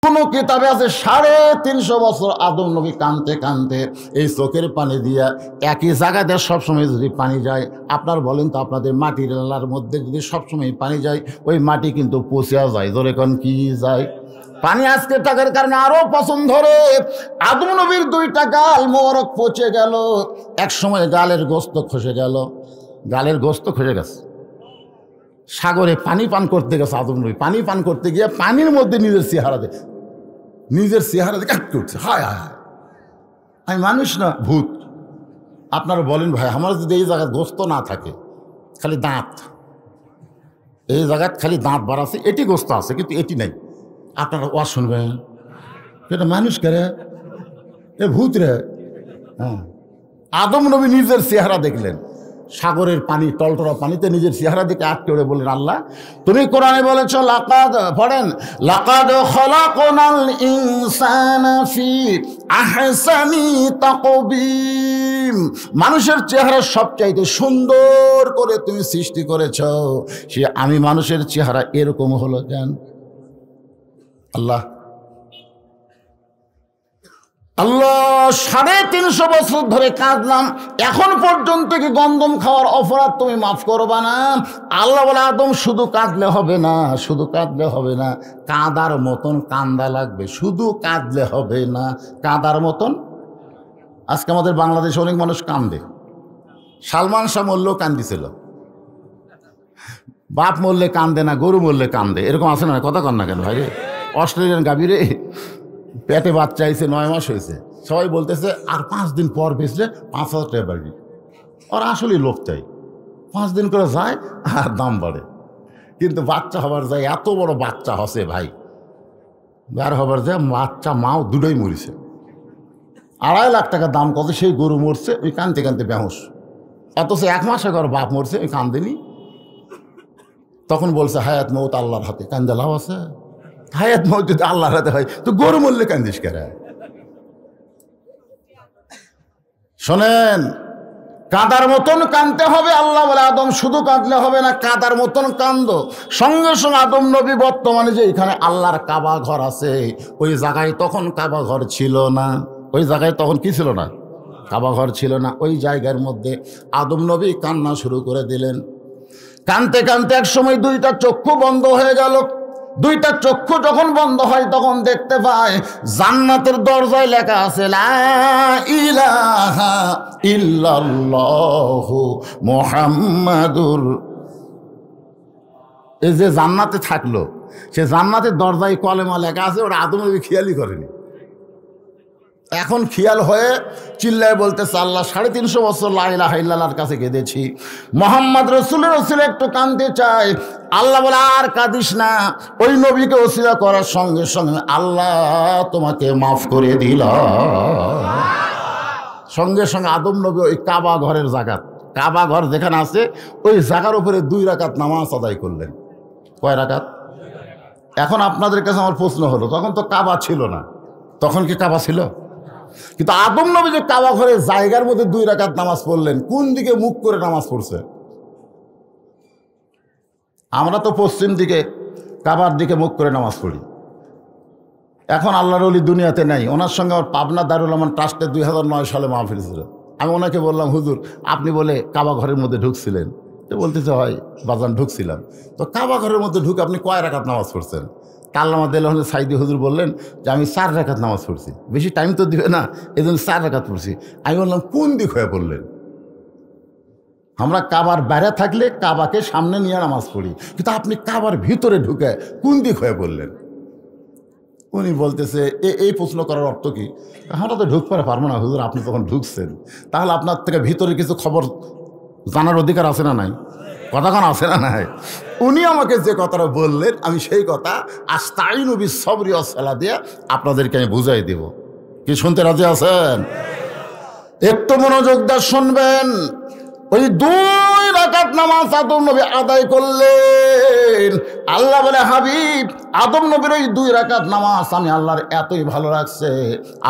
কোনো কিতাবে আছে 350 বছর আদম নবী কানতে কানতে এই চোখের পানি দিয়া একই জায়গাতে সবসময় যদি পানি যায়, আপনার বলেন তো আপনাদের মাটির লালার মধ্যে যদি সবসময় পানি যায়, ওই মাটি কিন্তু পচিয়া যায়। ধরে কোন কি যায়? পানি আজকে টাকার কারণে আরো পছন্দ ধরে। আদম নবীর 2টা গাল মোবারক পচে গেল, এক সময় গালের গোস্ত খসে গেল, গালের গোস্ত খসে গেছে। সাগরে পানি পান করতে গেছে আদম নবী, পানি পান করতে গিয়ে পানির মধ্যে নিজের চেহারা দেখে আটকে উঠছে। হায় হায় হায়, আমি মানুষ না ভূত। আপনারা বলেন ভাই, আমার যদি এই জায়গায় গোস্ত না থাকে, খালি দাঁত, এই জায়গায় খালি দাঁত বাড়াচ্ছে, এটি গোস্ত আছে কিন্তু এটি নাই, আপনারা ওয়াজ শুনবেন? এটা মানুষ কে? এ ভূত রে। হ্যাঁ, আদম নবী নিজের চেহারা দেখলেন, সাগরের পানি, টলটলা পানিতে নিজের চেহারা দিকে আটকে উঠে বললেন, আল্লাহ তুমি কোরআনে বলেছ, লাকাদ পড়েন, লাকাদ খলাকনাল ইনসানা ফি আহসানি তাকবীম, মানুষের চেহারা সবচাইতে সুন্দর করে তুমি সৃষ্টি করেছ, সে আমি মানুষের চেহারা এরকম হলো কেন? আল্লাহ 350 বছর ধরে কাঁদলাম, এখন পর্যন্ত কি গন্ধম খাওয়ার অপরাধ তুমি মাফ করবা না? আল্লাহ বলে, আদম শুধু কাঁদলে হবে না, শুধু কাঁদলে হবে না, কাঁদার মতন কান্দা লাগবে। শুধু কাঁদলে হবে না, কাঁদার মতন। আজকে আমাদের বাংলাদেশে অনেক মানুষ কান্দে। সালমান শাহ মরলেও কান্দিছিল, বাপ মরলে কান্দে না, গরু মরলে কান্দে, এরকম আছে না? কথা কন না কেন ভাই রে? অস্ট্রেলিয়ান গাভীরে পেটে বাচ্চা হয়েছে, 9 মাস হয়েছে, সবাই বলতেছে আর 5 দিন পর বেচলে 5,000 টাকা বাড়বে। ওর আসলে লোক চাই, 5 দিন করে যায় আর দাম বাড়ে। কিন্তু বাচ্চা হবার যায়, এত বড় বাচ্চা হসে ভাই, বের হবার যায় বাচ্চা মাও দুটোই মরিছে, 2.5 লাখ টাকা দাম কত, সেই গরু মরছে, ওই কানতে কানতে বেহুশ। অথচ 1 মাস আগে ওর বাপ মরছে, ওই কান্দেনি। তখন বলছে হায়াত মৌত আল্লাহর হাতে, কান্দে লাভ আছে? হায়াত মৌত যদি আল্লাহর হাতে হয় তো গরু মরলে কান্দিস কেরা? শোনেন, কাঁদার মতন কাঁদতে হবে। আল্লাহ বলে, আদম শুধু কাঁদলে হবে না, কাঁদার মতন কান্দো। সঙ্গে সঙ্গে আদম নবী বর্তমানে যে এখানে আল্লাহর কাবা ঘর আছে, ওই জায়গায় তখন কাবা ঘর ছিল না। ওই জায়গায় তখন কি ছিল না? কাবা ঘর ছিল না। ওই জায়গার মধ্যে আদম নবী কান্না শুরু করে দিলেন। কানতে কানতে এক সময় 2টা চক্ষু বন্ধ হয়ে গেল। 2টা চক্ষু যখন বন্ধ হয়, তখন দেখতে পায় জান্নাতের দরজায় লেখা আছে, লা ইলাহা ইল্লাল্লাহু মুহাম্মাদুর। এই যে জান্নাতে থাকলো, সে জান্নাতের দরজায় কলেমা লেখা আছে, ওরা আদম নবী খেয়ালই করেনি। এখন খেয়াল হয়ে চিল্লায় বলতেছে, আল্লাহ 350 বছর লা ইলাহা ইল্লাল্লাহর কাছে কেঁদেছি, মোহাম্মদ রসুলের ওসিলা একটু কাঁদতে চাই। আল্লাহ বলে, আর কাঁদিস না। ওই নবীকে ওসিলা করার সঙ্গে সঙ্গে আল্লাহ তোমাকে মাফ করে দিল। সঙ্গে সঙ্গে আদম নবী ওই কাবা ঘরের জায়গা, কাবা ঘর যেখানে আছে, ওই জায়গার উপরে 2 রাকাত নামাজ আদায় করলেন। কয় রাকাত? এখন আপনাদের কাছে আমার প্রশ্ন হলো, তখন তো কাবা ছিল না, তখন কি কাবা ছিল? কিন্তু আদম নবী যে কাবা ঘরের জায়গার মধ্যে 2 রাকাত নামাজ পড়লেন, কোন দিকে মুখ করে নামাজ পড়ছে? আমরা তো পশ্চিম দিকে কাবার দিকে মুখ করে নামাজ পড়ি। এখন আল্লাহর ওলি দুনিয়াতে নাই। ওনার সঙ্গে আমার পাবনা দারুল আমান ট্রাস্টে 2009 সালে মাহফিল ছিল। আমি ওনাকে বললাম, হুজুর আপনি বলে কাবা ঘরের মধ্যে ঢুকছিলেন? তো বলতেছে, হয় বাজান ঢুকছিলাম। তো কাবা ঘরের মধ্যে ঢুকে আপনি কয় রাকাত নামাজ পড়ছেন? আল্লামা দেওয়ান সাইদি হুজুর বললেন যে আমি 4 রাকাত নামাজ পড়ছি, বেশি টাইম তো দিবে না, এই জন্য 4 রাকাত পড়ছি। আমি বললাম, কোন দিক হয়ে বললেন? আমরা কাবার বাইরে থাকলে কাবাকে সামনে নিয়ে নামাজ পড়ি, কিন্তু আপনি কাবার ভিতরে ঢুকে কোন দিক হয়ে বললেন? উনি বলতেছে, এই প্রশ্ন করার অর্থ কি? আমরা তো ঢুকতে পারবো না হুজুর, আপনি তখন ঢুকছেন, তাহলে আপনার থেকে ভিতরে কিছু খবর জানার অধিকার আছে না নাই? কথা কোন আছে না নাই? উনি আমাকে যে কথাটা বললেন, আমি সেই কথা আস্তাইনু বিস-সবরি ওয়াস-সালাহ দিয়ে আপনাদেরকে আমি বুঝাই দেব। কি শুনতে রাজি আছেন? একটু মনোযোগ দিয়ে শুনবেন। ওই 2 রাকাত নামাজ আদম নবী আদায় করলেন। আল্লাহ বলে, হাবিব আদম নবীর এই 2 রাকাত নামাজ আমি আল্লাহর এতই ভালো লাগছে,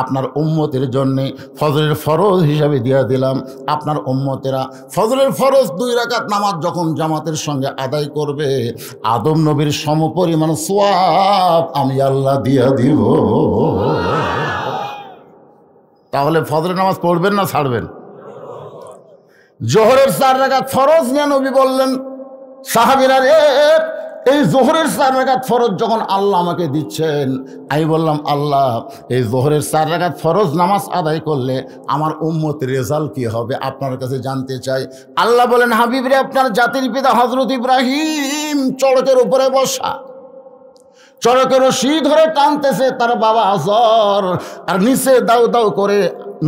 আপনার উম্মতের জন্যে ফজরের ফরজ হিসাবে দিয়ে দিলাম। আপনার উম্মতেরা ফজরের ফরজ 2 রাকাত নামাজ যখন জামাতের সঙ্গে আদায় করবে, আদম নবীর সমপরিমাণ সওয়াব আমি আল্লাহ দিয়ে দিব। তাহলে ফজরের নামাজ পড়বেন না ছাড়বেন? জোহরের 4 রাকাত ফরজ নিয়ে নবী বললেন, সাহাবীরা রে, এই জোহরের 4 রাকাত ফরজ যখন আল্লাহ আমাকে দিচ্ছেন, আমি বললাম আল্লাহ, এই জোহরের 4 রাকাত ফরজ নামাজ আদায় করলে আমার উম্মতের রেজাল্ট কি হবে আপনার কাছে জানতে চাই। আল্লাহ বলেন, হাবিব রে, আপনার জাতির পিতা হযরত ইব্রাহিম চড়কের উপরে বসা, চড়কের রশি ধরে টানতেছে তার বাবা আজর, আর নিচে দাউ দাউ করে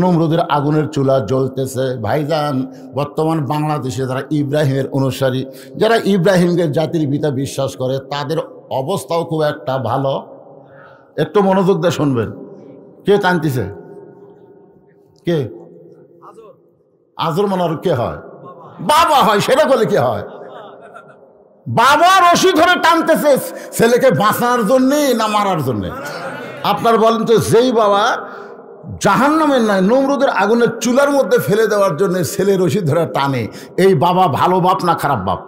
নমরুদের আগুনের চুলা জ্বলতেছে। ভাইজান, বর্তমান বাংলাদেশে যারা ইব্রাহিমের অনুসারী, যারা ইব্রাহিমকে জাতির পিতা বিশ্বাস করে, তাদের অবস্থাও খুব একটা ভালো। একটু মনোযোগ দিয়ে শুনবেন। কে টানতেছে? কে? আজর মনে কে হয়? বাবা হয়। সেটা বলে কে হয়? বাবা রশি ধরে টানতেছে ছেলেকে বাঁচানোর জন্যে না মারার জন্যে? আপনার বলেন তো, যেই বাবা জাহান্নামের নয়, নমরুদের আগুনের চুলার মধ্যে ফেলে দেওয়ার জন্য ছেলে রশি ধরে টানে, এই বাবা ভালো বাপ না খারাপ বাপ?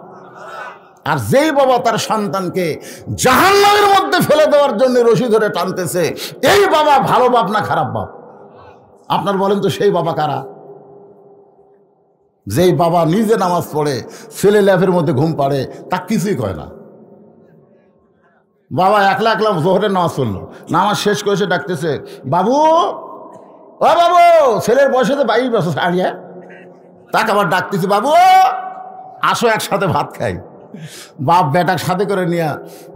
আর যেই বাবা তার সন্তানকে জাহান্নামের মধ্যে ফেলে দেওয়ার জন্য রশি ধরে টানতেছে, এই বাবা ভালো বাপ না খারাপ বাপ? আপনার বলেন তো, সেই বাবা কারা? যেই বাবা নিজে নামাজ পড়ে, ছেলে ল্যাপের মধ্যে ঘুম পাড়ে, তা কিছুই কয় না। বাবা একলা একলা জোহরের নামাজ পড়লো, নামাজ শেষ করে সে ডাকতেছে, বাবু, ও বাবু, ছেলের বয়সে তো 22 বছর ছাড়িয়ে, তাকে আবার ডাকতেছে, বাবু আসো একসাথে ভাত খাই। বাপ বেটাক সাথে করে নিয়ে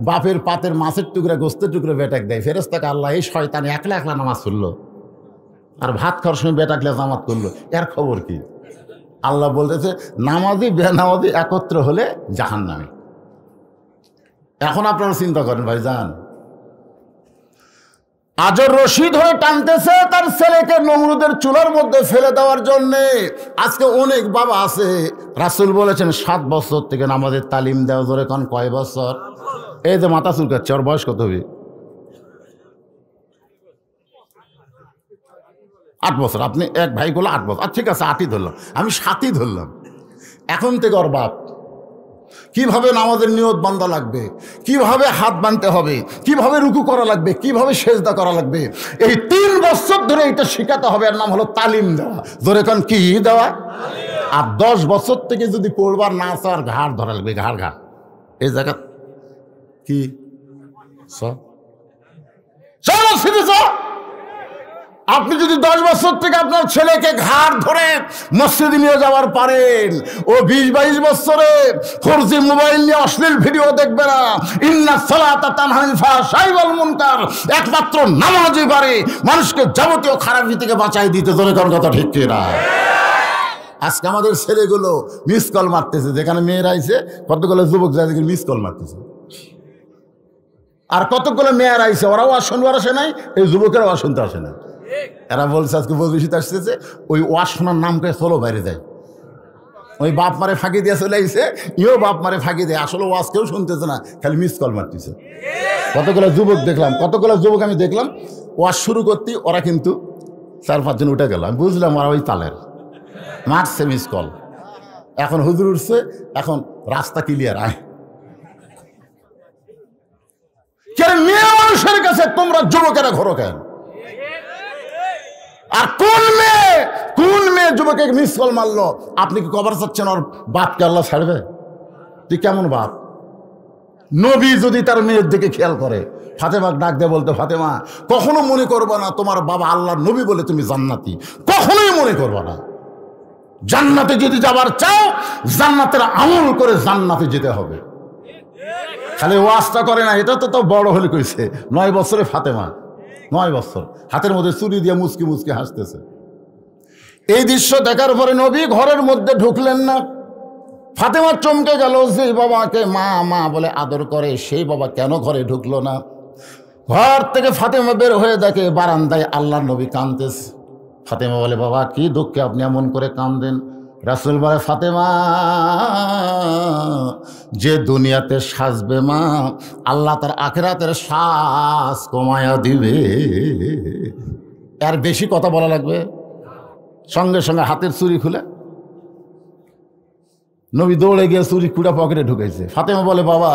বাপের পাতের মাছের টুকরা গোস্তের টুকরা বেটাক দেয়। ফেরেশতাকে আল্লাহ, এই শয়তান একলা একলা নামাজ পড়লো আর ভাত খাওয়ার সময় বেটাকলে জামাত করলো, এর খবর কি? আল্লাহ বলতেছে, নামাজি বেনামাজি একত্র হলে জাহান্নামে। এখন আপনারা চিন্তা করেন ভাইজান, আজর রশি ধরে টানতেছে তার ছেলেকে নমরুদের চুলার মধ্যে ফেলে দেওয়ার জন্যে। আজকে অনেক বাবা আছে, রাসূল বলেছেন 7 বছর থেকে নামাজের তালিম দেওয়া। ধরে কোন কয় বছর? এই যে মাথা চুলকাচ্ছে, ওর বয়স কত হবে? 8 বছর। আপনি এক ভাই বললো 8 বছর, ঠিক আছে 8ই ধরলাম, আমি 7ই ধরলাম। এখন থেকে ওর বাপ কিভাবে নামাজের নিয়ত বান্ধা লাগবে, কিভাবে হাত বাঁধতে হবে, কিভাবে রুকু করা লাগবে, কিভাবে সেজদা করা লাগবে, এই 3 বছর ধরে এটা শেখাতে হবে। এর নাম হলো তালিম দেওয়া। ধরে কোন কি দেওয়া? আর 10 বছর থেকে যদি পড়বার না চার, ঘাড় ধরা লাগবে, ঘাড় ঘাড়। এই জায়গা কি আপনি যদি 10 বছর থেকে আপনার ছেলেকে ঘাড় ধরে মসজিদে নিয়ে যাওয়ার পারেন, ও 20-22 বছরে 4G মোবাইল নিয়ে অশ্লীল ভিডিও দেখবে না। ইন্নাস সালাতা তানহা আনিল ফাহশাই ওয়াল মুনকার। একমাত্র নামাজই পারে মানুষকে যাবতীয় খারাপি থেকে বাঁচাই দিতে। ধরে কোন কথা ঠিক কি না? আজকে আমাদের ছেলেগুলো মিস কল মারতেছে, যেখানে মেয়েরা আইছে কতগুলো যুবক যাদেরকে মিস কল মারতেছে, আর কতগুলো মেয়েরা আইছে ওরাও আর শুনবার আসে নাই, এই যুবকেরাও আর শুনতে আসে না। এরা বলছে আজকে বলবিশিত আসতেছে, ওই ওয়াজ শোনার নাম করে চলো বাইরে যায়। ওই বাপ মারে ফাঁকি দিয়ে চলে আইছে, ইও বাপ মারে ফাঁকি দেয়, আসলে ওয়াজ কেউ শুনতেছে না, খালি মিস কল মারতেছে। কতগুলো যুবক দেখলাম, কতগুলো যুবক আমি দেখলাম ওয়াজ শুরু করতে ওরা কিন্তু 4-5 জন উঠে গেল। আমি বুঝলাম ওরা ওই তালের মারছে মিস কল। এখন হুজুর উঠছে, এখন রাস্তা ক্লিয়ার। কেন মেয়ে মানুষের কাছে তোমরা যুবকেরা ঘোরো কেন? আর কোন মেয়ে যুবকে মিস কল মারলো, আপনি কি কভার চাচ্ছেন ওর বাপকে আল্লাহ ছাড়বে? তুই কেমন বাপ? নবী যদি তার মেয়ের দিকে খেয়াল করে, ফাতেমাকে ডাক দিয়ে বলতে, ফাতেমা কখনো মনে করবা না তোমার বাবা আল্লাহর নবী বলে তুমি জান্নাতি, কখনোই মনে করবা না। জান্নাতে যদি যাবার চাও, জান্নাতের আমল করে জান্নাতে যেতে হবে। খালি ওয়াজটা করে না, এটা তো বড় হলে কইছে। 9 বছরে ফাতেমা, 9 বছর, হাতের মধ্যে চুরি দিয়ে মুচকি মুচকি হাসতেছে। এই দৃশ্য দেখার পরে নবী ঘরের মধ্যে ঢুকলেন না। ফাতেমা চমকে গেল, যে বাবাকে মা মা বলে আদর করে সেই বাবা কেন ঘরে ঢুকলো না? ঘর থেকে ফাতেমা বের হয়ে দেখে বারান্দায় আল্লাহর নবী কাঁদতেছে। ফাতেমা বলে, বাবা কি দুঃখে আপনি এমন করে কাঁদেন? রাসূল বলে, ফাতেমা যে দুনিয়াতে সাজবে মা, আল্লাহ তার আখিরাতের সাজ কমায়া দিবে। এর বেশি কথা বলা লাগবে? সঙ্গে সঙ্গে হাতের চুরি খুলে নবী দৌড়ে গিয়ে চুরি কুড়া পকেটে ঢুকেছে। ফাতেমা বলে, বাবা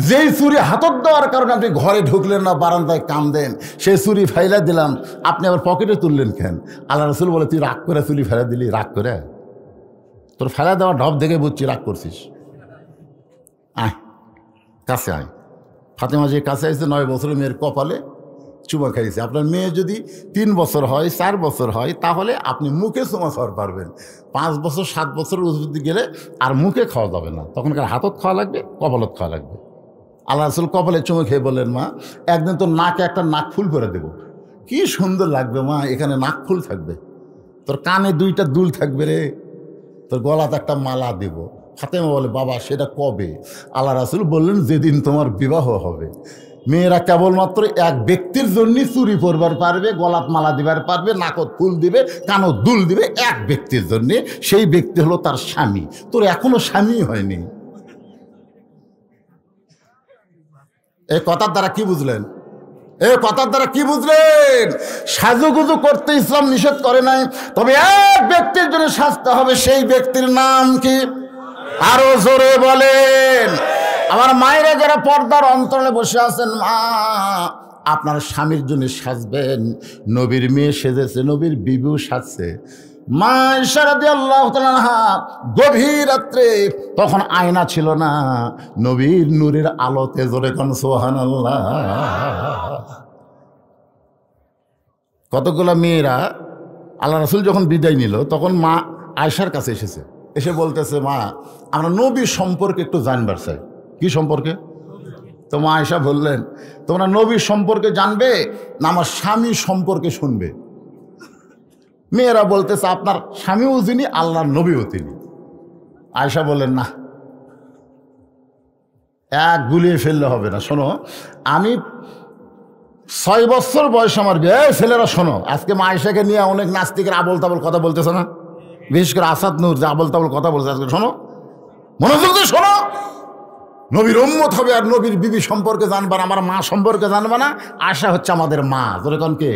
যেই চুরি হাতত দেওয়ার কারণে আপনি ঘরে ঢুকলেন না, বারান্দায় কামদেন, সেই চুরি ফাইলা দিলাম, আপনি আবার পকেটে তুললেন কেন? আল্লাহ রাসূল বলে, তুই রাগ করে চুরি ফেলা দিলি? রাগ করে? তোর ফেলা দেওয়া ঢপ দেখে বুঝছি রাগ করছিস। আয় কাছে আয়। ফাতেমা যে কাছে আসছে, 9 বছরের মেয়ের কপালে চুমা খাইছে। আপনার মেয়ে যদি 3 বছর হয়, 4 বছর হয়, তাহলে আপনি মুখে চুমা খাওয়ার পারবেন। 5 বছর 7 বছর উজুদি গেলে আর মুখে খাওয়া যাবে না, তখনকার হাতত খাওয়া লাগবে, কপালত খাওয়া লাগবে। আল্লাহ রাসূল কপালে চুমা খেয়ে বললেন, মা একদিন তোর নাকে একটা নাক ফুল করে দেবো। কি সুন্দর লাগবে মা, এখানে নাক ফুল থাকবে, তোর কানে 2টা দুল থাকবে রে, তোর গলাতে একটা মালা দেব। ফাতেমা বলে, বাবা সেটা কবে? আল্লাহ রাসূল বললেন, যেদিন তোমার বিবাহ হবে। মেয়েরা কেবলমাত্র এক ব্যক্তির জন্য চুরি পরবার পারবে, গলাত মালা দিবার পারবে, নাকত ফুল দিবে, কানত দুল দিবে, এক ব্যক্তির জন্য। সেই ব্যক্তি হলো তার স্বামী। তোর এখনো স্বামী হয়নি। এই কথার দ্বারা কি বুঝলেন? এই কথার দ্বারা কি বুঝলেন? সাজুগুজু করতে ইসলাম নিষেধ করে নাই, তবে এক ব্যক্তির জন্য সাজতে হবে। সেই ব্যক্তির নাম কি? আরো জোরে বলেন। আমার মায়েরা যারা পর্দার অন্তরালে বসে আছেন, মা আপনার স্বামীর জন্য সাজবেন। নবীর মেয়ে সেজেছে, নবীর বিবিও সাজছে। মা আয়েশা রাদিয়াল্লাহু তাআলা আনহা গভীর রাত্রে, তখন আয়না ছিল না, নবীর নূরের আলোতে, জোরে কোন সুবহানাল্লাহ, কতগুলো মেয়েরা আল্লাহ রাসূল যখন বিদায় নিল, তখন মা আয়েশার কাছে এসেছে, এসে বলতেছে, মা আমরা নবী সম্পর্কে একটু জানবার চাই। কি সম্পর্কে? তো মা আয়েশা বললেন, তোমরা নবী সম্পর্কে জানবে না আমার স্বামী সম্পর্কে শুনবে? মেয়েরা বলতেছে, আপনার স্বামীও যিনি, আল্লাহর নবীও তিনি। আয়েশা বললেন, না, এক গুলিয়ে ফেললে হবে না। শোনো, আমি 6 বছর বয়স আমার বিয়ে। ছেলেরা শোনো, আজকে মা আয়েশাকে নিয়ে অনেক নাস্তিকের আবল তাবল কথা বলতেছে না, বিশেষ করে আসাদ নূর যে আবল তাবল কথা বলছে। আজকে শোনো, মনোযোগ দিয়ে শোনো। নবীর উম্মত হবে আর নবীর বিবি সম্পর্কে জানবা না, আমার মা সম্পর্কে জানবা না। আয়েশা হচ্ছে আমাদের মা, যেরকম কে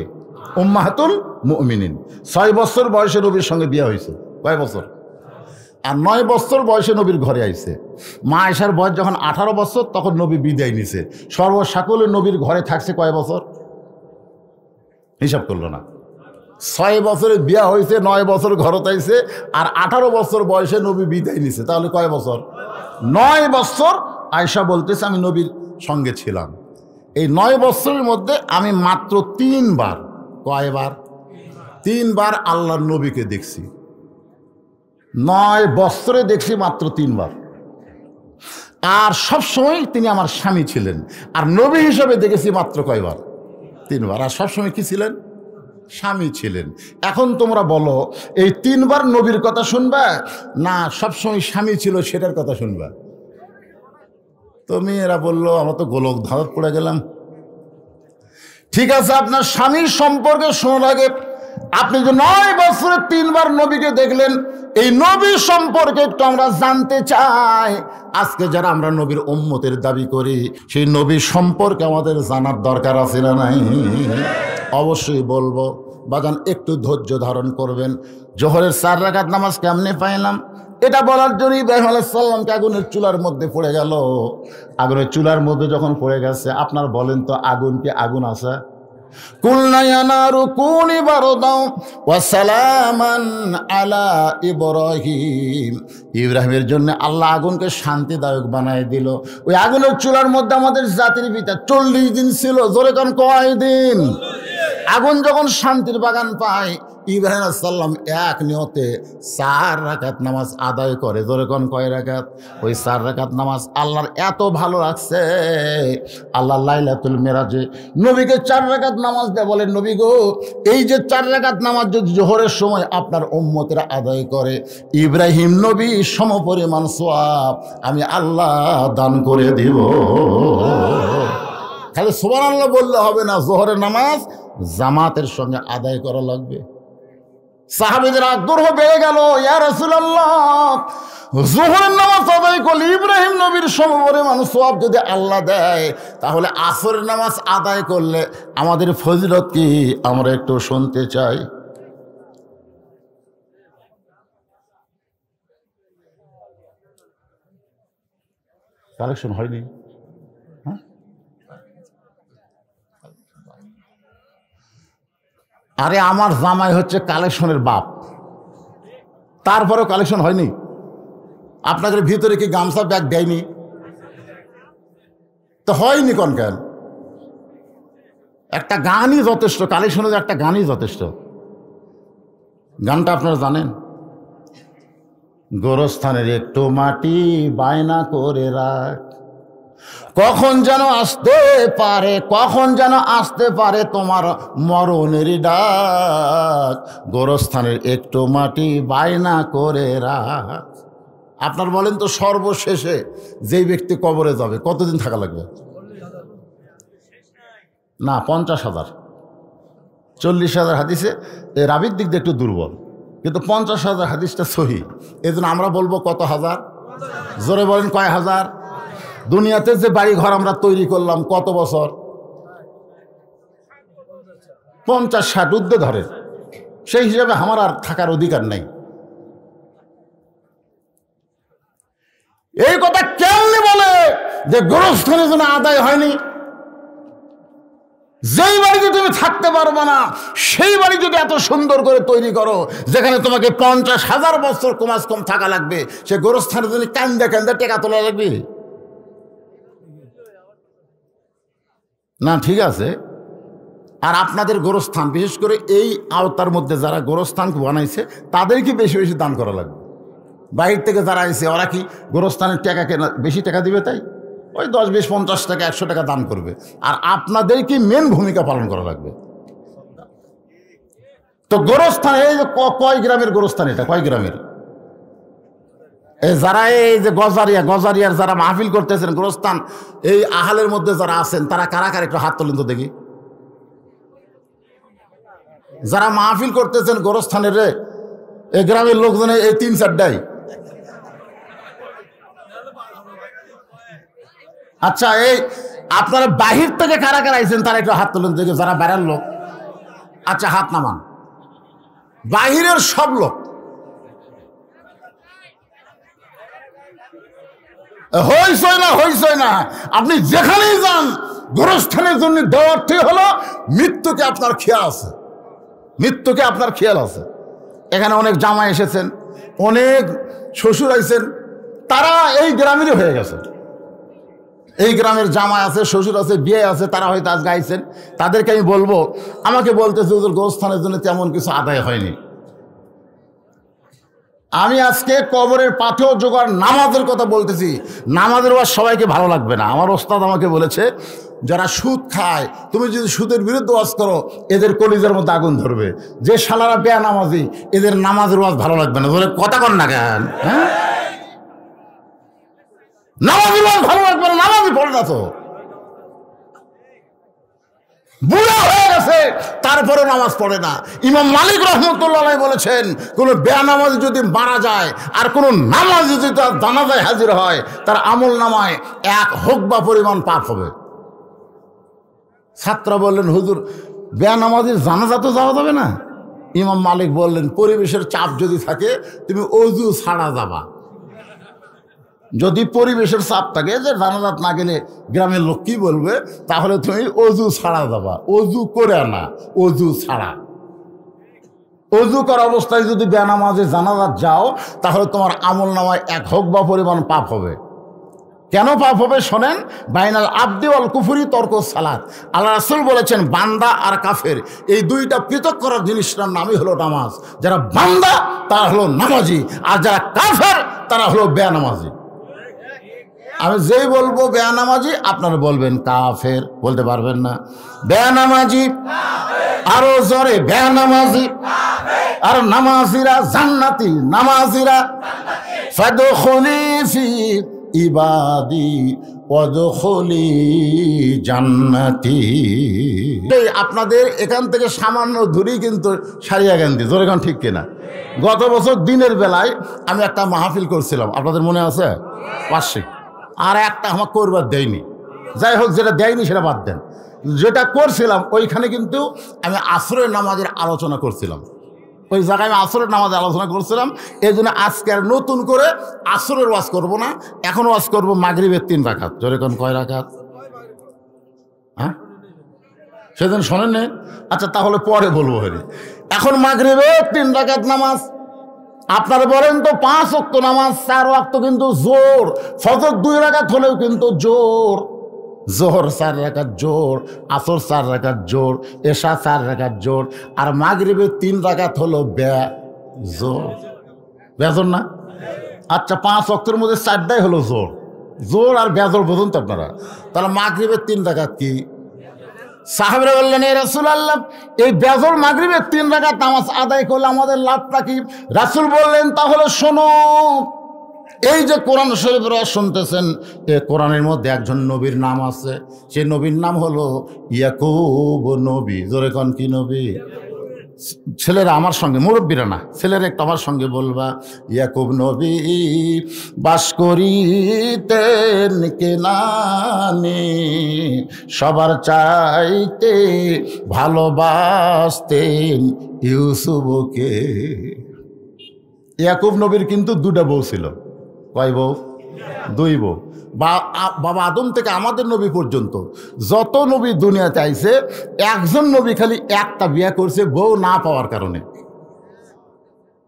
উম্মাহাতুল মুমিনিন। 6 বছর বয়সে নবীর সঙ্গে বিয়ে হয়েছে। কয় বছর? আর 9 বছর বয়সে নবীর ঘরে আইছে। মা আয়েশার বয়স যখন 18 বছর, তখন নবী বিদায় নিছে। সর্বসাকলে নবীর ঘরে থাকছে কয় বছর? হিসাব করলো না। 6 বছরে বিয়া হয়েছে, 9 বছর ঘরত আইছে, আর 18 বছর বয়সে নবী বিদায় নিছে। তাহলে কয় বছর? 9 বছর। আয়েশা বলতেছে, আমি নবীর সঙ্গে ছিলাম। এই 9 বছরের মধ্যে আমি মাত্র 3 বার, কয়বার? 3 বার আল্লাহর নবীকে দেখছি। 9 বছরে দেখছি মাত্র 3 বার। আর সবসময় তিনি আমার স্বামী ছিলেন। আর নবী হিসাবে দেখেছি মাত্র কয়বার? 3 বার। আর সবসময় কি ছিলেন? স্বামী ছিলেন। এখন তোমরা বলো, এই 3 বার নবীর কথা শুনবা না সবসময় স্বামী ছিল সেটার কথা শুনবা? তো মেয়েরা বললো, আমরা তো গোলক ধারত পড়ে গেলাম। ঠিক আছে, আপনার স্বামীর সম্পর্কে শোনার আগে আপনি যে 9 বছরে 3 বার নবীকে দেখলেন, এই নবী সম্পর্কে একটু আমরা জানতে চাই। আজকে যারা আমরা নবীর উম্মতের দাবি করি, সেই নবী সম্পর্কে আমাদের জানার দরকার আছে না নাই? অবশ্যই বলবো। বাজান একটু ধৈর্য ধারণ করবেন। জোহরের 4 রাকাত নামাজ কেমনে পাইলাম, এটা বলার জন্য ইব্রাহিম আলাইহিস সালামকে আগুনের চুলার মধ্যে পড়ে গেল। আগুনের চুলার মধ্যে যখন পড়ে গেছে, আপনার বলেন তো আগুন কি আগুন আছে? কুলনা ইয়া নারু কুনি বারদাও ওয়া সালামান আলা ইব্রাহিম। ইব্রাহিমের জন্য আল্লাহ আগুনকে শান্তিদায়ক বানায় দিল। ওই আগুনের চুলার মধ্যে আমাদের জাতির পিতা 40 দিন ছিল। জোরে কোন কয় দিন? আগুন যখন শান্তির বাগান পায়, ইব্রাহিম আলাইহিস সালাম এক নিয়তে 4 রাকাত নামাজ আদায় করে। জোরে কোন কয় রাকাত? ওই 4 রাকাত নামাজ আল্লাহর এত ভালো লাগছে, আল্লাহ লাইলাতুল মিরাজে নবীকে 4 রাকাত নামাজ দেয়। বলেন, নবী গো, এই যে 4 রাকাত নামাজ যদি জোহরের সময় আপনার উম্মতেরা আদায় করে, ইব্রাহিম নবী সমপরিমাণ সওয়াব আমি আল্লাহ দান করে দিব। খালি সুবহানাল্লাহ বললে হবে না, জোহরের নামাজ জামাতের সঙ্গে আদায় করা লাগবে। সাহাবীদের আগ্রহ বেড়ে গেল, ইয়া রাসূলুল্লাহ, যোহরের নামাজ আদায় করলে ইব্রাহিম নবীর সমপরিমাণ সওয়াব যদি আল্লাহ দেয়, তাহলে আসরের নামাজ আদায় করলে আমাদের ফজিলত কি, আমরা একটু শুনতে চাই। কালেকশন হয়নি? আরে আমার জামাই হচ্ছে কালেকশনের বাপ, তারপরেও কালেকশন হয়নি? আপনাদের ভিতরে কি গামছা ব্যাগ দেয়নি? তো হয়নি কোন কেন? একটা গানই যথেষ্ট, কালেকশনের একটা গানই যথেষ্ট। গানটা আপনারা জানেন? গোরস্থানের একটু মাটি বায়না করে রাখ, কখন যেন আসতে পারে, কখন যেন আসতে পারে তোমার মরণের ডাক, গোরস্থানের একটু মাটি বায়না করে রাখ। আপনার বলেন তো, সর্বশেষে যেই ব্যক্তি কবরে যাবে কতদিন থাকা লাগবে? না, 50,000, 40,000 হাদিসে রাবির দিক দিয়ে একটু দুর্বল, কিন্তু 50,000 হাদিসটা সহি। এই জন্য আমরা বলবো কত হাজার? জোরে বলেন কয় হাজার? দুনিয়াতে যে বাড়ি ঘর আমরা তৈরি করলাম কত বছর? 50-60 ঊর্ধ্বে ধরে। সেই হিসাবে আমার আর থাকার অধিকার নেই। এই কথা কেমনি বলে যে গোরস্থানের জন্য আদায় হয়নি? যেই বাড়িতে তুমি থাকতে পারবে না, সেই বাড়ি যদি এত সুন্দর করে তৈরি করো, যেখানে তোমাকে 50,000 বছর কমাস কম থাকা লাগবে, সে গোরস্থানের জন্য কান্দে কান্দে টেকা তোলা লাগবে না? ঠিক আছে। আর আপনাদের গোরস্থান, বিশেষ করে এই আওতার মধ্যে যারা গোরস্থান বানাইছে, তাদেরকে বেশি বেশি দান করা লাগবে। বাইরে থেকে যারা আইছে, ওরা কি গোরস্থানের টাকাকে বেশি টাকা দিবে? তাই ওই 10, 20, 50 টাকা, 100 টাকা দান করবে। আর আপনাদেরকে মেন ভূমিকা পালন করা লাগবে। তো গোরস্থান, এই যে কয় গ্রামের গোরস্থান? এটা কয় গ্রামের? এই যারা এই যে গজারিয়ার যারা মাহফিল করতেছেন, গোরস্থান এই আহালের মধ্যে যারা আছেন, তারা কারা কারা একটু হাত তোলেন তো দেখি। যারা মাহফিল করতেছেন গোরস্থানের, রে এই গ্রামের লোকজন এই 3-4টাই। আচ্ছা, এই আপনারা বাহির থেকে কারা কারা আইছেন তারা একটু হাত তোলেন দেখি, যারা বাইরের লোক। আচ্ছা, হাত নামান। বাহিরের সব লোক হইসই না, আপনি যেখানেই যান, গোরস্থানের জন্য দেওয়ার্থে হলো মৃত্যুকে আপনার খেয়াল আছে, মৃত্যুকে আপনার খেয়াল আছে। এখানে অনেক জামাই এসেছেন, অনেক শ্বশুর আইছেন, তারা এই গ্রামেরই হয়ে গেছে। এই গ্রামের জামাই আছে, শ্বশুর আছে, বিয়ে আছে, তারা হয়তো আজ গাইছেন। তাদেরকে আমি বলবো, আমাকে বলতেছে ওদের গোরস্থানের জন্য তেমন কিছু আদায় হয়নি। আমি আজকে কবরের পাথেও জোগাড় নামাজের কথা বলতেছি। নামাজের ওয়াজ সবাইকে ভালো লাগবে না। আমার ওস্তাদ আমাকে বলেছে, যারা সুদ খায়, তুমি যদি সুদের বিরুদ্ধে ওয়াজ করো, এদের কলিজার মধ্যে আগুন ধরবে। যে শালারা বেয়া নামাজি, এদের নামাজের ওয়াজ ভালো লাগবে না। বলে কথা কন না কেন? হ্যাঁ, নামাজের ওয়াজ ভালো লাগবে না, নামাজই পড়ে না তো, বুড়া হয়ে গেছে, তারপরে নামাজ পড়ে না। ইমাম মালিক রহমতুল্লাহ বলেছেন, কোন বেয়ানামাজি যদি মারা যায় আর কোন নামাজি যদি তার জানাজায় হাজির হয়, তার আমল নামায় 1 হুকবা পরিমাণ পাপ হবে। ছাত্র বললেন, হুজুর বেয়ানামাজির জানাজা তো যাওয়া যাবে না। ইমাম মালিক বললেন, পরিবেশের চাপ যদি থাকে তুমি অজু ছাড়া যাবা। যদি পরিবেশের চাপ থাকে যে জানাজাত না গেলে গ্রামের লোক কি বলবে, তাহলে তুমি অজু ছাড়া যাবা। অজু করে না, অজু ছাড়া। অজু করা অবস্থায় যদি বেনামাজে জানাজাত যাও, তাহলে তোমার আমল নামায় 1 হুকবা পরিমাণ পাপ হবে। কেন পাপ হবে শোনেন। বাইনাল আবদি ওয়াল কুফরি তরকুস সালাত। আল্লাহ রাসূল বলেছেন, বান্দা আর কাফের এই দুইটা পৃথক করার জিনিসটার নামই হলো নামাজ। যারা বান্দা তারা হলো নামাজি, আর যারা কাফের তারা হলো বেনামাজি। আমি যেই বলবো বেয়ানামাজি, আপনারা বলবেন কাফের, বলতে পারবেন না। বেয়ানামাজি, আরো জোরে বেয়ানামাজি। আর নামাজিরা জান্নাতি, নামাজিরা ফাদখুলি ফি ইবাদি ওয়াদখুলি জান্নাতি। আপনাদের এখান থেকে সামান্য দূরেই কিন্তু সারিয়া গান্ধী, জোরে গান ঠিক কিনা? গত বছর দিনের বেলায় আমি একটা মাহফিল করছিলাম, আপনাদের মনে আছে? বার্ষিক। আর একটা আমার করবার দেয়নি, যাই হোক, যেটা দেয়নি সেটা বাদ দেন। যেটা করছিলাম ওইখানে কিন্তু আমি আসরের নামাজের আলোচনা করছিলাম, ওই জায়গায় আমি আসরের নামাজের আলোচনা করছিলাম। এই জন্য আজকে আর নতুন করে আসরের ওয়াজ করব না, এখন ওয়াজ করবো মাগরিবের 3 রাকাত। যেরকম কয় রাকাত? হ্যাঁ, সেদিন শোনেন নি? আচ্ছা, তাহলে পরে বলবো। এখন মাগরিবের 3 রাকাত নামাজ। আপনারা বলেন তো 5 ওয়াক্ত নামাজ, 4 ওয়াক্ত কিন্তু জোর। ফজর 2 রাকাত হলেও কিন্তু জোর। জোহর 4 রাকাত জোর, আসর 4 রাকাত জোর, এশা 4 রাকাত জোর, আর মাগরিবের 3 রাকাত হলো জোর। বেজোর না? আচ্ছা, 5 ওয়াক্তের মধ্যে 4টাই হলো জোর। জোর আর বেজোর বুঝুন তো আপনারা। তাহলে মাগরিবের 3 রাকাত কি? সাহাবীরা বললেন, এ রাসূলুল্লাহ, এই বেজর মাগরিবের 3 রাকাত নামাজ আদায় করলে আমাদের লাভটা কি? রাসূল বললেন, তাহলে শোনো, এই যে কোরআন শরীফের শুনতেছেন, এই কোরআনের মধ্যে একজন নবীর নাম আছে। সেই নবীর নাম হলো ইয়াকুব নবী। জোরে কোন কি নবী? ছেলেরা আমার সঙ্গে, মুরব্বীরা না, ছেলেরা একটু আমার সঙ্গে বলবা, ইয়াকুব নবী বাস করিতেন কেনানে, সবার চাইতে ভালোবাসতেন ইউসুফকে। ইয়াকুব নবীর কিন্তু 2টা বউ ছিল। কয় বউ? 2 বউ। বাবা আদম থেকে আমাদের নবী পর্যন্ত যত নবী দুনিয়াতে আইছে, একজন নবী খালি একটা বিয়ে করছে বউ না পাওয়ার কারণে।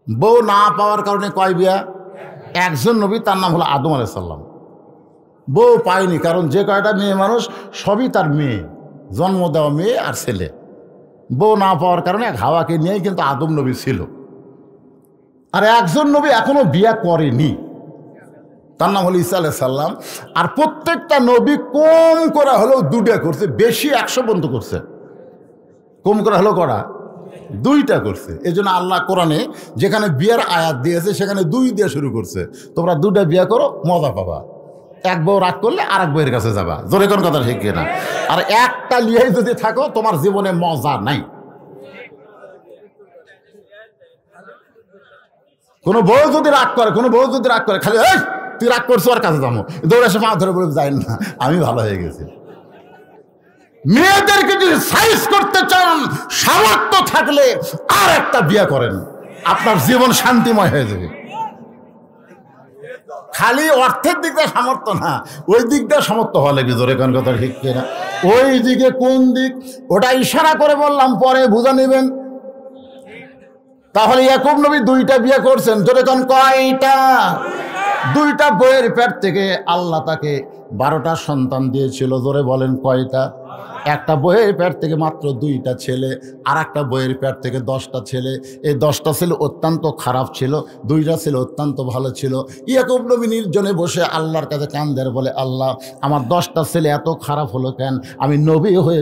বউ না পাওয়ার কারণে কয় বিয়া? একজন নবী, তার নাম হলো আদম আলাইহিস সালাম। বউ পায়নি, কারণ যে কয়টা মেয়ে মানুষ সবই তার মেয়ে, জন্ম দেওয়া মেয়ে আর ছেলে। বউ না পাওয়ার কারণে হাওয়াকে নিয়েই কিন্তু আদম নবী ছিল। আর একজন নবী এখনো বিয়া করেনি, তার নাম হলো ঈসা আলাইহিস সালাম। আর প্রত্যেকটা নবী কম করে হলেও 2টা করছে, বেশি 100 পর্যন্ত করছে। কম করে হলো করা? 2টা করছে। এই জন্য আল্লাহ কোরআনে যেখানে বিয়ের আয়াত দিয়েছে সেখানে 2 দিয়ে শুরু করছে। তোমরা 2টা বিয়ে করো, মজা পাবা। এক বউ রাগ করলে আর এক বউয়ের কাছে যাবা। জোরে কোন কথা ঠিক কিনা? আর একটা লিয়েই যদি থাকো, তোমার জীবনে মজা নাই। কোনো বউ যদি রাগ করে, খালি এই তুই রাগ করছো আর কাছে যাবো, দৌড়ে এসে পা ধরে বলে যায় না, আমি ভালো হয়ে গেছি। মেয়েদেরকে যদি সাইজ করতে চান, সামর্থ্য থাকলে আর একটা বিয়ে করেন, আপনার জীবন শান্তিময় হয়ে যাবে। খালি অর্থের দিকটা সামর্থ্য না, ওই দিকটা সামর্থ্য হওয়া লাগবে। জোরে কোন কথা ঠিক কিনা? ওই দিকে কোন দিক, ওটা ইশারা করে বললাম, পরে বুঝে নেবেন। তাহলে ইয়াকুব নবী 2টা বিয়ে করছেন। জোরে কোন কয়টা? 2টা বইয়ের পেট থেকে আল্লাহ তাকে 12টা সন্তান দিয়েছিল। জোরে বলেন কয়টা? একটা বইয়ের পেট থেকে মাত্র 2টা ছেলে, আর একটা বইয়ের পেট থেকে 10টা ছেলে। এই 10টা ছেলে অত্যন্ত খারাপ ছিল, 2টা ছেলে অত্যন্ত ভালো ছিল। ইয়াকুব নবী নির্জনে বসে আল্লাহর কাছে কান্দের, বলে, আল্লাহ, আমার 10টা ছেলে এত খারাপ হলো কেন? আমি নবী হয়ে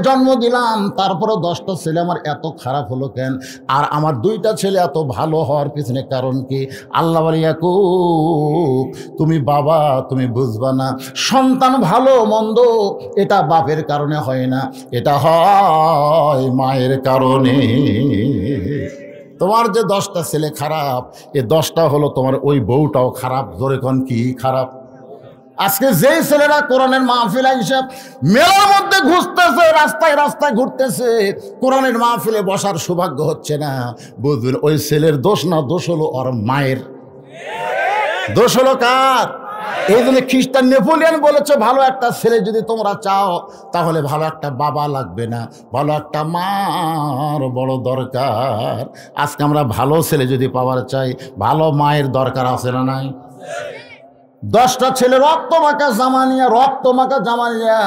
জন্ম দিলাম, তারপরে 10টা ছেলে আমার এত খারাপ হলো কেন? আর আমার 2টা ছেলে এত ভালো হওয়ার পিছনে কারণ কি? আল্লাহ বলে, ইয়াকুব, তুমি বাবা, তুমি বুঝবা না। সন্তান ভালো মন্দ এটা বাপের কারণে হয় না, এটা হয় মায়ের কারণে। তোমার যে 10টা ছেলে খারাপ, এই 10টা হলো তোমার ওই বউটাও খারাপ। ধরে কোন কি খারাপ? আজকে যেই ছেলেরা কোরআনের মাহফিল হিসাব মেলার মধ্যে ঘুরতেছে, রাস্তায় ঘুরতেছে, কোরআনের মাহফিলে বসার সৌভাগ্য হচ্ছে না, বুঝবেন ওই ছেলের দোষ না, দোষ হলো ওর মায়ের। দোষ হলো কার? এই জন্য খ্রিস্টান নেপোলিয়ন বলেছে, ভালো একটা ছেলে যদি তোমরা চাও, তাহলে ভালো একটা বাবা লাগবে না, ভালো একটা মার বড় দরকার। আজকে আমরা ভালো ছেলে যদি পাওয়ার চাই, ভালো মায়ের দরকার আছে না নাই? 10টা ছেলে রক্ত মাখা জামা নিয়ে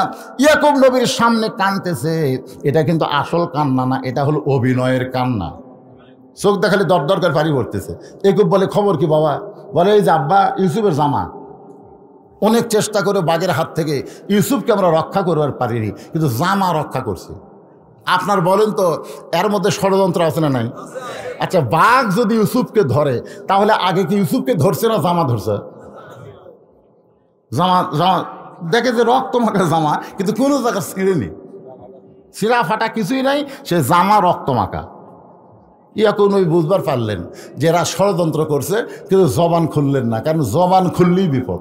ইয়াকুব নবীর সামনে কাঁদতেছে। এটা কিন্তু আসল কান্না না, এটা হলো অভিনয়ের কান্না। চোখ দেখালে দর করে পানি পড়তেছে। ইয়াকুব বলে, খবর কি বাবা? বলে, এই যে আব্বা, ইউসুফের জামা। অনেক চেষ্টা করে বাঘের হাত থেকে ইউসুফকে আমরা রক্ষা করবার পারিনি, কিন্তু জামা রক্ষা করছি। আপনার বলেন তো, এর মধ্যে ষড়যন্ত্র আছে না নাই? আচ্ছা, বাঘ যদি ইউসুফকে ধরে, তাহলে আগে কি ইউসুফকে ধরছে না জামা ধরছে? জামা জামা দেখে যে রক্ত মাখা জামা, কিন্তু কোনো জায়গা ছিঁড়েনি, ছিঁড়া ফাটা কিছুই নাই, সে জামা রক্ত মাখা। এখন ওই বুঝবার পারলেন যে এরা ষড়যন্ত্র করছে, কিন্তু জবান খুললেন না, কারণ জবান খুললেই বিপদ,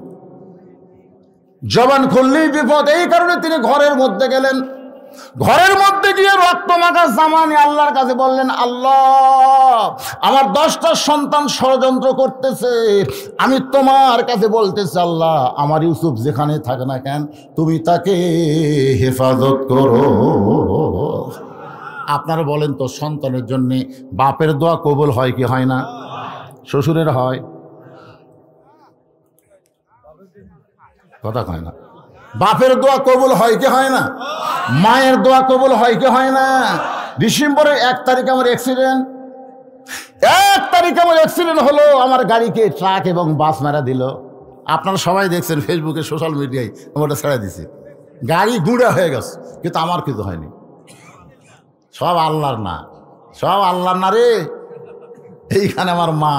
জবান খুললেই বিপদ। এই কারণে তিনি ঘরের মধ্যে গেলেন। ঘরের মধ্যে গিয়ে রক্ত মাখা জামা নিয়ে আল্লাহর কাছে বললেন, আল্লাহ, আমার 10টা সন্তান ষড়যন্ত্র করতেছে, আমি তোমার কাছে বলতেছি, আল্লাহ, আমার ইউসুফ যেখানে থাকে না কেন, তুমি তাকে হেফাজত করো। আপনারা বলেন তো, সন্তানের জন্য বাপের দোয়া কবুল হয় কি হয় না? শ্বশুরের হয়? কথা কয় না। বাপের দোয়া কবুল হয় কি হয় না? মায়ের দোয়া কবুল হয় কি হয় না? ডিসেম্বরের 1 তারিখ আমার অ্যাক্সিডেন্ট, 1 তারিখ আমার অ্যাক্সিডেন্ট হলো, আমার গাড়িকে ট্রাক এবং বাস মারা দিল। আপনারা সবাই দেখছেন ফেসবুকে, সোশ্যাল মিডিয়ায়, আমি ওটা ছেড়ে দিছি। গাড়ি গুঁড়া হয়ে গেছে, কিন্তু আমার কিছু হয়নি। সব আল্লাহর না, সব আল্লাহর না রে। এইখানে আমার মা,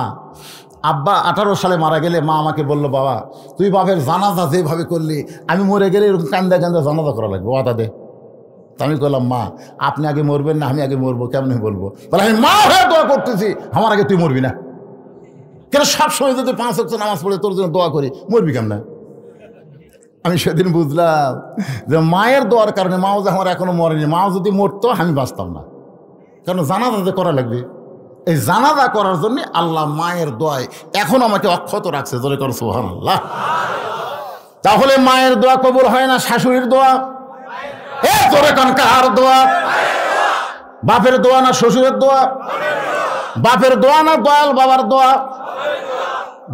আব্বা 18 সালে মারা গেলে মা আমাকে বলল, বাবা, তুই বাপের জানাজা যেভাবে করলি, আমি মরে গেলে এরকম কান্দা কান্দা জানাজা করা লাগবে, ওয়াদা দে। তা আমি বললাম, মা, আপনি আগে মরবেন না, আমি আগে মরবো, কেমন বলবো? বলে, আমি মা হয়ে দোয়া করতেছি, আমার আগে তুই মরবি না কেন? সবসময় যদি 5 ওয়াক্ত নামাজ পড়ে তোর জন্য দোয়া করি, মরবি কেমন? আমি সেদিন বুঝলাম যে মায়ের দোয়ার কারণে, মাও যে আমার এখনো মরেনি, মাও যদি মরতো আমি বাঁচতাম না, কারণ জানাজা করা লাগবে। এই জানাজা করার জন্য আল্লাহ মায়ের দোয়ায় এখন আমাকে অক্ষত রাখছে, জোরে কর সুবহানাল্লাহ। তাহলে মায়ের দোয়া কবুল হয় না শাশুড়ির দোয়া? জোরে কর, কার দোয়া? বাপের দোয়া না শ্বশুরের দোয়া? বাপের দোয়া না দয়াল বাবার দোয়া?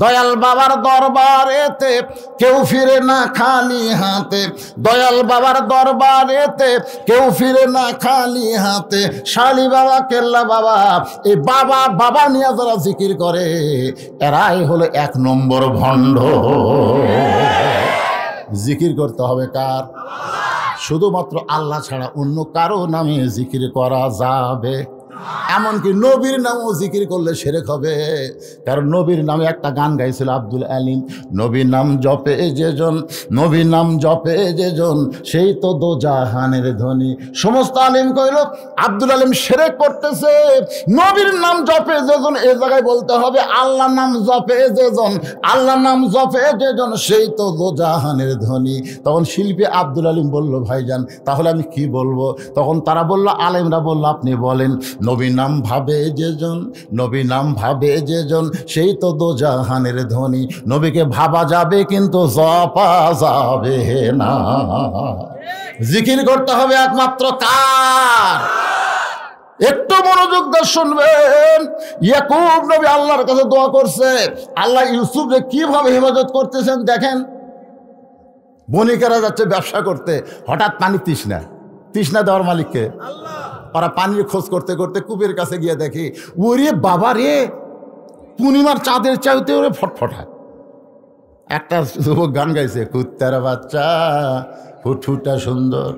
দয়াল বাবার দরবারেতে কেউ ফিরে না খালি হাতে, দয়াল বাবার দরবারেতে কেউ ফিরে না খালি হাতে। শালি বাবা, কেল্লা বাবা, এই বাবা বাবা নিয়ে যারা জিকির করে, এরাই হলো 1 নম্বর ভণ্ড। জিকির করতে হবে কার? শুধুমাত্র আল্লাহ ছাড়া অন্য কারো নামে জিকির করা যাবে? এমনকি নবীর নামও জিকির করলে শিরক হবে। কারণ নবীর নামে একটা গান গাইছিল আব্দুল আলিম, নবীর নাম জপে যেজন, নবীর নাম জপে যেজন, সেই তো দোজাহানের ধনী। সমস্ত আলিম কইল আব্দুল আলিম শিরক করতেছে। নবীর নাম জপে যেজন, এই জায়গায় বলতে হবে আল্লাহর নাম জপে যেজন, আল্লাহর নাম জপে যেজন, সেই তো দোজাহানের ধনী। তখন শিল্পী আব্দুল আলিম বলল, ভাইজান, তাহলে আমি কি বলবো? তখন তারা বলল, আলেমরা বলল, আপনি বলেন, নবী নাম ভাবে যেজন, নবী নাম ভাবে যেজন, সেই তো দোজাহানের ধনী। নবীকে ভাবা যাবে কিন্তু জপা যাবে না। জিকির করতে হবে একমাত্র কার? একটু মনোযোগ দিয়ে শুনবেন। ইয়াকুব নবী আল্লাহর কাছে দোয়া করছে, আল্লাহ ইউসুফকে কিভাবে হেফাজত করতেছেন দেখেন। বণিকেরা যাচ্ছে ব্যবসা করতে, হঠাৎ পানি তৃষ্ণা, তৃষ্ণা দেওয়ার মালিককে আল্লাহ। ওরা পানির খোঁজ করতে করতে কূপের কাছে গিয়ে দেখি, ওরে বাবা রে, পূর্ণিমার চাঁদের চাইতে ওরে ফটফটা। একটা যুবক গান গাইছে, কুত্তার বাচ্চা ফুটফুটা সুন্দর,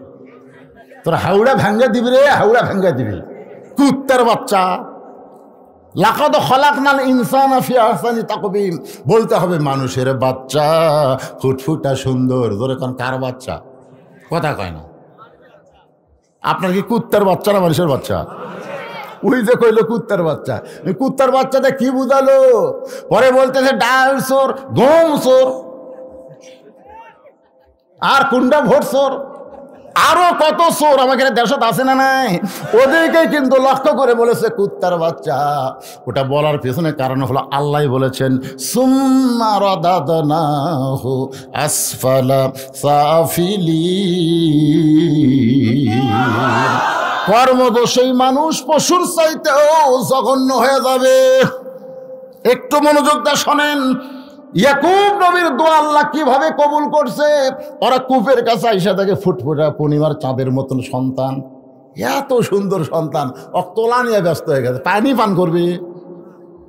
তোর হাওড়া ভাঙ্গা দিবি রে, হাওড়া ভাঙ্গা দিবি, কুত্তার বাচ্চা। লাকাদ খালাকনাল ইনসানা ফি আহসানি তাকবীম, বলতে হবে মানুষের বাচ্চা ফুটফুটা সুন্দর। ধরে কোন কার বাচ্চা? কথা কয় না। আপনার কি কুত্তার বাচ্চা না মানুষের বাচ্চা? ওই যে কইলো কুত্তার বাচ্চা, কুত্তার বাচ্চাটা কি বুঝালো? পরে বলতেছে ডাল চোর, গম চোর, আর কুন্ডা ভোট চোর, আরো কত চোর আমাকে দেশত আছে না নাই, ওদেরকে কিন্তু লক্ষ্য করে বলেছে কুত্তার বাচ্চা। ওটা বলার পেছনে কারণ হলো আল্লাহ বলেছেন, সুম্মা রাদাদনাহু আসফালা সাফিলিন। কর্মদোষী মানুষ পশুর চাইতেও জঘন্য হয়ে যাবে। একটু মনোযোগ দিয়ে শোনেন, ইয়াকুব নবীর দোয়া আল্লাহ কিভাবে কবুল করছে। ওরা কূপের কাছে আইসা থাকে ফুটফুটা পূর্ণিমার চাঁদের মতন সন্তান, এত সুন্দর সন্তান, তোলা নিয়ে ব্যস্ত হয়ে গেছে। পানি পান করবে,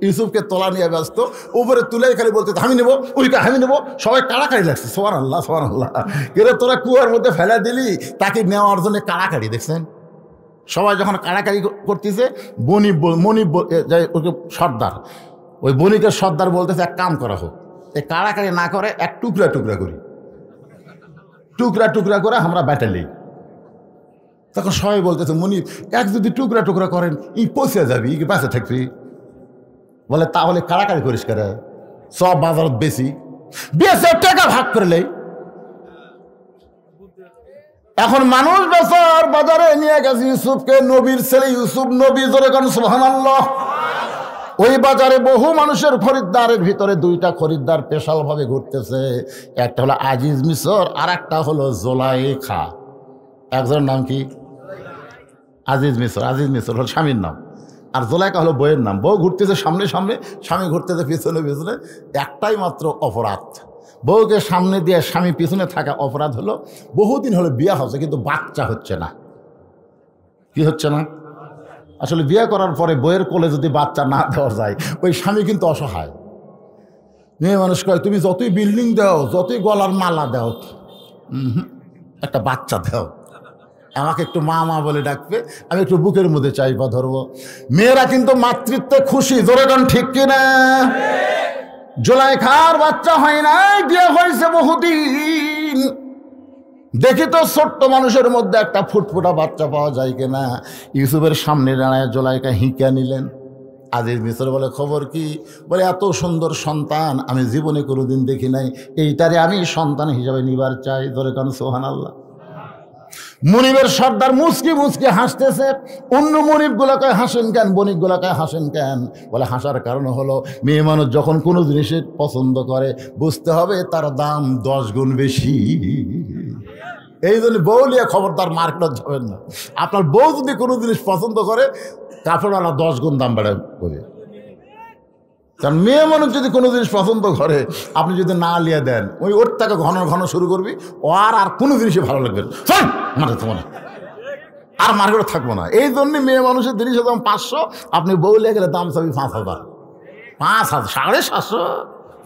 ইউসুফকে তোলা নিয়ে ব্যস্ত, উপরে তুলে খালি বলতে আমি নেবো, ওইটা আমি নেবো। সবাই কাড়াকাড়ি লাগছে, সুবহানাল্লাহ সুবহানাল্লাহ। কিন্তু তোরা কুয়ার মধ্যে ফেলে দিলি, তাকে নেওয়ার জন্য কাড়াকাড়ি। দেখছেন সবাই যখন কাড়াকাড়ি করতেছে, মনিব ওকে সর্দার, ওই বণিকের সর্দার বলতেছে এক কাম করা হোক, এই কাড়াকাড়ি না করে এক টুকরা টুকরা করি, টুকরা টুকরা করে আমরা ব্যাটালি। তখন সবাই বলতেছে মনির এক যদি টুকরা টুকরা করেন ই পয়সা যাবি কি বাঁচে থাকবি। বলে তাহলে কাড়াকাড়ি করিস করে সব বাজারত বেশি বেশি টাকা ভাগ করলে। এখন মানুষ বেচার বাজারে নিয়ে গেছে ইউসুফকে, নবীর ছেলে ইউসুফ নবী, জোরে কোন সুবহানাল্লাহ। ওই বাজারে বহু মানুষের খরিদ্দারের ভিতরে দুইটা খরিদ্দার স্পেশাল ভাবে ঘুরতেছে, একটা হলো আজিজ মিশর আর একটা হলো জোলাইখা। একজনের নাম কি? আজিজ মিশর। আজিজ মিশর হলো স্বামীর নাম, আর জোলাইখা হলো বইয়ের নাম। বউ ঘুরতেছে সামনে সামনে, স্বামী ঘুরতেছে পিছনে পিছনে। একটাই মাত্র অপরাধ, বউকে সামনে দিয়ে স্বামী পিছনে থাকা অপরাধ হলো বহুদিন হলো বিয়ে হচ্ছে কিন্তু বাচ্চা হচ্ছে না। কি হচ্ছে না? আসলে বিয়ে করার পরে বইয়ের কোলে যদি বাচ্চা না দেওয়া যায় ওই স্বামী কিন্তু অসহায়। মেয়ে মানুষ কয় তুমি যতই বিল্ডিং দাও, যতই গলার মালা দাও, একটা বাচ্চা দাও, আমাকে একটু মা মা বলে ডাকবে, আমি একটু বুকের মধ্যে চাইবা ধরবো। মেয়েরা কিন্তু মাতৃত্বে খুশি, জোরে গান ঠিক কিনা? জোলাইখার বাচ্চা হয় নাই, বিয়ে হয়েছে বহুদিন। দেখি তো ছোট্ট মানুষের মধ্যে একটা ফুটফুটা বাচ্চা পাওয়া যায় কিনা। ইউসুফের সামনে দাঁড়ায় জোলাইখা হিঁকা নিলেন। আজিজ মিশর বলে খবর কি? বলে এত সুন্দর সন্তান আমি জীবনে কোনোদিন দেখি নাই, এইটারে আমি সন্তান হিসাবে নিবার চাই। ধরে কারণ সুবহানাল্লাহ। মনিবের সর্দার মুচকি মুচকি হাসতেছে। অন্য মনিব গুলাকে হাসেন কেন, বণিক গুলাকে হাসেন কেন? বলে হাসার কারণ হলো মেয়ে মানুষ যখন কোনো জিনিসের পছন্দ করে বুঝতে হবে তার দাম 10 গুণ বেশি। এই জন্য বউ নিয়ে খবরদার মার্কেট যাবেন না। আপনার বউ যদি কোনো জিনিস পছন্দ করে কাপড়ওয়ালা 10 গুণ দাম বাড়ায় করে। কারণ মেয়ে মানুষ যদি কোনো জিনিস পছন্দ করে আপনি যদি না লিয়ে দেন ওই ওর টাকা ঘন ঘন শুরু করবি, ও আর কোনো জিনিসই ভালো লাগবে না, আর মার্কেটে থাকবো না। এই জন্য মেয়ে মানুষের জিনিসের দাম 500, আপনি বউ লিয়ে গেলে দাম চাবি 5000, 5000, 750,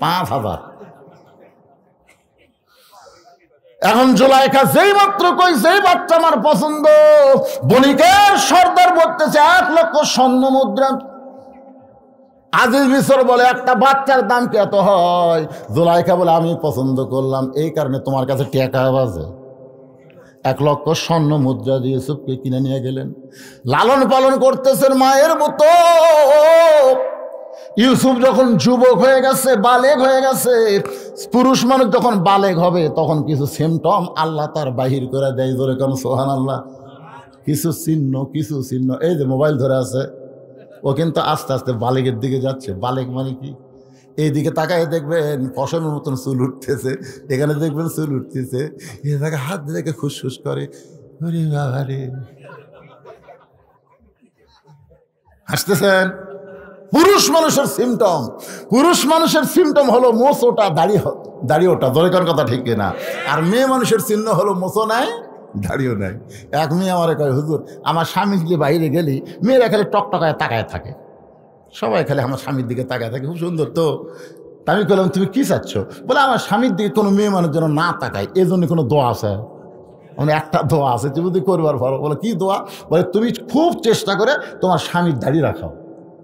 5000। এখন জোলাইখা যেই মাত্র কই যেই বাচ্চা আমার পছন্দ, বণিকের সর্দার বলতেছে 1 লক্ষ স্বর্ণ মুদ্রা। আজিজ মিশর বলে একটা বাচ্চার দাম কি এত হয়? জোলাইখা বলে আমি পছন্দ করলাম এই কারণে তোমার কাছে টাকা বাজে। 1 লক্ষ স্বর্ণ মুদ্রা দিয়ে ইউসুফকে কিনে নিয়ে গেলেন, লালন পালন করতেছেন মায়ের মতো। ইউসুফ যখন যুবক হয়ে গেছে, বালেগ হয়ে গেছে, পুরুষ মানুষ যখন বালেগ হবে তখন কিছু সিমটম আল্লাহ তার বাহির করে দেয়। জোরে কেন সুবহানাল্লাহ। কিছু চিহ্ন, এই যে মোবাইল ধরে আছে, ও কিন্তু আস্তে আস্তে বালেগের দিকে যাচ্ছে। বালেগ মানে কি? এইদিকে তাকায় দেখবেন পশমের মতন চুল উঠতেছে, এখানে দেখবেন চুল উঠতেছে, এ জায়গায় হাত দেখে খুশখুশ করে, ওরে বাবা রে। হাসতেছেন? পুরুষ মানুষের সিমটম হলো মোচ ওটা, দাড়ি ওটা। দরকার কথা ঠিক কিনা? আর মেয়ে মানুষের চিহ্ন হলো মোচও নাই, দাড়িও নাই। এক মেয়ে আমার কয় হুজুর আমার স্বামী যদি বাইরে গেলি মেয়েরা খালি টকটকায় তাকায় থাকে, সবাই খালি আমার স্বামীর দিকে তাকায় থাকে, খুব সুন্দর তো। আমি বললাম তুমি কি চাচ্ছ? বলে আমার স্বামীর দিকে কোনো মেয়ে মানুষ যেন না তাকায় এই জন্য কোনো দোয়া আছে। মানে একটা দোয়া আছে তুমি যদি করবার পারো। বলে কি দোয়া? বলে তুমি খুব চেষ্টা করে তোমার স্বামীর দাড়ি রাখাও।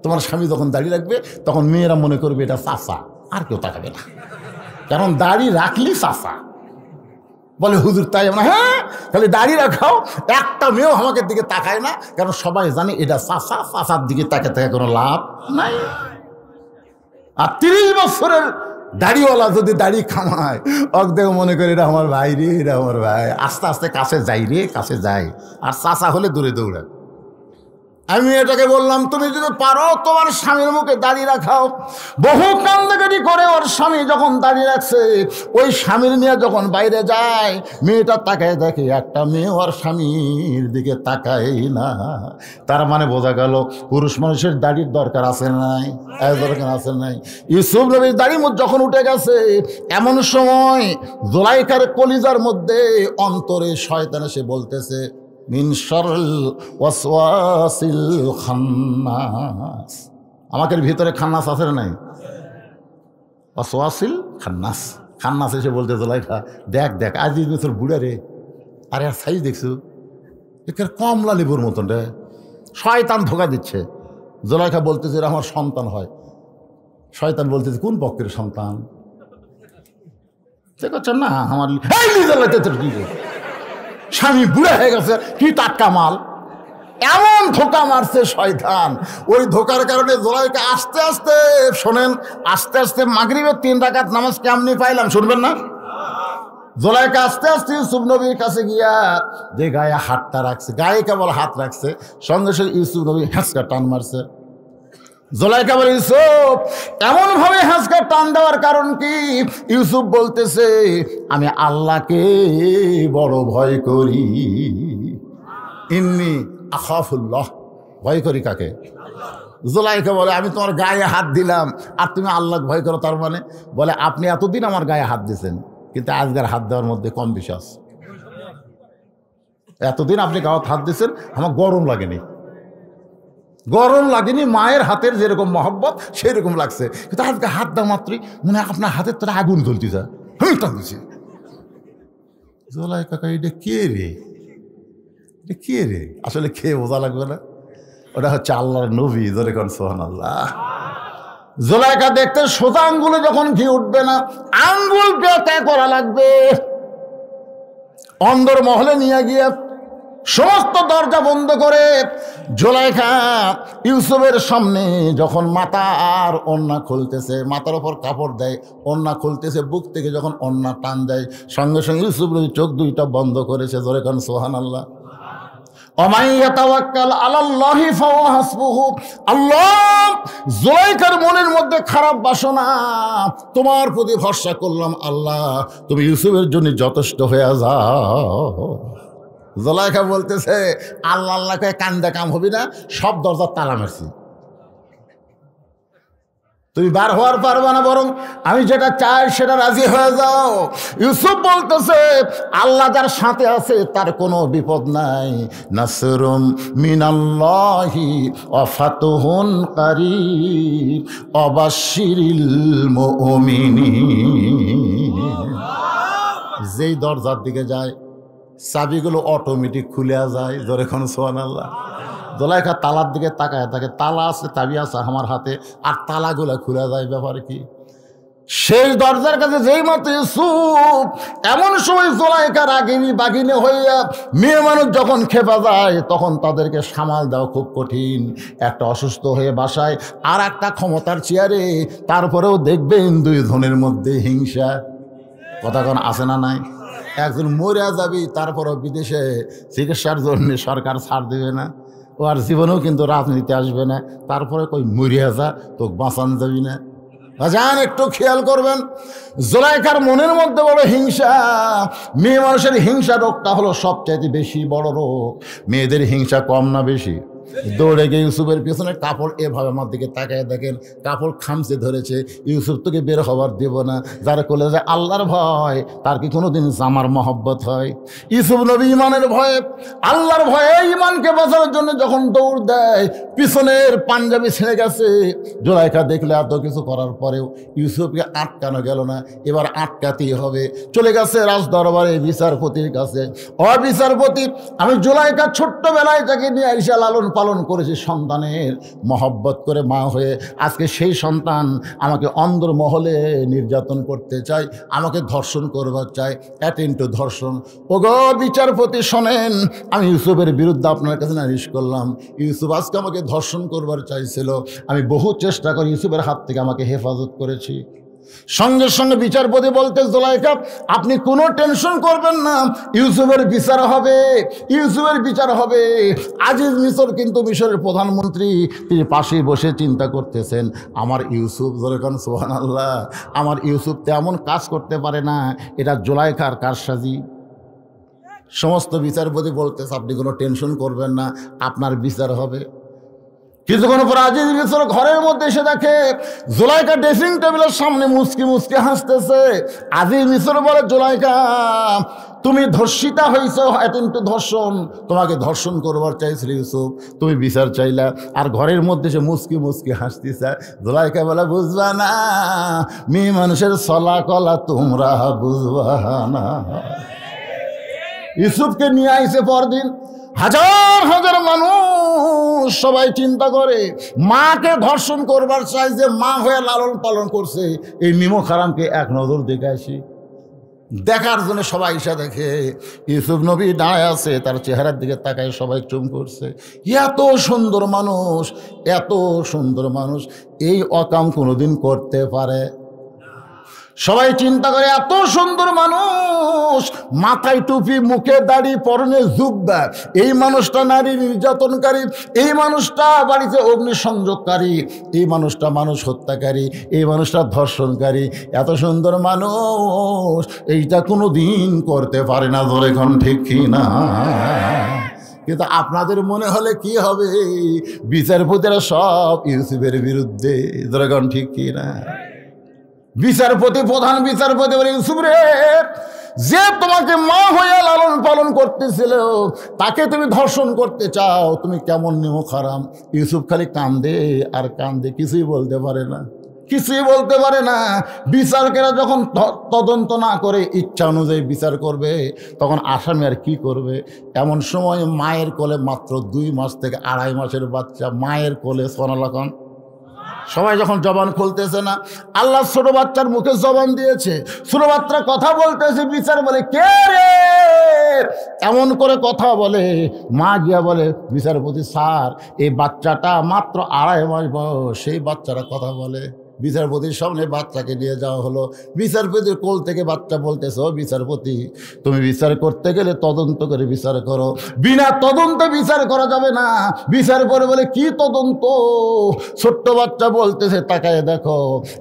তোমার স্বামী যখন দাড়ি রাখবে তখন মেয়েরা মনে করবে এটা চাচা, আর কেউ তাকাবে না, কারণ দাড়ি রাখলি চাচা। বলে হুজুর তাই? আমরা হ্যাঁ, খালি দাড়ি রাখাও, একটা মেয়েও আমাকে দিকে তাকায় না, কারণ সবাই জানে এটা চাচা, চাচার দিকে তাকে কোনো লাভ নাই। আর 30 বছরের দাড়িওয়ালা যদি দাড়ি খামায় অর্ধেক মনে করে এটা আমার ভাই রে, এটা আমার ভাই। আস্তে আস্তে কাছে যাই রে, কাছে যাই। আর চাচা হলে দূরে দৌড়ায়। আমি এটাকে বললাম তুমি যদি পারো তোমার স্বামীর মুখে দাড়ি রাখাও। বহু কান্দাকাটি করে ওর স্বামী যখন দাড়ি রাখছে, ওই স্বামীর নিয়ে যখন বাইরে যায় মেয়েটা তাকায় দেখে একটা মেয়ে ওর স্বামীর দিকে তাকায় না। তার মানে বোঝা গেল পুরুষ মানুষের দাড়ির দরকার আছে নাই? দরকার আছে নাই? ইউসুফ নবীর দাড়ি যখন উঠে গেছে এমন সময় জোলাইখার কলিজার মধ্যে অন্তরে শয়তান এসে বলতেছে মিন শাররিল ওয়াসওয়াসিল খান্নাস। আমাদের ভিতরে খান্নাস আছে না নাই? ওয়াসওয়াসিল খান্নাস এসে বলতে জোলাইখা দেখ আজিজ মিশর বুড়া রে, আরে আর সাইজ দেখছো এর কমলা লেবুর মতন রে। শয়তান ধোকা দিচ্ছে। জোলাইখা বলতেছে এরা আমার সন্তান হয়। শয়তান বলতেছে কোন পক্ষের সন্তান? দেখছেন না আমার স্বামী বুড়া হয়ে গেছে, কি টাটকা মাল, এমন ধোকা মারছে শয়তান। ওই ধোকার কারণে জুলাইখা আস্তে আস্তে, শোনেন, আস্তে আস্তে মাগরিবের 3 রাকাত নামাজ কেমনি পাইলাম শুনবেন না? জুলাইখা আস্তে আস্তে ইউসুফ নবীর কাছে গিয়া যে গায়ে হাতটা রাখছে, গায়ে কেবল হাত রাখছে, সঙ্গে সঙ্গে ইউসুফ নবী হ্যাঁচকা টান মারছে। জুলাইখা বলে, ইউসুফ, এমন ভাবে হ্যাঁচকা টান দেওয়ার কারণ কি? ইউসুফ বলতেছে, আমি আল্লাহকে বড় ভয় করি। ইন্নী আখাফুল্লাহ, ভয় করি কাকে? জুলাইখা বলে, আমি তোমার গায়ে হাত দিলাম আর তুমি আল্লাহ ভয় করো, তার মানে? বলে, আপনি এতদিন আমার গায়ে হাত দিয়েছেন, কিন্তু আজকের হাত দেওয়ার মধ্যে কম বিশ্বাস। এতদিন আপনি গায়ে হাত দিয়েছেন, আমার গরম লাগেনি, গরম লাগেনি, মায়ের হাতের যেরকম মহব্বত সেই রকম লাগছে, কিন্তু আজকে হাত দেওয়া মাত্রই মনে হয় আপনার হাতের তোরা আগুন জ্বলতে যায়, আমি টানতেছি। জুলাইখা কাকা, এটা কে রে, এটা কে রে? আসলে খেয়ে বোঝা লাগবে না, ওটা হচ্ছে আল্লাহর নবী, ধরে কোন সুবহানাল্লাহ। জুলাইখা দেখতে সোজা আঙ্গুলে যখন ঘি উঠবে না, আঙ্গুল বেঁকে করা লাগবে। অন্দর মহলে নিয়ে গিয়ে সমস্ত দরজা বন্ধ করে জুলাইখা ইউসুফের সামনে যখন মাথা আর ওড়না খুলতেছে, মাথার ওপর কাপড় দেয়, ওড়না খুলতেছে, বুক থেকে যখন ওড়না টান দেয়, সঙ্গে সঙ্গে ইউসুফ চোখ দুইটা বন্ধ করেছে, ধরে কোন সুবহানাল্লাহ। আল্লাহ, জুলাইখার মনের মধ্যে খারাপ বাসনা, তোমার প্রতি ভরসা করলাম, আল্লাহ তুমি ইউসুফের জন্য যথেষ্ট হয়ে যাও। জুলাইখা বলতেছে, আল্লাহ আল্লাহকে কান্দা কাম হবি না, সব দরজার তালা মারছি, তুমি বার হওয়ার পারবে না, বরং আমি যেটা চাই সেটা রাজি হয়ে যাও। ইউসুফ বলতেছে, আল্লাহ যার সাথে আছে তার কোনো বিপদ নাই। নাসরুম মিনাল্লাহি ওয়া ফাতহুন কারীব ওয়া বাশশিরিল মুমিনিন। যেই দরজার দিকে যায় চাবিগুলো অটোমেটিক খুলে যায়, জোরে কোন সুবহানাল্লাহ। জুলাইখা তালার দিকে তাকায় থাকে, তালা আছে, চাবি আছে আমার হাতে, আর তালাগুলা খুলে যায়, ব্যাপার কি? সেই দরজার কাছে যেই মতো ইউসুফ, এমন সময় জুলাইখা রাগিনী বাগিনী হইয়া, মেয়ে মানুষ যখন খেপা যায় তখন তাদেরকে সামাল দেওয়া খুব কঠিন। একটা অসুস্থ হয়ে বাসায়, আর একটা ক্ষমতার চেয়ারে, তারপরেও দেখবেন দুই ধনের মধ্যে হিংসা। কথা কোন আছে না নাই? একজন মরিয়া যাবি, তারপরেও বিদেশে চিকিৎসার জন্য সরকার ছাড় দেবে না, ও আর জীবনেও কিন্তু রাজনীতি আসবে না, তারপরে কই মরিয়া যা, তোকে বাঁচান যাবি না। যান, একটু খেয়াল করবেন, জুলাইখার মনের মধ্যে বড় হিংসা। মেয়ে মানুষের হিংসা রোগটা হলো সবচাইতে বেশি বড় রোগ। মেয়েদের হিংসা কম না বেশি? দৌড়ে গিয়ে ইউসুফের পেছনে কাপড় এভাবে আমার দিকে তাকায় দেখেন, কাপড় খামচে ধরেছে, ইউসুফ তোকে বের হবার দেব না। যারা কোলে যায় আল্লাহর ভয়, তার কি কোনোদিন জামার মহব্বত হয়? ইউসুফ নবী ইমানের ভয়ে, আল্লাহর ভয়ে ইমানকে বাঁচানোর জন্য যখন দৌড় দেয়, পিছনের পাঞ্জাবি ছিঁড়ে গেছে। জুলাইখা দেখলে এত কিছু করার পরেও ইউসুফকে আটকানো গেল না, এবার আটকাতেই হবে। চলে গেছে রাজ দরবারে বিচারপতির কাছে। বিচারপতি, আমি জুলাইখা ছোট্টবেলায় তাকে নিয়ে আইসা লালন পালন করেছি, সন্তানের মহব্বত করে মা হয়ে, আজকে সেই সন্তান আমাকে অন্দর মহলে নির্যাতন করতে চায়, আমাকে ধর্ষণ করবার চায়, অ্যাটেন্ড টু ধর্ষণ। ওগো বিচারপতি শোনেন, আমি ইউসুফের বিরুদ্ধে আপনার কাছে নালিশ করলাম। ইউসুফ আজকে আমাকে ধর্ষণ করবার চাইছিল, আমি বহু চেষ্টা করে ইউসুফের হাত থেকে আমাকে হেফাজত করেছি। সঙ্গে সঙ্গে বিচারপতি বলতে, জুলাইখা আপনি কোনো টেনশন করবেন না, ইউসুফের বিচার হবে, ইউসুফের বিচার হবে। আজিজ মিশর কিন্তু মিশরের প্রধানমন্ত্রী, তিনি পাশেই বসে চিন্তা করতেছেন, আমার ইউসুফ, যেরকম সুবহানাল্লাহ, আমার ইউসুফ তেমন কাজ করতে পারে না, এটা জুলাইখার কারসাজি। সমস্ত বিচারপতি বলতেছে, আপনি কোনো টেনশন করবেন না, আপনার বিচার হবে। কিছুক্ষণ পর আজিজ মিশর ঘরের মধ্যে এসে দেখে জুলাইখা ড্রেসিং টেবিলের সামনে মুচকি মুচকি হাসতেছে। আজিজ মিশর বলে, জুলাইখা তুমি ধর্ষিতা হয়েছ, অ্যাটেন্ড টু ধর্ষণ, তোমাকে ধর্ষণ করবার চাইছিল ইউসুফ, তুমি বিচার চাইলা, আর ঘরের মধ্যে সে মুচকি মুচকি হাসতেছে। জুলাইখা বলে, বুঝবা না, মেয়ে মানুষের চলা কলা তোমরা বুঝবা না। ইউসুফকে নিয়ে আইছে পরদিন, হাজার হাজার মানুষ, সবাই চিন্তা করে মাকে ধর্ষণ করবার চাই, যে মা হয়ে লালন পালন করছে, এই মিমো খারামকে এক নজর দেখে আসি। দেখার জন্য সবাই এসে দেখে ইউসুফ নবী দাঁড়ায় আছে, তার চেহারার দিকে তাকায় সবাই চুম করছে। এত সুন্দর মানুষ, এত সুন্দর মানুষ এই অকাম কোনোদিন করতে পারে? সবাই চিন্তা করে এত সুন্দর মানুষ, মাথায় টুপি, মুখে দাড়ি, পরনে জুব্বা, এই মানুষটা নারী নির্যাতনকারী, এই মানুষটা বাড়িতে অগ্নিসংযোগকারী, এই মানুষটা মানুষ হত্যাকারী, এই মানুষটা ধর্ষণকারী, এত সুন্দর মানুষ এইটা কোনো দিন করতে পারে না। ধরে এখন ঠিক কি না? কিন্তু আপনাদের মনে হলে কি হবে? বিচারপতিরা সব ইউসুফের বিরুদ্ধে। ধরে এখন ঠিক কি না? বিচারপতি, প্রধান বিচারপতি বলে, ইউসুফ রে, যে তোমাকে মা হয়ে লালন পালন করতেছিল তাকে তুমি ধর্ষণ করতে চাও, তুমি কেমন নিমক হারাম। ইউসুফ খালি কান্দে আর কান্দে, কিছুই বলতে পারে না, কিছুই বলতে পারে না। বিচারকেরা যখন তদন্ত না করে ইচ্ছা অনুযায়ী বিচার করবে, তখন আসামি আর কি করবে? এমন সময় মায়ের কোলে, মাত্র 2 মাস থেকে 2.5 মাসের বাচ্চা মায়ের কোলে, সোনালাখন সবাই যখন জবান খুলতেছে না, আল্লাহ ছোট বাচ্চার মুখে জবান দিয়েছে, ছোট বাচ্চা কথা বলতেছে। বিচার বলে, কে রে এমন করে কথা বলে? মা গিয়া বলে, বিচারপতি স্যার, এই বাচ্চাটা মাত্র 2.5 মাস বয়স, সেই বাচ্চারা কথা বলে। বিচারপতির সামনে বাচ্চাকে নিয়ে যাওয়া হলো। বিচারপতির কোল থেকে বাচ্চা বলতেছে, ও বিচারপতি, তুমি বিচার করতে গেলে তদন্ত করে বিচার করো, বিনা তদন্তে বিচার করা যাবে না। বিচার করে বলে, কি তদন্ত? ছোট্ট বাচ্চা বলতেছে, তাকায় দেখো,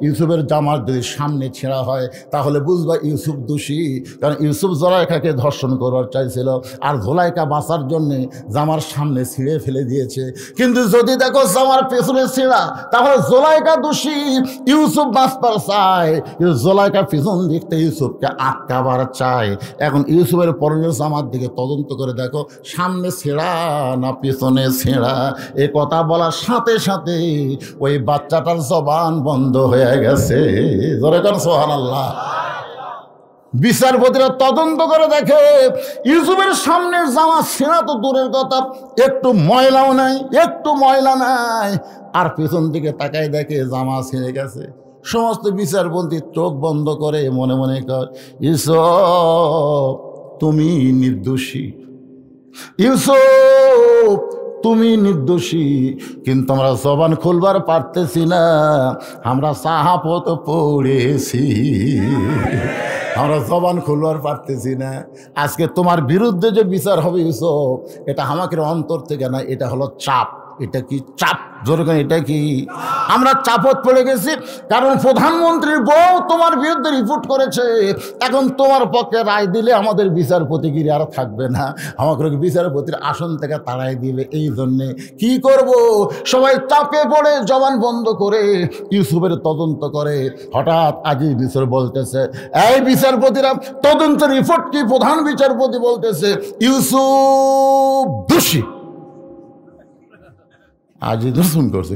ইউসুফের জামার যদি সামনে ছেঁড়া হয় তাহলে বুঝবা ইউসুফ দোষী, কারণ ইউসুফ জোলাইখাকে ধর্ষণ করার চাইছিল, আর জোলাইখা বাঁচার জন্যে জামার সামনে ছিঁড়ে ফেলে দিয়েছে। কিন্তু যদি দেখো জামার পেছনে ছেঁড়া, তাহলে জোলাইখা দোষী, ইউসুফ বাঁচবার চায়, জোলাইখা পিছন দিকতে ইউসুফকে আটকাবার চায়। এখন ইউসুফের পরনের জামার দিকে তদন্ত করে দেখো, সামনে ছেঁড়া না পিছনে ছেঁড়া। এ কথা বলার সাথে সাথে ওই বাচ্চাটার জবান বন্ধ হয়ে গেছে। জোরে কর সুবহানাল্লাহ। বিচারপতিরা তদন্ত করে দেখে, ইউসুফের সামনের জামা ছেঁড়া তো দূরের কথা, একটু ময়লাও নাই, একটু ময়লা নাই। আর পেছন দিকে তাকায় দেখে জামা ছিঁড়ে গেছে। সমস্ত বিচারপতি চোখ বন্ধ করে মনে মনে কর, ইউসুফ তুমি নির্দোষী, ইউসুফ তুমি নির্দোষী। কিন্তু আমরা জবান খুলবার পারতেছি না, আমরা সাহাপত পড়েছি, আমরা জবান খুলবার পারতেছি না। আজকে তোমার বিরুদ্ধে যে বিচার হবে ইউসুফ, এটা আমাকে অন্তর থেকে না, এটা হলো চাপ। এটা কি চাপ? জোরে, এটা কি? আমরা চাপত পড়ে গেছি, কারণ প্রধানমন্ত্রীর বউ তোমার বিরুদ্ধে রিপোর্ট করেছে। এখন তোমার পক্ষে রায় দিলে আমাদের বিচারপতিগিরি আর থাকবে না, আমাকে বিচারপতির আসন থেকে তাড়াই দিবে। এই জন্যে কি করব? সবাই চাপে পড়ে জবান বন্ধ করে ইউসুফের তদন্ত করে। হঠাৎ আজিজ বিচার বলতেছে, এই বিচারপতিরা, তদন্ত রিপোর্ট কি? প্রধান বিচারপতি বলতেছে, ইউসুফ দোষী। আজই দর্শন করছে,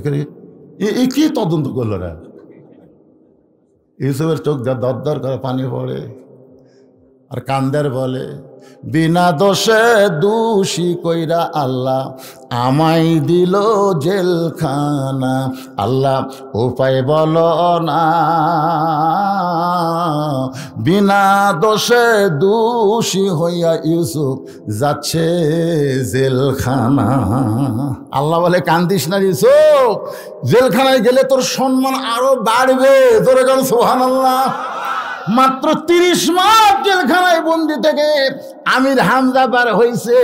এই কি তদন্ত করলো না? ইউসুফের চোখ যা দরদর করে পানি পড়ে, আর কান্দের বলে, বিনা দোষে দোষী কইরা আল্লাহ আমায় দিল জেলখানা, আল্লাহ উপায় বলো না, বিনা দোষে দোষী হইয়া ইউসুফ যাচ্ছে জেলখানা। আল্লাহ বলে, কান্দিস না ইউসুফ, জেলখানায় গেলে তোর সম্মান আরো বাড়বে। তোর গান সুবহানাল্লাহ। মাত্র 30 মাস জেলখানায় বন্দি থেকে আমির হামজা বার হয়েছে।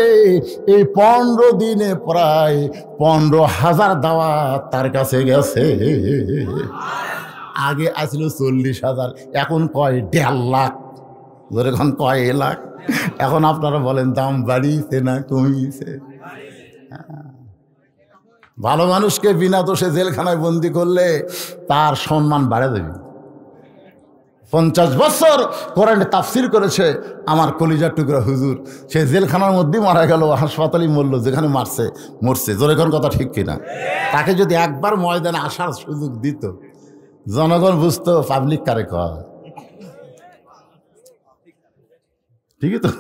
এই 15 দিনে প্রায় 15,000 দাওয়াত তার কাছে গেছে। আগে আসলো 40,000, এখন কয় 1.5 লাখ। এখন কয় লাখ। এখন আপনারা বলেন, দাম বাড়িয়েছে না কমিয়েছে? ভালো মানুষকে বিনা দোষে জেলখানায় বন্দি করলে তার সম্মান বাড়ে দেবে। 50 বছর কোরআনে তাফসির করেছে আমার কলিজার টুকরা হুজুর, সে জেলখানার মধ্যেই মারা গেল, হাসপাতালেই মরল, যেখানে মরছে। জোরে কোন কথা ঠিক কিনা? তাকে যদি একবার ময়দানে আসার সুযোগ দিত, জনগণ বুঝতো পাবলিক কারে কয়। ঠিকই তো,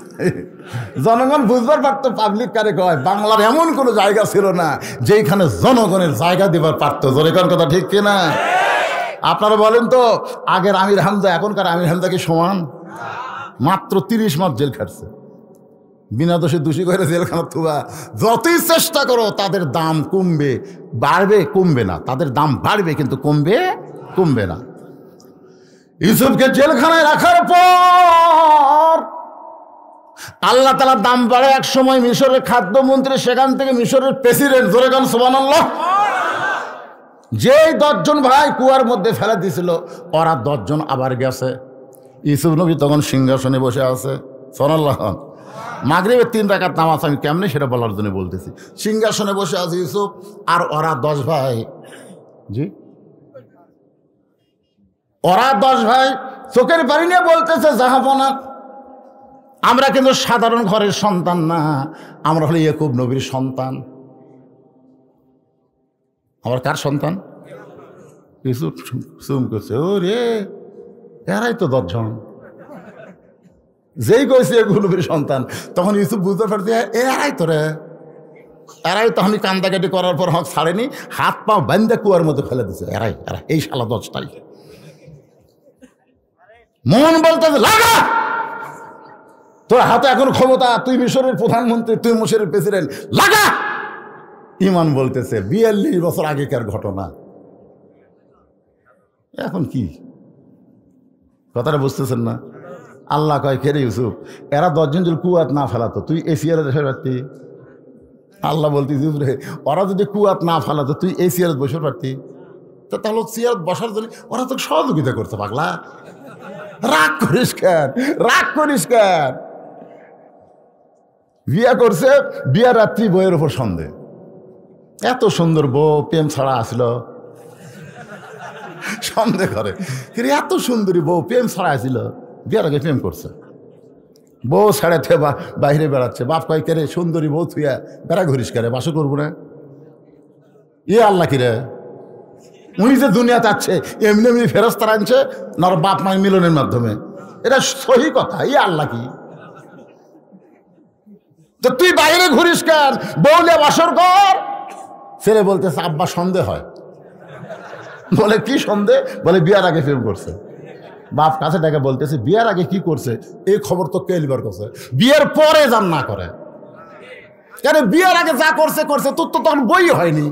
জনগণ বুঝবার পারতো পাবলিক কারে কয়। বাংলার এমন কোনো জায়গা ছিল না যেখানে জনগণের জায়গা দিবার পারতো। জোরে কোন কথা ঠিক কিনা? আপনারা বলেন তো, আগের আমির হামজা এখনকার আমির হামজা কি সমান? মাত্র 30 মাস জেল খাটছে, বিনা দোষে দোষী করে জেলখানা থুবা। যতই চেষ্টা করো তাদের দাম কমবে, বাড়বে কমবে না, তাদের দাম বাড়বে কিন্তু কমবে না। ইউসুফকে জেলখানায় রাখার পর আল্লাহ তাআলা দাম বাড়ে। এক সময় মিশরের খাদ্যমন্ত্রী, সেখান থেকে মিশরের প্রেসিডেন্ট, জোরে গান সুবহানাল্লাহ, যেই 10 জন ভাই কুয়ার মধ্যে ফেলে দিয়েছিল, ওরা 10 জন আবার গেছে। ইউসুফ নবী তখন সিংহাসনে বসে আছে, সুবহানাল্লাহ। মাগরিবের 3 রাকাত নামাজ, আমি কেমনে সেটা বলার জন্য বলতেছি। সিংহাসনে বসে আছে ইউসুফ, আর ওরা 10 ভাই, জি ওরা 10 ভাই চোখের পানি নিয়ে বলতেছে, জাহাপনা, আমরা কিন্তু সাধারণ ঘরের সন্তান না, আমরা হলো ইয়াকুব নবীর সন্তান। আবার কার সন্তান? ইউসুফ চুম করছে, ও রে, এরাই তো 10 জন। যেই কইছে ইয়াকুব নবীর সন্তান, তখন ইউসুফ বুঝতে পারছে এরাই তো রে, এরাই তো। আমি কান্দাকাটি করার পর হক ছাড়েনি, হাত পা বান্ধা কুয়ার মধ্যে ফেলে দিছে, এরাই এই শালা 10টাই। মন বলতেছে, লাগা, তোর হাতে এখন ক্ষমতা, তুই মিশরের প্রধানমন্ত্রী, তুই মিশরের প্রেসিডেন্ট, লাগা। ইমান বলতেছে 42 বছর আগেকার ঘটনা, এখন কি কথাটা বুঝতেছেন না? আল্লাহ কয়, খেরে ইউসুফ, এরা 10 জন যদি কুয়াত না ফেলাতো, তুই এই চেয়ারে বসে পারতি? আল্লাহ বলতে, ইউসুফ রে, ওরা যদি কুয়াত না ফেলাতো, তুই এই চেয়ারে বসে পারতি? তো তাহলে চেয়ার বসার জন্য ওরা তো সহযোগিতা করতে, পাগলা। রাগ করিস কেন? বিয়া করছে, বিয়া রাত্রি বইয়ের উপর সন্দেহ। এত সুন্দর বউ, প্রেম ছাড়া আসলো, সন্দেহ করে, এত সুন্দরী বউ প্রেম ছাড়া আসিল, বিয়ার আগে প্রেম করছে। বউ ছাড়ে বাইরে বেড়াচ্ছে, বাপ কয়, কে রে সুন্দরী বউ থুয়া বেড়া ঘুরিস কে রে, বাসো করবো না? আল্লাহ কি রে, উনি যে দুনিয়াতে আছে এমনি ফেরেশতা আনছে না বাপ মায়ের মিলনের মাধ্যমে, এটা সহি কথা। আল্লাহ কি, তো তুই বাইরে ঘুরিস কেন? বউলে বাসর কর। ছেলে বলতেছে, আব্বা সন্দেহ হয়। বলে কি সন্দেহ? বলে বিয়ার আগে প্রেম করছে। বাপ কাছে ডেকে বলতেছে, বিয়ার আগে কি করছে এই খবর তো কে লিবার করছে, বিয়ের পরে যান না করে। কেন বিয়ের আগে যা করছে তোর তো তখন বই হয়নি,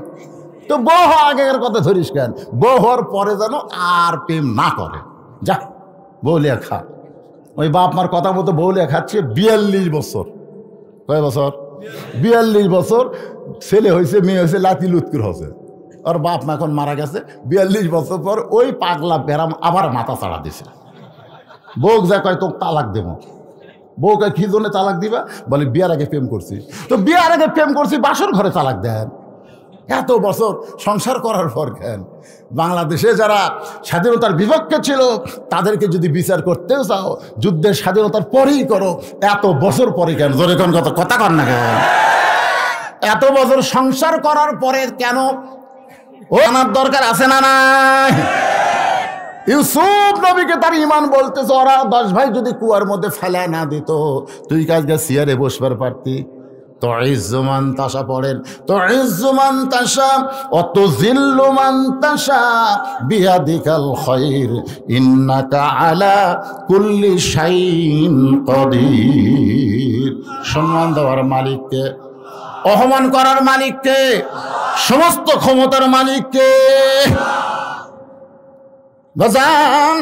তো বউ হওয়া আগের কথা ধরিস কেন? বউ হওয়ার পরে যেন আর প্রেম না করে, যা বউ লেখা। ওই বাপ মার কথা মতো বউ লেখাচ্ছে 42 বছর। কয় বছর? 42 বছর। ছেলে হয়েছে, মেয়ে হয়েছে, লাতি লুৎকুর হয়েছে। ওর বাপ মা এখন মারা গেছে। 42 বছর পর ওই পাগলা বেরাম আবার মাথা চাড়া দিছে। বউ যা কয়, তোকে তালাক দেবো। বউকে কি জন্য তালাক দিবা? বলে বিয়ার আগে প্রেম করছি। তো বিয়ার আগে প্রেম করছি, বাসর ঘরে তালাক দেন। এত বছর সংসার করার পর কেন? বাংলাদেশে যারা স্বাধীনতার বিপক্ষে ছিল তাদেরকে যদি বিচার করতেও চাও, যুদ্ধের স্বাধীনতার পরেই করো, এত বছর পরে কেন? জোরে কোন কথা কর না কেন? এত বছর সংসার করার পরে কেন ও আনার দরকার আছে না নাই? ইউসুফ নবীকে তার ইমান বলতেছে, ওরা 10 ভাই যদি কুয়ার মধ্যে ফেলা না দিত, তুই কাজকে চেয়ারে বসবার পারতি। তো ইজ্জুমান তাসা পড়েন, তো ইজ্জুমান তাসা অত জিল্লুমান তাসা বিয়াদিকাল খায়র ইন্নাকা আলা কুল্লি শাইইন কাদির। সম্মান দেওয়ার মালিককে, অপমান করার মালিককে, সমস্ত ক্ষমতার মালিককে। বাজান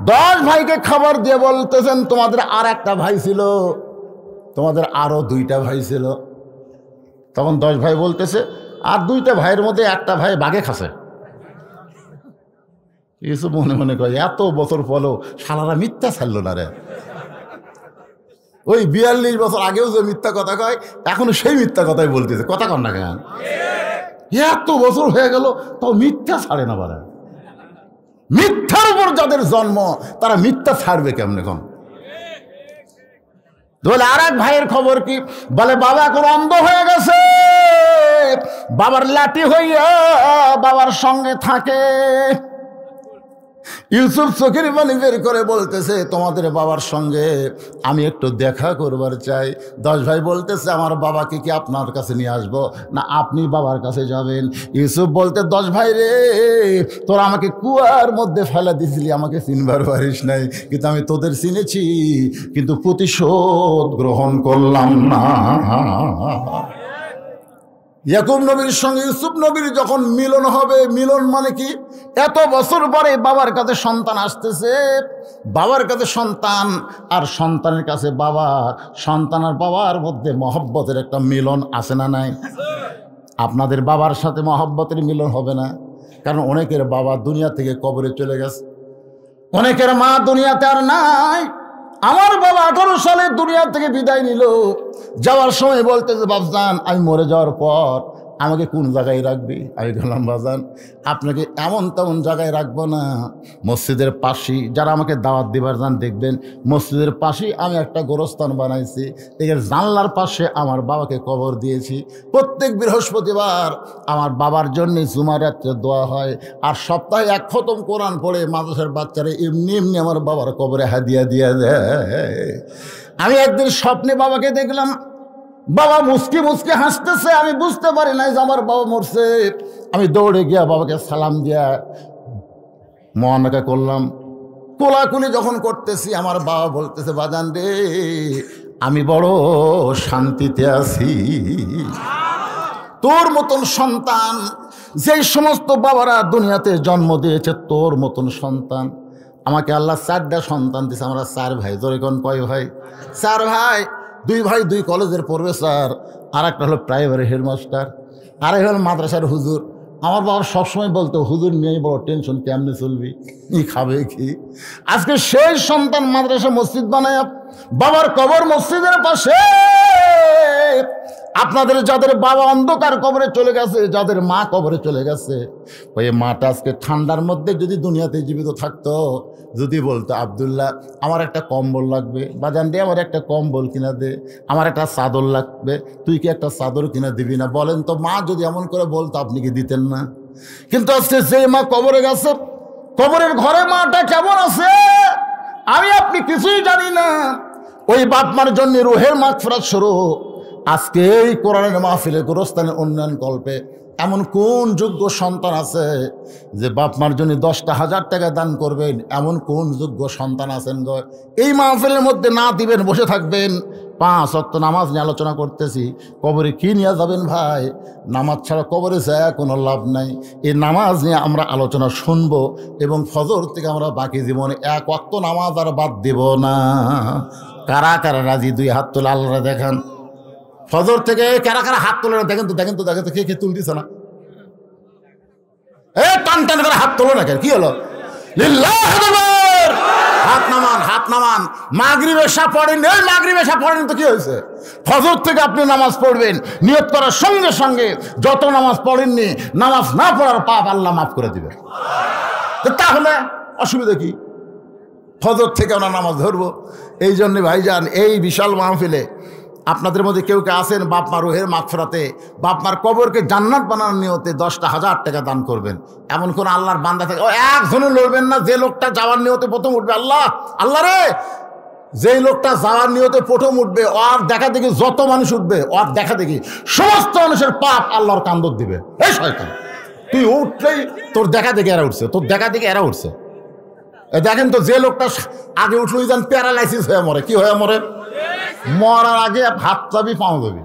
10 ভাইকে খাবার দিয়ে বলতেছেন, তোমাদের আর একটা ভাই ছিল, তোমাদের আরো 2টা ভাই ছিল। তখন 10 ভাই বলতেছে, আর 2টা ভাইয়ের মধ্যে একটা ভাই বাঘে খাসে। কিছু মনে মনে কয়, এত বছর পরেও শালারা মিথ্যা ছাড়লো না রে। ওই 42 বছর আগেও যে মিথ্যা কথা কয়, এখনো সেই মিথ্যা কথাই বলতেছে। কথা কর না কেন? এত বছর হয়ে গেল তাও মিথ্যা ছাড়ে না। বারা মিথ্যার উপর যাদের জন্ম, তারা মিথ্যা ছাড়বে কেমনে? কম বলে আর এক ভাইয়ের খবর কি? বলে বাবা এখন অন্ধ হয়ে গেছে, বাবার লাঠি হইয়া বাবার সঙ্গে থাকে। ইউসুফ চোখের পানি বের করে বলতেছে, তোমাদের বাবার সঙ্গে আমি একটু দেখা করবার চাই। 10 ভাই বলতেছে, আমার বাবাকে কি আপনার কাছে নিয়ে আসবো, না আপনি বাবার কাছে যাবেন? ইউসুফ বলতে, 10 ভাই রে, তোরা আমাকে কুয়ার মধ্যে ফেলা দিছিলি, আমাকে চিনবার পারিস নাই, কিন্তু আমি তোদের চিনেছি, কিন্তু প্রতিশোধ গ্রহণ করলাম না। ইয়াকুব নবীর সঙ্গে ইউসুফ নবীর যখন মিলন হবে, মিলন মানে কি, এত বছর পরে বাবার কাছে সন্তান আসতেছে, বাবার কাছে সন্তান আর সন্তানের কাছে বাবা, সন্তান আর বাবার মধ্যে মহব্বতের একটা মিলন আছে না নাই? আপনাদের বাবার সাথে মহব্বতের মিলন হবে না, কারণ অনেকের বাবা দুনিয়া থেকে কবরে চলে গেছে, অনেকের মা দুনিয়াতে আর নাই। আমার বাবা 18 সালে দুনিয়া থেকে বিদায় নিল, যাওয়ার সময় বলতেছে, বাবজান আমি মরে যাওয়ার পর আমাকে কোন জায়গায় রাখবি? আমি বললাম, বাজান আপনাকে এমন তেমন জায়গায় রাখবো না, মসজিদের পাশেই, যারা আমাকে দাওয়াত দিবার যান দেখবেন মসজিদের পাশেই আমি একটা গোরস্থান বানাইছি, এর জানলার পাশে আমার বাবাকে কবর দিয়েছি। প্রত্যেক বৃহস্পতিবার আমার বাবার জন্যে জুমার রাত্রে দোয়া হয়, আর সপ্তাহে 1 খতম কোরআন পড়ে মাদ্রাসার বাচ্চারা এমনি এমনি আমার বাবার কবরে হাদিয়া দিয়ে দেয়। আমি একদিন স্বপ্নে বাবাকে দেখলাম, বাবা মুসকি মুসকি হাসতেছে, আমি বুঝতে পারি নাই যে আমার বাবা মরছে। আমি দৌড়ে গিয়া বাবাকে সালাম দিয়া মহানাকা করলাম, কোলাকুলি যখন করতেছি আমার বাবা বলতেছে, বাজান রে আমি বড় শান্তিতে আছি। তোর মতন সন্তান, যেই সমস্ত বাবারা দুনিয়াতে জন্ম দিয়েছে, তোর মতন সন্তান আমাকে আল্লাহ 4টা সন্তান দিয়েছে। আমরা 4 ভাই, ধরে কোন কয় ভাই? 4 ভাই। 2 ভাই 2 কলেজের প্রফেসর, আর একটা হলো প্রাইমারি হেডমাস্টার, আর হলো মাদ্রাসার হুজুর। আমার বাবা সবসময় বলতো, হুজুর নিয়েই বড় টেনশন, কেমনে চলবি, ই খাবে কি। আজকে সেই সন্তান মাদ্রাসা মসজিদ বানায়, বাবার কবর মসজিদের পাশে। আপনাদের যাদের বাবা অন্ধকার কবরে চলে গেছে, যাদের মা কবরে চলে গেছে, ওই মাটা আজকে ঠান্ডার মধ্যে যদি দুনিয়াতে জীবিত থাকতো, যদি বলতো, আব্দুল্লাহ আমার একটা কম্বল লাগবে, বাজান দে আমার একটা কম্বল কিনা দে, আমার একটা চাদর লাগবে, তুই কি একটা চাদর কিনা দিবি না? বলেন তো, মা যদি এমন করে বলতো আপনি কি দিতেন না? কিন্তু আজকে যে মা কবরে গেছে, কবরের ঘরে মাটা কেমন আছে আমি আপনি কিছুই জানি না। ওই বাপ মার জন্য রুহের মাগফিরাত শুরু। আজকে এই কোরআনের মাহফিলে, গোরস্থানের উন্নয়ন কল্পে এমন কোন যোগ্য সন্তান আছে যে বাপ মার জন্য 10টা 1000 টাকা দান করবেন? এমন কোন যোগ্য সন্তান আছেন গো? এই মাহফিলের মধ্যে না দিবেন, বসে থাকবেন। 5 ওয়াক্ত নামাজ নিয়ে আলোচনা করতেছি, কবরে কি নিয়ে যাবেন ভাই? নামাজ ছাড়া কবরে যায় কোনো লাভ নাই। এই নামাজ নিয়ে আমরা আলোচনা শুনব, এবং ফজর থেকে আমরা বাকি জীবনে 1 ওয়াক্ত নামাজ আর বাদ দেব না। কারা কারা রাজি? 2 হাত তোলা, আল্লাহরা দেখান। ফজর থেকে কারা কারা হাত তোলে না? দেখেন তো, দেখেন তো, দেখেন তো, কে তুলতেছে না? টান টান করে হাত তোলো না কেন? কি হলো? হাত নামান, হাত নামান। মাগরিব এশা পড়েন, এই মাগরিব এশা পড়েন তো কি হয়েছে? ফজর থেকে আপনি নামাজ পড়বেন, নিয়ত করার সঙ্গে সঙ্গে যত নামাজ পড়েননি, নামাজ না পড়ার পাপ আল্লাহ মাফ করে দিবে। তাহলে অসুবিধা কি? ফজর থেকে আমরা নামাজ ধরবো। এই জন্যে ভাইজান, এই বিশাল মাহফিলে আপনাদের মধ্যে কেউ কে আছেন বাপ মা রুহের মাগফিরাতে, বাপ মার কবরকে জান্নাত বানানোর নিয়তে 10টা 1000 টাকা দান করবেন। এমন কোন আল্লাহর বান্দা থাকে, ও একজনও লড়বেন না যে লোকটা যাওয়ার নিয়তে প্রথম উঠবে? আল্লাহ, আল্লাহ রে, যেই লোকটা যাওয়ার নিয়তে প্রথম উঠবে, ওর দেখা দেখি যত মানুষ উঠবে, ওর দেখা দেখি সমস্ত মানুষের পাপ আল্লাহর কান্দর দিবে। এই শয়তান, তুই উঠলেই তোর দেখা দেখে এরা উঠছে, তোর দেখা দেখে এরা উঠছে। দেখেন তো, যে লোকটা আগে উঠলো যেন প্যারালাইসিস হয়ে মরে। কি হয়ে মরে? মরার আগে হাত চাবি পাও যাবি,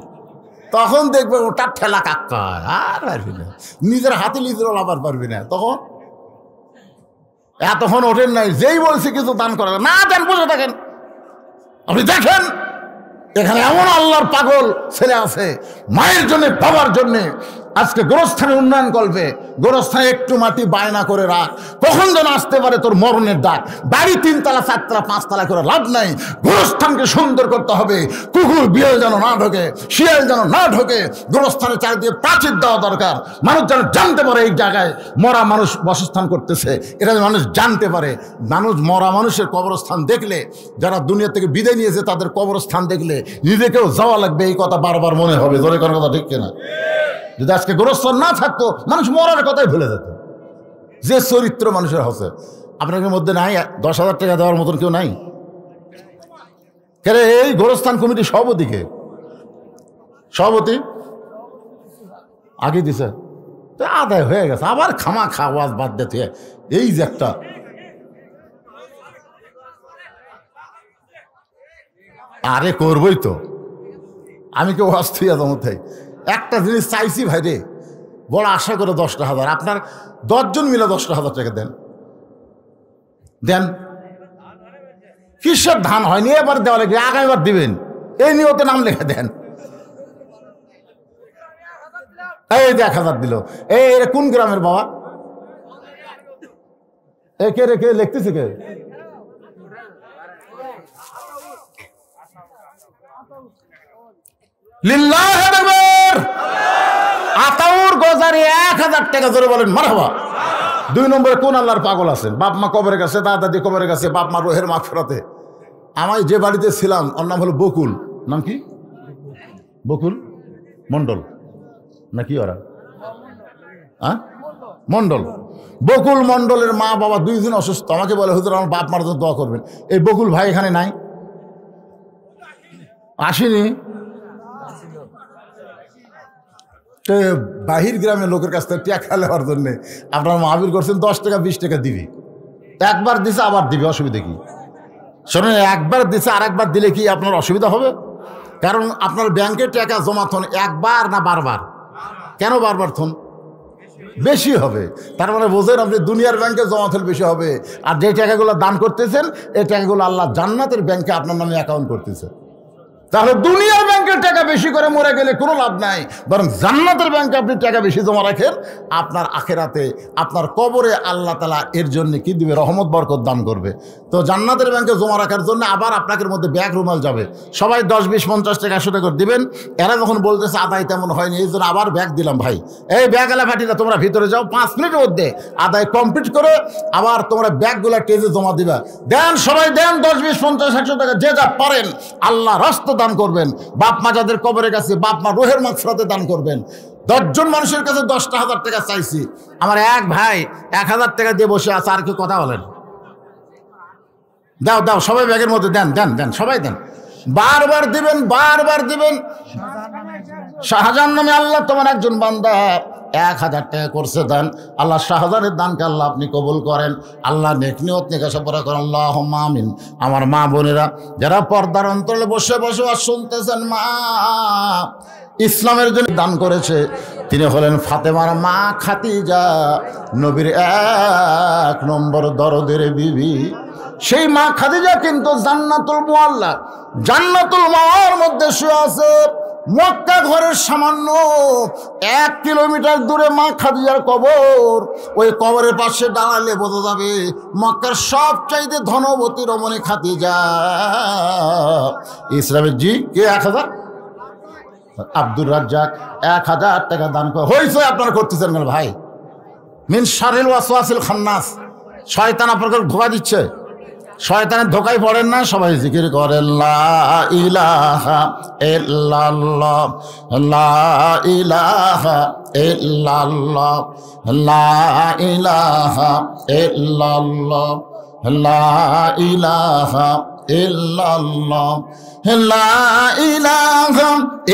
তখন দেখবে ওটা ঠেলা কাক্কা, আর পারবি না, নিজের হাতে নিজের লাভার পারবি না। তখন এতক্ষণ ওঠেন নাই, যেই বলছে কিছু দান করা না, দেন, বসে থাকেন। আপনি দেখেন এখানে এমন আল্লাহর পাগল ছেলে আছে, মায়ের জন্য, বাবার জন্যে। আজকে গোরস্থানের উন্নয়ন কল্পে গোরস্থানে একটু মাটি বায়না করে রাখ, কখন যেন আসতে পারে তোর মরণের ডাক। বাড়ি 3 তলা 4 তলা 5 তলা করে লাভ নাই, গোরস্থানকে সুন্দর করতে হবে। কুকুর বিড়াল যেন না ঢোকে, শিয়াল যেন না ঢোকে। গোরস্থানের চারিদিকে প্রাচীর দেওয়া দরকার, মানুষ যেন জানতে পারে এই জায়গায় মরা মানুষ বাসস্থান করতেছে, এটা মানুষ জানতে পারে। মানুষ মরা মানুষের কবরস্থান দেখলে, যারা দুনিয়া থেকে বিদায় নিয়েছে তাদের কবরস্থান দেখলে নিজেকেও যাওয়া লাগবে, এই কথা বারবার মনে হবে। ধরে কোনো কথা ঠিক কিনা? যদি আজকে গোরস্থান না থাকতো, মানুষ মরার কথাই ভুলে যেত। যে চরিত্র মানুষের হচ্ছে, আপনাদের মধ্যে নাই 10,000 টাকা দেওয়ার মতন কেউ নাই? কেরে এই গোরস্থান কমিটি সভাপতিকে সভাপতি আগে দিছে তো আদায় হয়ে গেছে, আবার খামা খাওয়াজ বাদ দিতে এই যে একটা আরে করবই তো আমি কেউ অস্থির মধ্যে একটা জিনিস চাইছি ভাই রে, বড় আশা করে 10,000 আপনার 10 জন মিলে 10,000 টাকা দেন দেন। কিসের ধান হয়নি এবার দেওয়া লাগে, আগামীবার দিবেন এই নিয়তে নাম লেখা দেন। এই 1,000 দিল। এই কোন গ্রামের বাবা? এ কে রে, কে লিখতেছে কে? লিল্লাহি আকবার। আতাউর গজারি 1,000 টাকা জোরে বলেন মারহাবা। 2 নম্বরে কোন আল্লাহর পাগল আছেন? বাপ মা কবরের কাছে, দাদা দাদি কবরের কাছে, বাপ মা রোহের মাগফিরাতে। আমি যে বাড়িতে ছিলাম ওর নাম হলো বকুল। নাম কি? বকুল মন্ডল নাকি ওরা? হ্যাঁ মন্ডল। বকুল মন্ডলের মা বাবা 2 দিন অসুস্থ। আমাকে বলে হুজুর আমার বাপ মার জন্য দোয়া করবেন। এই বকুল ভাই এখানে নাই, আসেনি। বাহির গ্রামের লোকের কাছ থেকে টাকা নেওয়ার জন্য আপনার মাহবির করছেন 10 টাকা 20 টাকা দিবি। একবার দিছে আবার দিবি, অসুবিধা কি? শোনেন, একবার দিছে আর একবার দিলে কি আপনার অসুবিধা হবে? কারণ আপনার ব্যাংকের টাকা জমা থন একবার না বারবার? কেন বারবার থন? বেশি হবে। তার মানে বোঝেন আপনি দুনিয়ার ব্যাংকে জমা থলে বেশি হবে, আর যে টাকাগুলো দান করতেছেন এই টাকাগুলো আল্লাহ জান্নাতের ব্যাংকে আপনার নামে অ্যাকাউন্ট করতেছে। তাহলে দুনিয়ার ব্যাংকের টাকা বেশি করে মরে গেলে কোনো লাভ নাই, বরং জান্নাতের ব্যাংকে আপনি টাকা বেশি জমা রাখেন, আপনার আখেরাতে আপনার কবরে আল্লাহ তাআলা এর জন্য কি দিবে? রহমত বরকত দান করবে। তো জান্নাতের ব্যাংকে জমা রাখার জন্য আবার আপনাদের মধ্যে ব্যাগ রুমাল যাবে, সবাই 10, 20, 50 টাকা 100 টাকা করে দিবেন। এরা যখন বলতেছে আদায় তেমন হয়নি, এই জন্য আবার ব্যাগ দিলাম। ভাই এই ব্যাগ এলা ফাটিটা তোমরা ভিতরে যাও, 5 মিনিটের মধ্যে আদায় কমপ্লিট করে আবার তোমরা ব্যাগগুলো টেজে জমা দিবা। দেন সবাই দেন 10, 20, 50, 100 টাকা যে যা পারেন আল্লাহ রাস্তা দান করবেন। বাপ মা যাদের কবরের কাছে, বাপ মা রোহের মাগফিরাতে দান করবেন। 10 জন মানুষের কাছে 10,000 টাকা চাইছি, আমার এক ভাই 1,000 টাকা দিয়ে বসে আছে। আর কি কথা বলেন? দাও দাও সবাই ব্যাগের মধ্যে দেন দেন দেন, সবাই দেন, বারবার দিবেন বারবার দিবেন। শাহজাহান নামে আল্লাহ তোমার একজন বান্দা 1,000 টাকা করছে দান। আল্লাহ শাহজাহানের দানকে আল্লাহ আপনি কবুল করেন। আল্লাহ নেক নিয়ত নেকাশাপরা করেন, আল্লাহুম্মা আমিন। আমার মা বোনেরা যারা পর্দার অন্তরে বসে বসে আর শুনতেছেন, মা ইসলামের জন্য দান করেছে, তিনি হলেন ফাতেমার মা খাদিজা, নবীর 1 নম্বর দরদের বিবি। সেই মা খাদিজা কিন্তু জান্নাতুল মুআল্লা, জান্নাতুল মাওয়ার মধ্যে শুয়ে আছে। মক্কা ঘরের সামান্য 1 কিলোমিটার দূরে মা খাদিজার কবর। ওই কবরের পাশে দাঁড়ালে বোঝা যাবে মক্কার সবচাইতে ধনবতী রমণী খাদিজা। ইসলামের জি কে 1000? আব্দুর রাজ্জাক 1000 টাকা দান করে হয়েছে। আপনারা করতেছেন কেন ভাই? মিন শারিল ওয়াসওয়াসিল খান্নাস, শয়তান আপনাকে ধোঁকা দিচ্ছে। শয়তানের ধোকায় পড়েন না, সবাই জিকির করেন লা ইলাহা ইল্লাল্লাহ, লা ইলাহা ইল্লাল্লাহ, লা ইলাহা ইল্লাল্লাহ, লা ইলাহা ইল্লাল্লাহ, লা ইলাহা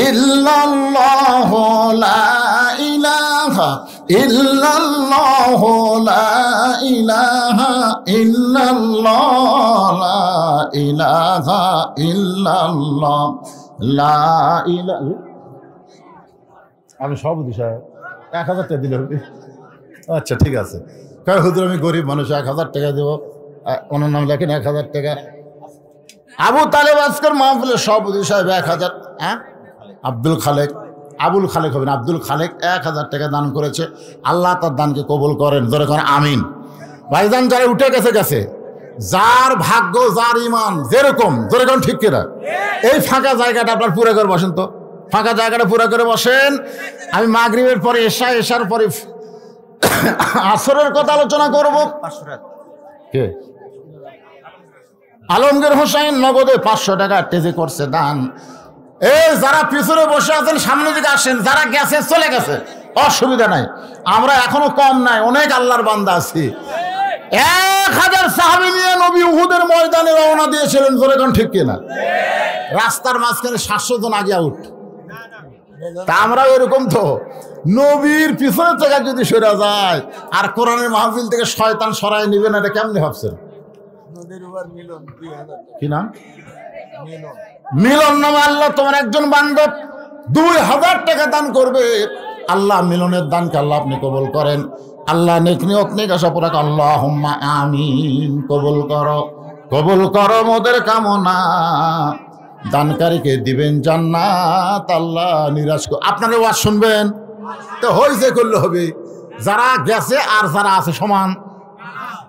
ইল্লাল্লাহ, লা ইলাহা ইল্লাল্লাহ, লা ইলাহা ইল্লাল্লাহ, লা ইলাহা ইল্লাল্লাহ, লা ইলাহা। আমি সব দিশা 1000 টাকা দিলে হবে? আচ্ছা ঠিক আছে। কয় হুজুর আমি গরিব মানুষ, 1000 টাকা দেবো। ওনার নাম লেখেন 1000 টাকা। আবু তালেব আজকের মাহফিলের সভাপতি সাহেব 1000। হ্যাঁ আব্দুল খালেক, আবুল খালেক হবেন, আব্দুল খালেক 1000 টাকা দান করেছে। আল্লাহ তার দানকে কবুল করেন, ধরে করেন আমিন। ভাইজান যারা উঠে গেছে গেছে, যার ভাগ্য যার ইমান যেরকম, ধরে করেন ঠিক কিনা। এই ফাঁকা জায়গাটা আপনার পুরো করে বসেন তো, ফাঁকা জায়গাটা পুরো করে বসেন। আমি মাগরিবের পরে এশার পরে আসরের কথা আলোচনা করব। কে? আলমগীর হোসেন নগদে 500 টাকা টেজে করছে দান। এই যারা পিছনে বসে আছেন সামনের দিকে আসেন, যারা গেছে চলে গেছে অসুবিধা নাই, আমরা এখনো কম নাই, অনেক আল্লাহর বান্দা আছি। 1000 সাহাবী নিয়ে নবী উহুদের ময়দানে রওনা দিয়েছিলেন, জোরে কোন ঠিক কিনা? রাস্তার মাঝখানে 700 জন আগে আউট। তা আমরা এরকম তো নবীর পিছনে থেকে যদি সরে যায় আর কোরআনের মাহফিল থেকে শয়তান সরাই নিবে না, এটা কেমনে ভাবছেন? কি নাম? মিলন নামে আল্লাহ তোমার একজন বান্ধব 2000 টাকা দান করবে। আল্লাহ মিলনের দানকে আল্লাহ আপনি কবুল করেন। আল্লাহ নেক নিয়ত নেক আশা পুরা আল্লাহুম্মা আমিন। কবুল করো মোদের কামনা, দানকারীকে দিবেন জান্নাত। আল্লাহ নিরাশ আপনারা ওয়াজ শুনবেন তো হইছে করলে হবে, যারা গেছে আর যারা আছে সমান।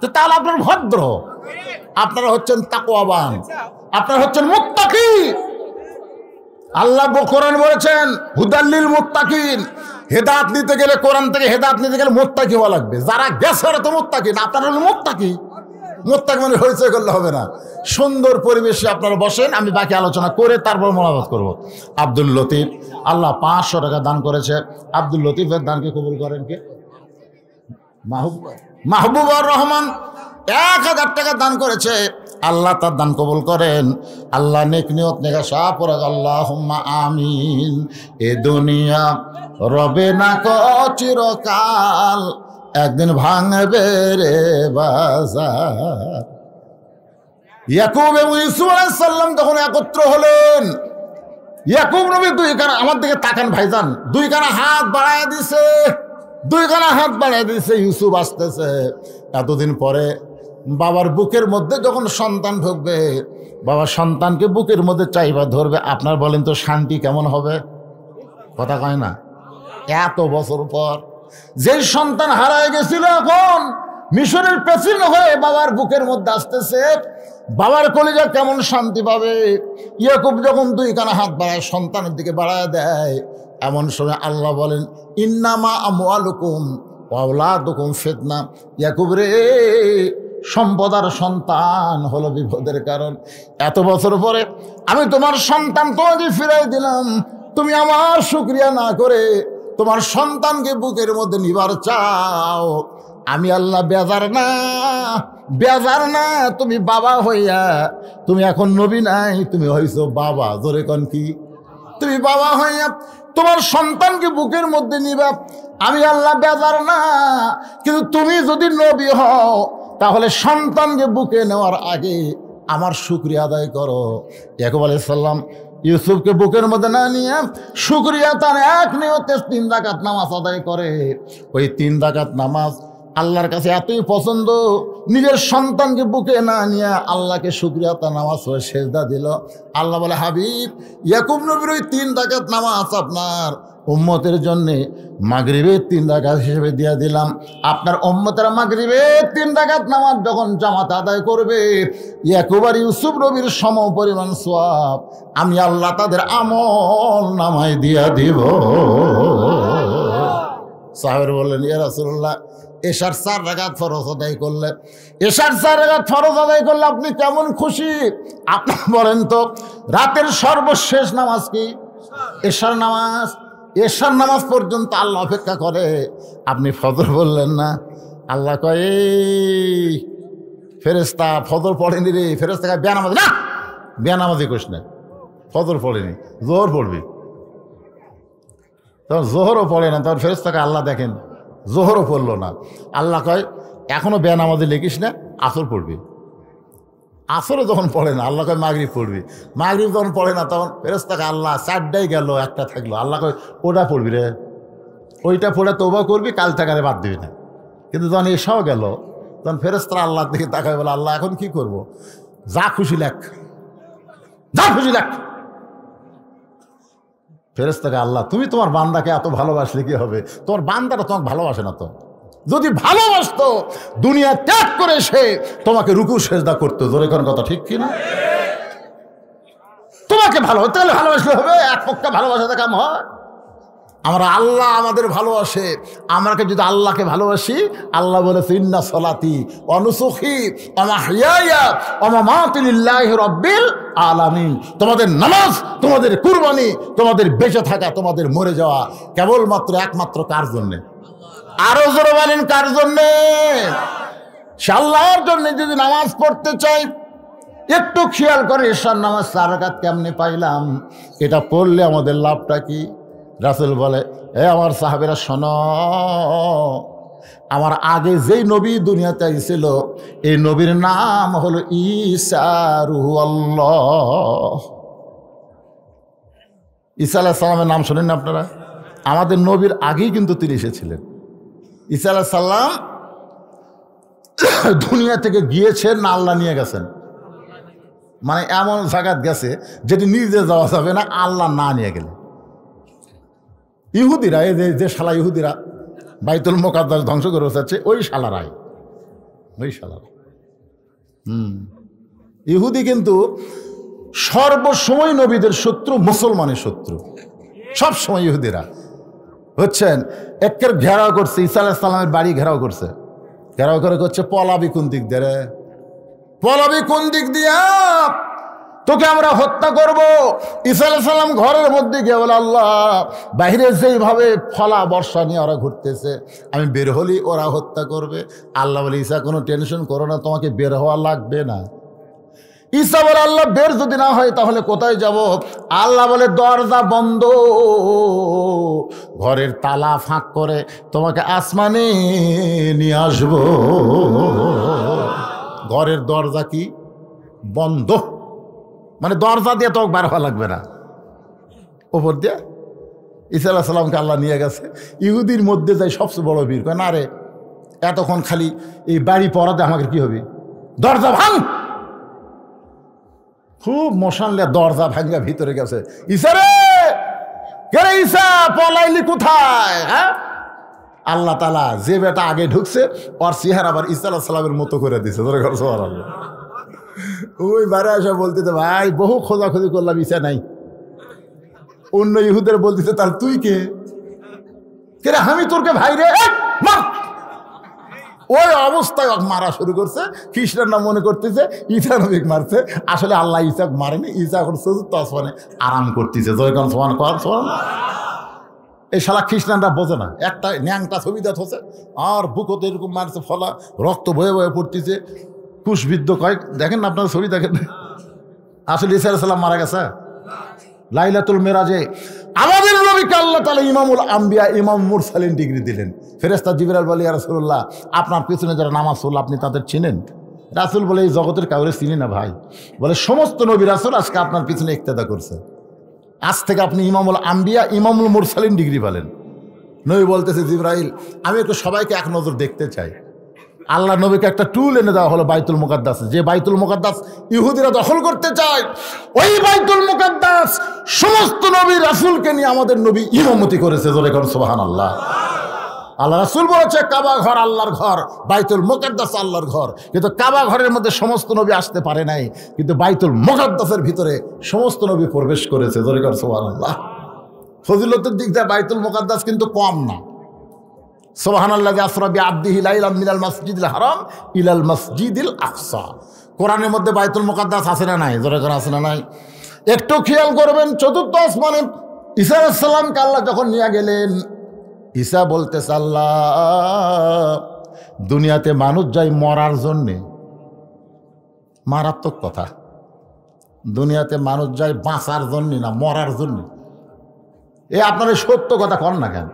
তো তাহলে আপনার ভদ্র, আপনারা হচ্ছেন তাকওয়াবান, আপনারা হচ্ছেন মুত্তাকি। আল্লাহ কোরআন বলেছেন হুদাল্লিল মুত্তাকিন। হেদায়েত নিতে গেলে কোরআন থেকে হেদায়েত নিতে গেলে মুত্তাকি হওয়া লাগবে। যারা গেছে ওরা তো মুত্তাকি না, আপনারা হলো মুত্তাকি। মুত্তাকি মানে হইছে করলে হবে না। সুন্দর পরিবেশে আপনারা বসেন, আমি বাকি আলোচনা করে তারপর মোনাজাত করব। আব্দুল লতিফ, আল্লাহ 500 টাকা দান করেছে। আব্দুল লতিফের দানকে কবুল করেন কে? মাহবুবুর রহমান 1000 টাকা দান করেছে। আল্লাহ তার দান কবুল করেন। আল্লাহ নেক নিয়ত নেক আশা পুরা আল্লাহুম্মা আমিন। এ দুনিয়া রবে না ক চিরকাল, একদিন ভাঙবে রে বাজার। ইয়াকুব এবং ইউসুফ আলাইহিস সালাম তখন একত্র হলেন। ইয়াকুব নবী আমার দিকে তাকান ভাইজান, 2 খানা হাত বাড়ায় দিছে, 2 খানা হাত বাড়ায় দিছে। ইউসুফ আসতেছে। এতদিন পরে বাবার বুকের মধ্যে যখন সন্তান ঢুকবে, বাবা সন্তানকে বুকের মধ্যে চাইবা ধরবে। আপনার বলেন তো শান্তি কেমন হবে? কথা কয় না? এত বছর পর যেই সন্তান হারায় গেছিল, এখন মিশরের প্রেসিডেন্ট হয়ে বাবার বুকের মধ্যে আসতেছে, বাবার কলিজা কেমন শান্তি পাবে। ইয়াকুব যখন 2 খানা হাত বাড়ায় সন্তানের দিকে বাড়ায় দেয়, এমন সময় আল্লাহ বলেন ইন্নামা আমওয়ালুকুম ওয়া আওলাদুকুম ফিতনা। ইয়াকুব রে, সম্পদ আর সন্তান হলো বিপদের কারণ। এত বছর পরে আমি তোমার সন্তান তোমাকে ফিরাই দিলাম, তুমি আমার শুকরিয়া না করে তোমার সন্তানকে বুকের মধ্যে নিবার চাও। আমি আল্লাহ বেজার না, তুমি বাবা হইয়া, তুমি এখন নবী নাই, তুমি হইছো বাবা। জোরে কোন কি? তুমি বাবা হইয়া তোমার সন্তানকে বুকের মধ্যে নিবা, আমি আল্লাহ বেজার না। কিন্তু তুমি যদি নবী হও তাহলে সন্তানকে বুকে নেওয়ার আগে আমার শুকরিয়া আদায় করো। ইয়াকুব আলাইহিস সালাম ইউসুফকে বুকের মধ্যে না নিয়ে শুকরিয়া তার এক নিয়তে 3 রাকাত নামাজ আদায় করে। ওই 3 রাকাত নামাজ আল্লাহর কাছে এতই পছন্দ, নিজের সন্তানকে বুকে না নিয়ে আল্লাহকে শুকরিয়া তার নামাজ হয়ে সেজদা দিল। আল্লাহ বলে হাবিব, ইয়াকুব নবীর ওই 3 রাকাত নামাজ আপনার উম্মতের জন্যে মাগরিবের 3 রাকাত হিসেবে দিয়ে দিলাম। আপনার উম্মতেরা মাগরিবের 3 রাকাত নামাজ যখন জামাত আদায় করবে, ইয়াকুব আর ইউসুফ নবীর সম পরিমাণ সওয়াব আমি আল্লাহ তাদের আমল নামায় দিয়া দিব। সাহাবীরা বললেন ইয়া রাসূলুল্লাহ, এশার 4 রাকাত ফরজ আদায় করলে, এশার 4 রাকাত ফরজ আদায় করলে আপনি কেমন খুশি? আপনি বলেন তো, রাতের সর্বশেষ নামাজ কি? এশার নামাজ। এশার নামাজ পর্যন্ত আল্লাহ অপেক্ষা করে, আপনি ফজর বললেন না। আল্লাহ কয় এই ফেরেশতা ফজর পড়েনি রে। ফেরেশতা কয় বেনামাজি না, বেনামাজি কইস না, ফজর পড়েনি, জোহর পড়বি। তখন জোহরও পড়ে না, তখন ফেরেশতাকে আল্লাহ দেখেন জোহরও পড়লো না। আল্লাহ কয় এখনো বেনামাজি লিখিস না, আসর পড়বি। আসরও যখন পড়ে না, আল্লাহ কয় মাগরিব পড়বি। মাগরিব যখন পড়ে না, তখন ফেরেশতাকে আল্লাহ 4টাই গেল, 1টা থাকলো। আল্লাহ কয় ওটা পড়বি রে, ওইটা পড়ে তওবা করবি, কাল থেকে বাদ দিবি না। কিন্তু যখন এসাও গেল, তখন ফেরেশতারা আল্লাহর দিকে তাকায় বলে আল্লাহ এখন কি করব? যা খুশি লেখ, যা খুশি লেখ। ফেরেশতাকে আল্লাহ তুমি তোমার বান্দাকে এত ভালোবাসলে কি হবে? তোমার বান্দাটা তোমাকে ভালোবাসে না তো। যদি ভালোবাসতো দুনিয়া ত্যাগ করে সে তোমাকে রুকু সেজদা করতো। জোরে কোন কথা ঠিক কিনা? তোমাকে ভালো তাহলে ভালোবাসলে হবে? এক পক্ষে ভালোবাসাতে কাম হয়? আমরা আল্লাহ আমাদের ভালোবাসে, আমরাকে যদি আল্লাহকে ভালোবাসি, আল্লাহ বলেছে ইন্না সলাতি ওয়া নুসুকি ওয়া মাহইয়ায়া ওয়া মামাতি লিল্লাহি রাব্বিল আলামিন। তোমাদের নামাজ, তোমাদের কুরবানি, তোমাদের বেঁচে থাকা, তোমাদের মরে যাওয়া কেবলমাত্র একমাত্র কার জন্যে? আরো জোরে বলেন কার জন্যে? সে আল্লাহর জন্য যদি নামাজ পড়তে চাই, একটু খেয়াল করে ঈশার নামাজ 4 রাকাত কেমনে পাইলাম, এটা পড়লে আমাদের লাভটা কি? রাসূল বলে, এ আমার সাহাবেরা শোনো, আমার আগে যেই নবী দুনিয়াতে আইছিল এই নবীর নাম হলো ঈসা রূহুল্লাহ। ঈসা আলাইহিস সালামের নাম শোনেন না আপনারা? আমাদের নবীর আগেই কিন্তু তিনি এসেছিলেন। ঈসা আলাইহিস সালাম দুনিয়া থেকে গিয়েছেন না আল্লাহ নিয়ে গেছেন? মানে এমন জায়গাত গেছে যেটি নিজে যাওয়া যাবে না আল্লাহ না নিয়ে গেলে। ইহুদিরা, এই যে শালা ইহুদিরা বাইতুল মুকাদ্দাস ধ্বংস করে বসাচ্ছে, ওই শালারাই। ইহুদি কিন্তু সর্বসময় নবীদের শত্রু, মুসলমানের শত্রু সব সময়। ইহুদিরা হচ্ছেন একের ঘেরাও করছে, ঈসা আলাইহিস সালামের বাড়ি ঘেরাও করছে। ঘেরাও করে করছে, পলাবি কোন দিক দিয়ে রে, পলাবি কোন দিক দিয়া, তোকে আমরা হত্যা করব। ঈসা আলাইহিস সালাম ঘরের মধ্যে গিয়ে বলে, আল্লাহ বাইরে যেইভাবে ফলা বর্ষা নিয়ে ওরা ঘুরতেছে, আমি বের হলেই ওরা হত্যা করবে। আল্লাহ বলে, ঈসা কোনো টেনশন করো না, তোমাকে বের হওয়া লাগবে না। ঈসা বলে, আল্লাহ বের যদি না হয় তাহলে কোথায় যাব? আল্লাহ বলে, দরজা বন্ধ, ঘরের তালা ফাঁক করে তোমাকে আসমানে নিয়ে আসবো। ঘরের দরজা কি বন্ধ, মানে দরজা দিয়ে তো বার হওয়া লাগবে না, ওপর দিয়ে। ঈসা আলাইহিস সালামকে আল্লাহ নিয়ে গেছে। ইহুদির মধ্যে যাই সবচেয়ে বড় বীর, না রে এতক্ষণ খালি এই বাড়ি পড়াতে আমাকে কি হবে, দরজা ভাঙ। খুব মশানলে দরজা ভাঙ্গা ভিতরে গেছে। ঈসা রে, কে রে ঈসা, পলাইলি কোথায়? হ্যাঁ, আল্লাহ তাআলা যে বেটা আগে ঢুকছে ওর চেহারা আবার ঈসা আলাইহিস সালামের মতো করে দিছে। ওই বারে আসা বলতেছে, ভাই বহু খোঁজাখুঁজি করলাম, ঈসা নাই। অন্য ইহুদের বলতেছে, তাহলে তুই কে? রে আমি তোরকে ভাই রে, মার। ওই অবস্থায় মারা শুরু করছে। খ্রিস্টানরা মনে করতেছে ঈসা নবীকে মারছে, আসলে আল্লাহ ঈসা মারেনি। ঈসা এখন চতুর্থ আসমানে আরাম করতেছে। জয়গান সমান কর সমান। এই শালা খ্রিস্টানরা বোঝে না, একটা ন্যাংটা ছবি দেখ হচ্ছে আর বুকতে এরকম মারছে, ফলা রক্ত বয়ে বয়ে পড়তেছে, কুশবিদ্ধ কয়েক। দেখেন না আপনারা ছবি দেখেন, আসলে ঈসা আলাইহিস সালাম মারা গেছে। লাইলাতুল মেরাজে আমাদের নবীকে আল্লাহ তাআলা ইমামুল আম্বিয়া, ইমাম মুরসালিন ডিগ্রি দিলেন। ফেরেশতা জিবরাইল বলে, ইয়া রাসূলুল্লাহ, আপনার পিছনে যারা নামাজ পড়ল আপনি তাদের চিনেন? রাসূল বলে, এই জগতের কাউরে চিনি না ভাই। বলে, সমস্ত নবী রাসূল আজকে আপনার পিছনে ইক্তেদা করছে, আজ থেকে আপনি ইমামুল আম্বিয়া, ইমামুল মুরসালিন ডিগ্রি পেলেন। নবী বলতেছে, জিবরাইল আমি একটু সবাইকে এক নজর দেখতে চাই। আল্লাহ নবীকে একটা টুল এনে দেওয়া হলো বাইতুল মুকাদ্দাস, যে বাইতুল মুকাদ্দাস ইহুদিরা দখল করতে চায়। ওই বাইতুল মুকাদ্দাস সমস্ত নবী রাসূলকে নিয়ে আমাদের নবী ইমামতি করেছে। জোরে কর সুবহানাল্লাহ। আল্লাহ রাসূল বলেছে, কাবা ঘর আল্লাহর ঘর, বাইতুল মুকাদ্দাস আল্লাহর ঘর। কিন্তু কাবা ঘরের মধ্যে সমস্ত নবী আসতে পারে নাই, কিন্তু বাইতুল মুকাদ্দাসের ভিতরে সমস্ত নবী প্রবেশ করেছে। জোরে কর সুবহানাল্লাহ। ফজিলতের দিক দিয়ে বাইতুল মুকাদ্দাস কিন্তু কম না। সুবহানাল্লাযী আসরা বিআবদিহি লাইলাম মিনাল মাসজিদিল হারাম ইলাল মাসজিদিল আকসা। কোরআনের মধ্যে বাইতুল মুকাদ্দাস আছে না নাই? জোরে করে আছে না নাই? একটু খেয়াল করবেন, চতুর্থ আসমানে ঈসা আলাইহিস সালামকে আল্লাহ যখন নিয়ে গেলেন, ঈসা বলতেছে, আল্লাহ দুনিয়াতে মানুষ যায় মরার জন্যে। মারাত্মক কথা, দুনিয়াতে মানুষ যায় বাঁচার জন্যে না, মরার জন্যে। এ আপনারা সত্য কথা কন না কেন?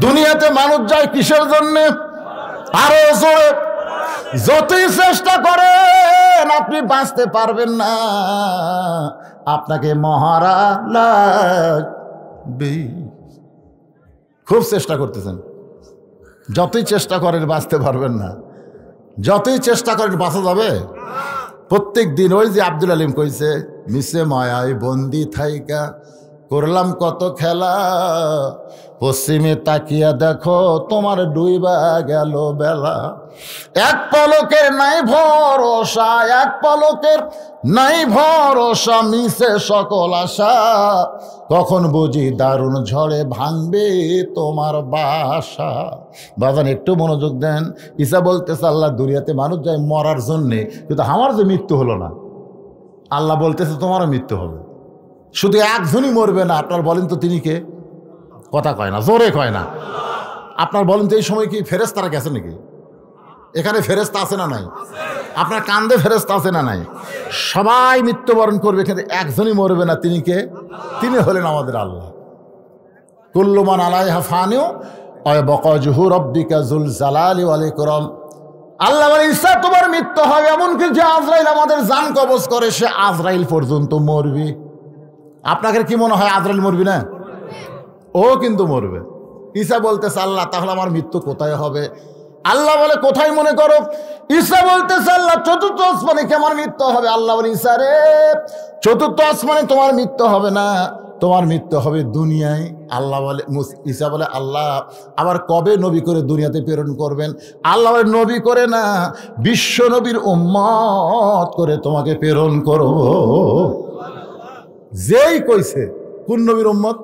দুনিয়াতে মানুষ যায় কিসের জন্যে? আরো জোরে, যতই চেষ্টা করেন আপনি বাঁচতে পারবেন না, আপনাকে মহারা লাগবে। খুব চেষ্টা করতেছেন, যতই চেষ্টা করেন বাঁচতে পারবেন না। যতই চেষ্টা করেন বাঁচা যাবে? প্রত্যেক দিন ওই যে আব্দুল আলিম কইছে, মিশে মায়ায় বন্দি থাইকা করলাম কত খেলা, পশ্চিমে তাকিয়া দেখো তোমার ডুইবা গেল বেলা। এক পলকের নাই ভরসা, এক পলকের নাই ভরসা, মিশে সকল আশা, কখন বুঝি দারুণ ঝড়ে ভাঙবে তোমার বাসা। বাজান একটু মনোযোগ দেন। ঈসা বলতেছে, আল্লাহ দুনিয়াতে মানুষ যায় মরার জন্যে, কিন্তু আমার যে মৃত্যু হলো না, আল্লাহ বলতেছে তোমারও মৃত্যু হবে। শুধু একজনই মরবে না। আপনার বলেন তো তিনি কে? কথা কয় না, জোরে কয় না। আপনার বলেন তো এই সময় কি ফেরেশতারা গেছে নাকি? এখানে ফেরেশতা আছে না নাই? আপনার কান্দে ফেরেশতা আছে না নাই? সবাই মৃত্যুবরণ করবে, কিন্তু একজনই মরবে না। তিনি কে? তিনি হলেন আমাদের আল্লাহ। কুল্লু মান আলাইহা ফানিউ ওয়া ইয়াবকা ওয়াজহু রাব্বিকা যুল জালালি ওয়াল ইকরাম। আল্লাহ বলেন, ঈসা তোমার মৃত্যু হবে, এমনকি যে আজরাইল আমাদের জান কবজ করে সে আজরাইল পর্যন্ত মরবে। আপনাদের কি মনে হয় আজরাইল মরবে না? ও কিন্তু মরবে। ঈসা বলতেছে, আল্লাহ তাহলে আমার মৃত্যু কোথায় হবে? আল্লাহ বলে, কোথায় মনে করো? ঈসা বলতেছে, আল্লাহ চতুর্থ আসমানে কি আমার মৃত্যু হবে? আল্লাহ বলে, ঈসা রে, চতুর্থ আসমানে তোমার মৃত্যু হবে না, তোমার মৃত্যু হবে দুনিয়ায়। আল্লাহ বলে, ঈসা বলে, আল্লাহ আবার কবে নবী করে দুনিয়াতে প্রেরণ করবেন? আল্লাহ বলে, নবী করে না, বিশ্ব নবীর উম্মত করে তোমাকে প্রেরণ করব। যেই কইছে কোন নবীর উম্মত,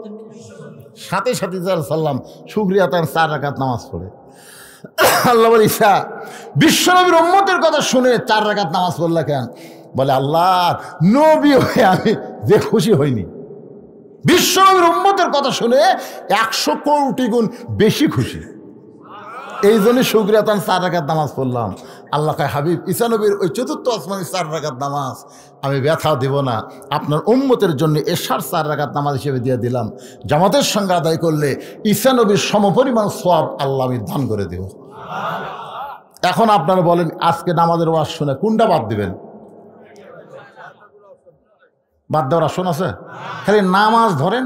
সাথে সাথে সাল্লাম শুকরিয়া তার 4 রাকাত নামাজ পড়ে। আল্লাহ বলে, ঈসা বিশ্ব নবীর উম্মতের কথা শুনে 4 রাকাত নামাজ পড়লা কেন? বলে, আল্লাহ নবী হয়ে আমি যে খুশি হইনি, বিশ্ব নবীর উম্মতের কথা শুনে 100 কোটি গুণ বেশি খুশি, এই জন্য শুকরিয়া তার 4 রাকাত নামাজ পড়লাম। আল্লাহ কয়, হাবিব ঈসা নবীর ওই চতুর্থ আসমানের 4 রাকাত নামাজ আমি ব্যথা দেব না, আপনার উম্মতের জন্য এশার 4 রাকাত নামাজ হিসেবে দিয়ে দিলাম। জামাতের সঙ্গে আদায় করলে ঈসা নবীর সমপরিমাণ সওয়াব আল্লাহ আমি দান করে দেব। এখন আপনারা বলেন, আজকে নামাজের ওয়াজ শুনে কোনটা বাদ দিবেন? বাদ দেওয়ার আসন আছে? খালি নামাজ ধরেন,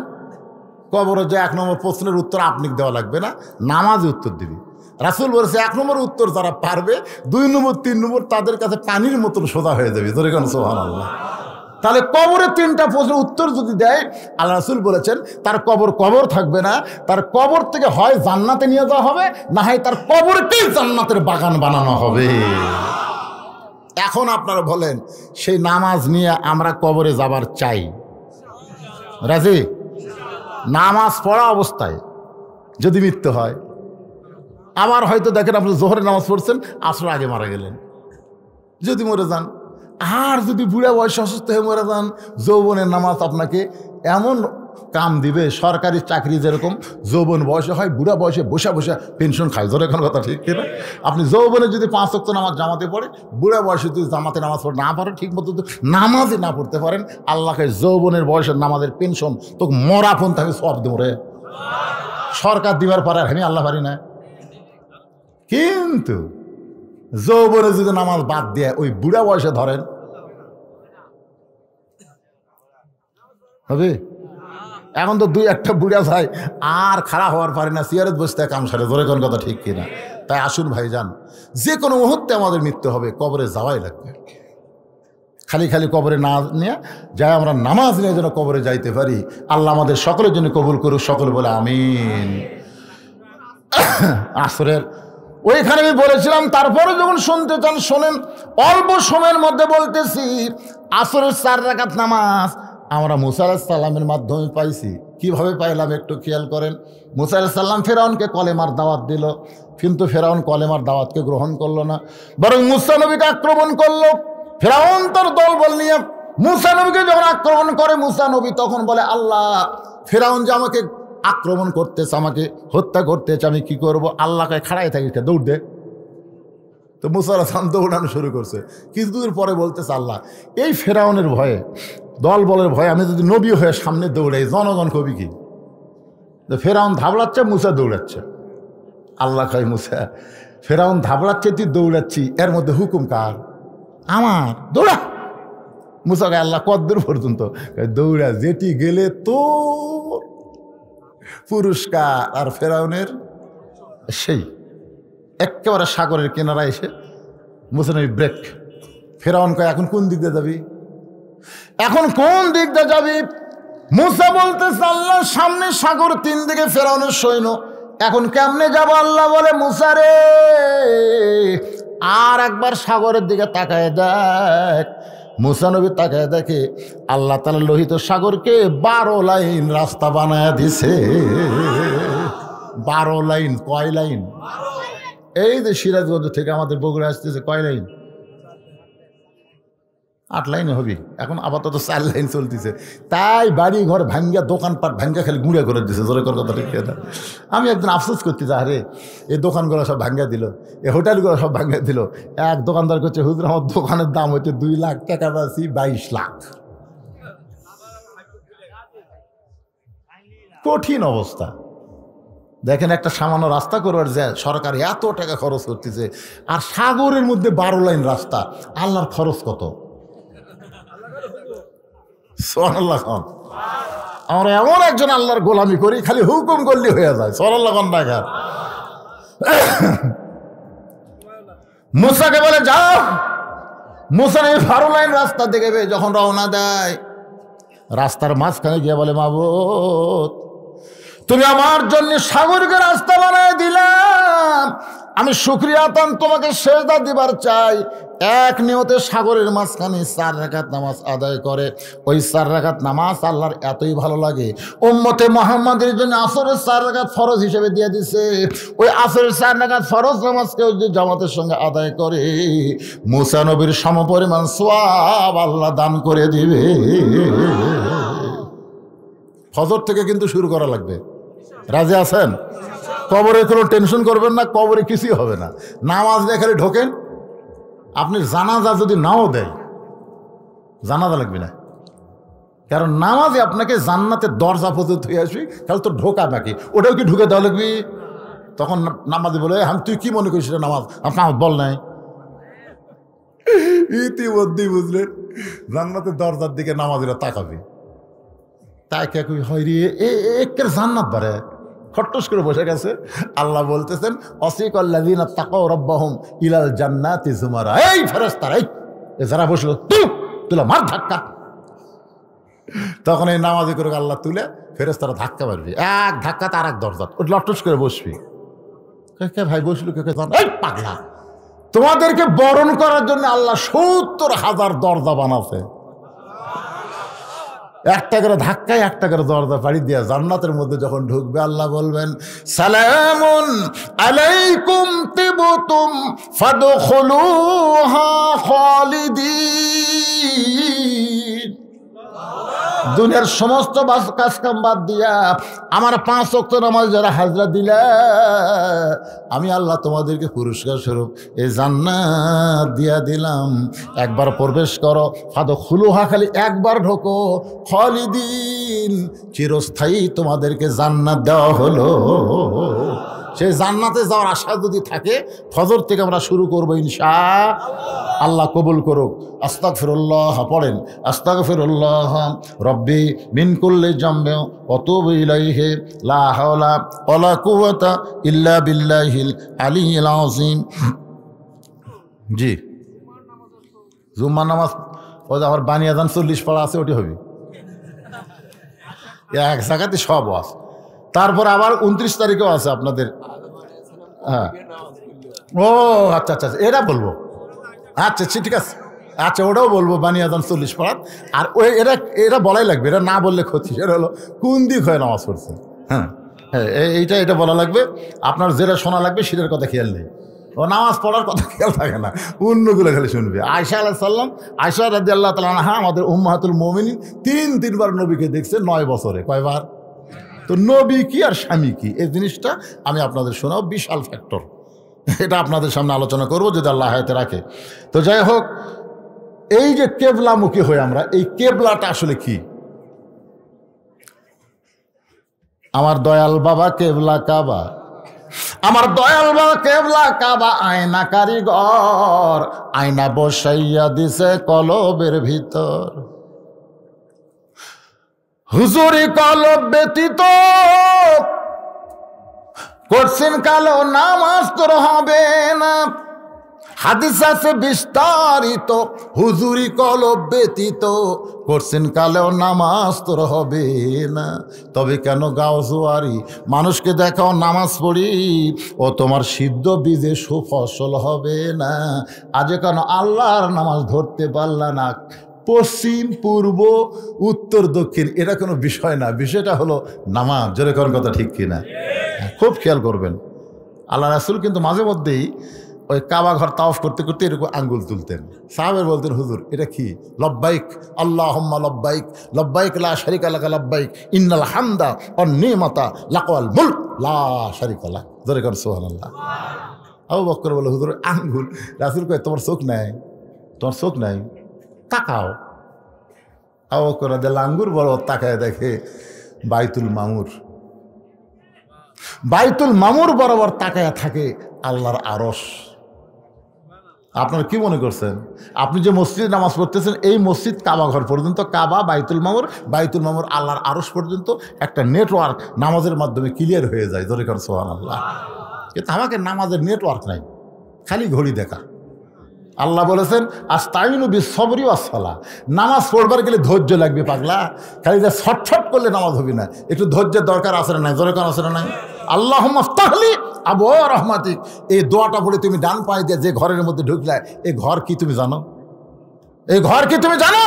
কবরে যে 1 নম্বর প্রশ্নের উত্তর আপনি দেওয়া লাগবে না, নামাজে উত্তর দিবি। রাসূল বলেছে 1 নম্বর উত্তর যারা পারবে, 2 নম্বর 3 নম্বর তাদের কাছে পানির মতন সোজা হয়ে যাবে। ধরে কেন? সুবহানাল্লাহ। তাহলে কবরে 3টা প্রশ্নের উত্তর যদি দেয়, আল্লাহ রাসূল বলেছেন তার কবর থাকবে না, তার কবর থেকে হয় জান্নাতে নিয়ে যাওয়া হবে, না হয় তার কবরকেই জান্নাতের বাগান বানানো হবে। এখন আপনারা বলেন, সেই নামাজ নিয়ে আমরা কবরে যাবার চাই? রাজি? নামাজ পড়া অবস্থায় যদি মৃত্যু হয়, আবার হয়তো দেখেন আপনি জোহরের নামাজ পড়ছেন, আসর আগে মারা গেলেন, যদি মরে যান, আর যদি বুড়া বয়সে অসুস্থ হয়ে মরে যান, যৌবনের নামাজ আপনাকে এমন কাম দিবে, সরকারি চাকরি যেরকম যৌবন বয়সে হয়, বুড়া বয়সে বসে বসে পেনশন খায়। ধরে এখন কথা ঠিক কিনা? আপনি যৌবনে যদি 5 ওয়াক্ত নামাজ জামাতে পড়ে, বুড়া বয়সে যদি জামাতে নামাজ পড়ে না পারেন, ঠিক মতো নামাজই না পড়তে পারেন, আল্লাহকে যৌবনের বয়সের নামাজের পেনশন তো মরা পর্যন্ত আমি সব দেবো রে। সরকার দিবার পারে, আমি আল্লাহ পারি না। কিন্তু যৌবনে যদি নামাজ বাদ দিয়ে ওই বুড়া বয়সে ধরেন, হবে? এখন তো 2-1টা বুড়া যায় আর খাড়া হওয়ার পারে না, সিয়ারত বসতে কাম সারে। ধরে কোন কথা ঠিক কিনা? তাই আসুন ভাইজান, যে কোনো মুহূর্তে আমাদের মৃত্যু হবে, কবরে যাওয়াই লাগবে। খালি খালি কবরে না নিয়ে যাই, আমরা নামাজ নিয়ে যেন কবরে যাইতে পারি। আল্লাহ আমাদের সকলের জন্য কবুল করুক, সকলে বলে আমিন। আসরের ওইখানে আমি বলেছিলাম, তারপরে যখন শুনতে চান শোনেন, অল্প সময়ের মধ্যে বলতেছি। আসরের 4 রাকাত নামাজ আমরা মুসা আলাইহিস সালামের মাধ্যমে পাইছি। কিভাবে পাইলাম একটু খেয়াল করেন। মুসা আলাইহিস সালাম ফেরাউনকে কলেমার দাওয়াত দিল, কিন্তু ফেরাউন কলেমার দাওয়াতকে গ্রহণ করলো না, বরং মুসা নবীকে আক্রমণ করলো। ফেরাউন তার দলবল নিয়ে মুসা নবীকে যখন আক্রমণ করে, মুসা নবী তখন বলে, আল্লাহ ফেরাউন যে আমাকে আক্রমণ করতেছে, আমাকে হত্যা করতেছে, আমি কি করব? আল্লাহকে খাড়াই থাকি, দৌড় দে। তো মুসা আলাইহিস সালাম দৌড়ানো শুরু করছে। কিছুদূর পরে বলতেছে, আল্লাহ এই ফেরাউনের ভয়ে, দল বলের ভয়ে আমি যদি নবী হয়ে সামনে দৌড়াই, জনগণ কবি কি? ফেরাউন ধাবড়াচ্ছে, মুসা দৌড়াচ্ছে। আল্লাহ কয়, মুসা ফেরাউন ধাবড়াচ্ছে, তুই দৌড়াচ্ছি, এর মধ্যে হুকুম কার? আমার। দৌড়া। মুসা কয়, আল্লাহ কতদূর পর্যন্ত? দৌড়া, যেটি গেলে তো পুরস্কার। আর ফেরাউনের সেই একেবারে সাগরের কিনারায় এসে মুসা নবী ব্রেক। ফেরাউন কয়, এখন কোন দিক দিয়ে যাবি? এখন কোন দিক দিয়ে যাবি? মুসা বলতেছে, আল্লাহ সামনে সাগর, 3 দিকে ফেরাউনের সৈন্য, এখন কেমনে যাব? আল্লাহ বলে, মুসা রে আর একবার সাগরের দিকে তাকায় দেখ। মুসা নবী তাকায় দেখে আল্লাহ তাআলা লোহিত সাগরকে 12 লাইন রাস্তা বানায় দিছে। 12 লাইন। কয় লাইন? এই যে সিরাজগঞ্জ থেকে আমাদের বগুড়া আসতেছে, কয় লাইন? 8 লাইনে হবি, এখন আপাতত 4 লাইন চলতেছে। তাই বাড়ি ঘর ভাঙ্গা, দোকানপাট ভাঙ্গা খালি গুঁড়া করে দিছে, জোরে কর কথা ঠিক না। আমি একদিন আফসোস করতে যা রে, এই দোকানগুলো সব ভাঙ্গা দিল, এই হোটেলগুলো সব ভাঙ্গা দিল। এক দোকানদার করছে, হুজুর আমার দোকানের দাম হচ্ছে 2 লাখ টাকা, পাচ্ছি 22 লাখ। কঠিন অবস্থা। দেখেন, একটা সামান্য রাস্তা করবার যায় সরকার এত টাকা খরচ করতেছে, আর সাগরের মধ্যে 12 লাইন রাস্তা, আল্লাহর খরচ কত? সুবহানাল্লাহ। আমরা এমন একজন আল্লাহর গোলামি করি, খালি হুকুম করলে হয়ে যায়। সুবহানাল্লাহ। টাকা মুসাকে বলে যাও, মুসা এই 12 লাইন রাস্তা দেখে যখন রওনা দেয়, রাস্তার মাঝখানে গিয়ে বলে, মাবুদ তুমি আমার জন্য সাগরকে রাস্তা বানায় দিলাম, আমি শুকরিয়া আতান তোমাকে সেজদা দিবার চাই। এক নিয়তে সাগরের মাঝখানে 4 রাকাত নামাজ আদায় করে। ওই 4 রাকাত নামাজ আল্লাহর এতই ভালো লাগে, উম্মতে মুহাম্মাদের জন্য আসরের 4 রাকাত ফরজ হিসেবে দিয়ে দিছে। ওই আসরের 4 রাকাত ফরজ নামাজকে যদি জামাতের সঙ্গে আদায় করে, মুসা নবীর সমপরিমাণ সওয়াব আল্লাহ দান করে দিবে। ফজর থেকে কিন্তু শুরু করা লাগবে। রাজি আছেন? কবরে কোনো টেনশন করবেন না, কবরে কিছুই হবে না। নামাজ দিয়ে খালি ঢোকেন। আপনি জানাজা যদি নাও দেয়, জানাজা লাগবে না, কারণ নামাজে আপনাকে জান্নাতের দরজা পর্যন্ত হয়ে আসবি, তাহলে তো ঢোকা বাকি, ওটাও কি ঢুকে দেওয়া লাগবি? তখন নামাজি বলে, হ্যাঁ তুই কি মনে করিস নামাজ? আপনার বল নাই। ইতিমধ্যেই বুঝলেন, জান্নাতের দরজার দিকে নামাজিরা তাকাবে। তাই কে হয় রে, একের জান্নাত বাড়ে, খট্টস করে বসে গেছে। আল্লাহ বলতেছেন, অসিকাল্লাযীনা তাকাউ রাব্বাহুম ইলাল জান্নাতি যুমারা। এই ফেরেশতারা, এই যারা বসলো, তুলে মার ধাক্কা। তখন এই নামাজি করে আল্লাহ তুলে ফেরেশতারা ধাক্কা মারবি, এক ধাক্কাতে আর এক দরজা, লটস করে বসবি। কে ভাই বসলো, কে এই পাগলা, তোমাদেরকে বরণ করার জন্য আল্লাহ 70,000 দরজা বানাছে। একটা করে ধাক্কায় একটা করে দরজা পাড়ি দিয়া জান্নাতের মধ্যে যখন ঢুকবে, আল্লাহ বলবেন, সালামুন আলাইকুম তিবতুম ফাদখুলুহা খালিদিন। দুনিয়ার সমস্ত কাজ কাম বাদ দিয়া আমার 5 ওয়াক্ত নামাজ যারা হাজরা দিলা, আমি আল্লাহ তোমাদেরকে পুরস্কার স্বরূপ এই জান্নাত দিয়া দিলাম। একবার প্রবেশ করো, ফাদখুলুহা, খালি একবার ঢোকো, খালিদিন, চিরস্থায়ী তোমাদেরকে জান্নাত দেওয়া হলো। সেই জান্নাতে যাওয়ার আশা যদি থাকে, ফজর থেকে আমরা শুরু করবো ইনশাআল্লাহ। আল্লাহ কবুল করুক। আস্তাগফিরুল্লাহ পড়েন, আস্তাগফিরুল্লাহ রব্বি মিন কুল্লি জামবি ওয়া তুবু ইলাইহি লা হাওলা ওয়ালা কুওয়াতা ইল্লা বিল্লাহিল আলিয়্যিল আযীম। জি, জুম্মার নামাজ ওই আমার বানিয়াজান 40 পড়া আছে, ওটি হবে এক জায়গাতে সব আছে। তারপর আবার 29 তারিখেও আছে আপনাদের। হ্যাঁ, ও আচ্ছা আচ্ছা, এটা বলবো। আচ্ছা ঠিক আছে, আচ্ছা ওটাও বলবো, বানিয়াজান 40 পড়াত। আর ওই এটা বলাই লাগবে, এটা না বললে ক্ষতি। সেটা হলো কোন দিক হয়ে নামাজ পড়ছে। হ্যাঁ হ্যাঁ, এটা বলা লাগবে। আপনার যেটা শোনা লাগবে সেটার কথা খেয়াল নেই, ও নামাজ পড়ার কথা খেয়াল থাকে না, অন্যগুলো খালি শুনবে। আয়েশা আলাইহিস সালাম, আয়েশা রাদিয়াল্লাহু তাআলা আনহা, আমাদের উম্মাহাতুল মুমিনিন, 3 বার নবীকে দেখছে 9 বছরে। কয়বার? তো নবী কি আর স্বামী কি, এই জিনিসটা আমি আপনাদের শোনাও, বিশাল ফ্যাক্টর। এটা আপনাদের সামনে আলোচনা করব যদি আল্লাহ হায়াতে রাখে। তো যাই হোক, এই যে কেবলামুখী হই আমরা, এই কেবলাটা আসলে কি? আমার দয়াল বাবা কেবলা কাবা, আমার দয়াল বাবা কেবলা কাবা, আয়না কারিগর, আয়না বসাইয়া দিছে কলবের ভিতর। হুজুরি কলব ব্যতীত করছেন কালো নামাজ তোর হবে না। হাদিস আছে বিস্তারিত, হুজুরি কলব ব্যতীত করছেন কালো নামাজ তোর হবে না। তবে কেন গাও জোয়ারি, মানুষকে দেখাও নামাজ পড়ি, ও তোমার সিদ্ধ বীজে সুফসল হবে না। আজ কেন আল্লাহর নামাজ ধরতে পারলা না? পশ্চিম পূর্ব উত্তর দক্ষিণ এটা কোনো বিষয় না, বিষয়টা হলো নামাজ। জোরে করার কথা ঠিক কিনা? খুব খেয়াল করবেন। আল্লাহ রাসূল কিন্তু মাঝে মধ্যেই ওই কাবা ঘর তাওয়াফ করতে করতে এরকম আঙ্গুল তুলতেন। সাহাবের বলতেন, হুজুর এটা কি? লব্বাইক আল্লাহুম্মা লব্বাইক, লব্বাইক লা শারিকা লাকা লব্বাইক, ইন্নাল হামদা ওয়ান নিমাতা লাকাল মুলক লা শারিকা লাক। জোরে কর সুবহানাল্লাহ। আবু বকর বলে, হুজুর আঙ্গুল। রাসূল কয়, তোমার চোখ নাই? তোমার চোখ নাই? তাকাও। আবু বকর রাদিয়াল্লাহু আঙ্গুর বড় তাকায় দেখে বাইতুল মামুর। বাইতুল মামুর বরাবর তাকায়া থাকে আল্লাহর আরশ। আপনারা কি মনে করছেন? আপনি যে মসজিদে নামাজ পড়তেছেন, এই মসজিদ কাবা ঘর পর্যন্ত, কাবা বাইতুল মামুর আল্লাহর আরশ পর্যন্ত একটা নেটওয়ার্ক নামাজের মাধ্যমে ক্লিয়ার হয়ে যায়। জোরে কর সুবহানাল্লাহ। কিন্তু আমাকে নামাজের নেটওয়ার্ক নাই, খালি ঘড়ি দেখা। আল্লাহ বলেছেন, আস্তাইনু বিস-সবরি ওয়াস-সালাহ। নামাজ পড়বার গেলে ধৈর্য লাগবে পাগলা, খালি যে ছটফট করলে নামাজ হবে না, একটু ধৈর্যের দরকার আছে না নাই? জোরে কোন আছে না নাই? আল্লাহুম্মা ইফতাহলি আবওয়া রাহমাতিক, এই দোয়াটা পড়ে তুমি ডান পায়ে দিয়ে যে ঘরের মধ্যে ঢুকলে, এই ঘর কি তুমি জানো? এই ঘর কি তুমি জানো?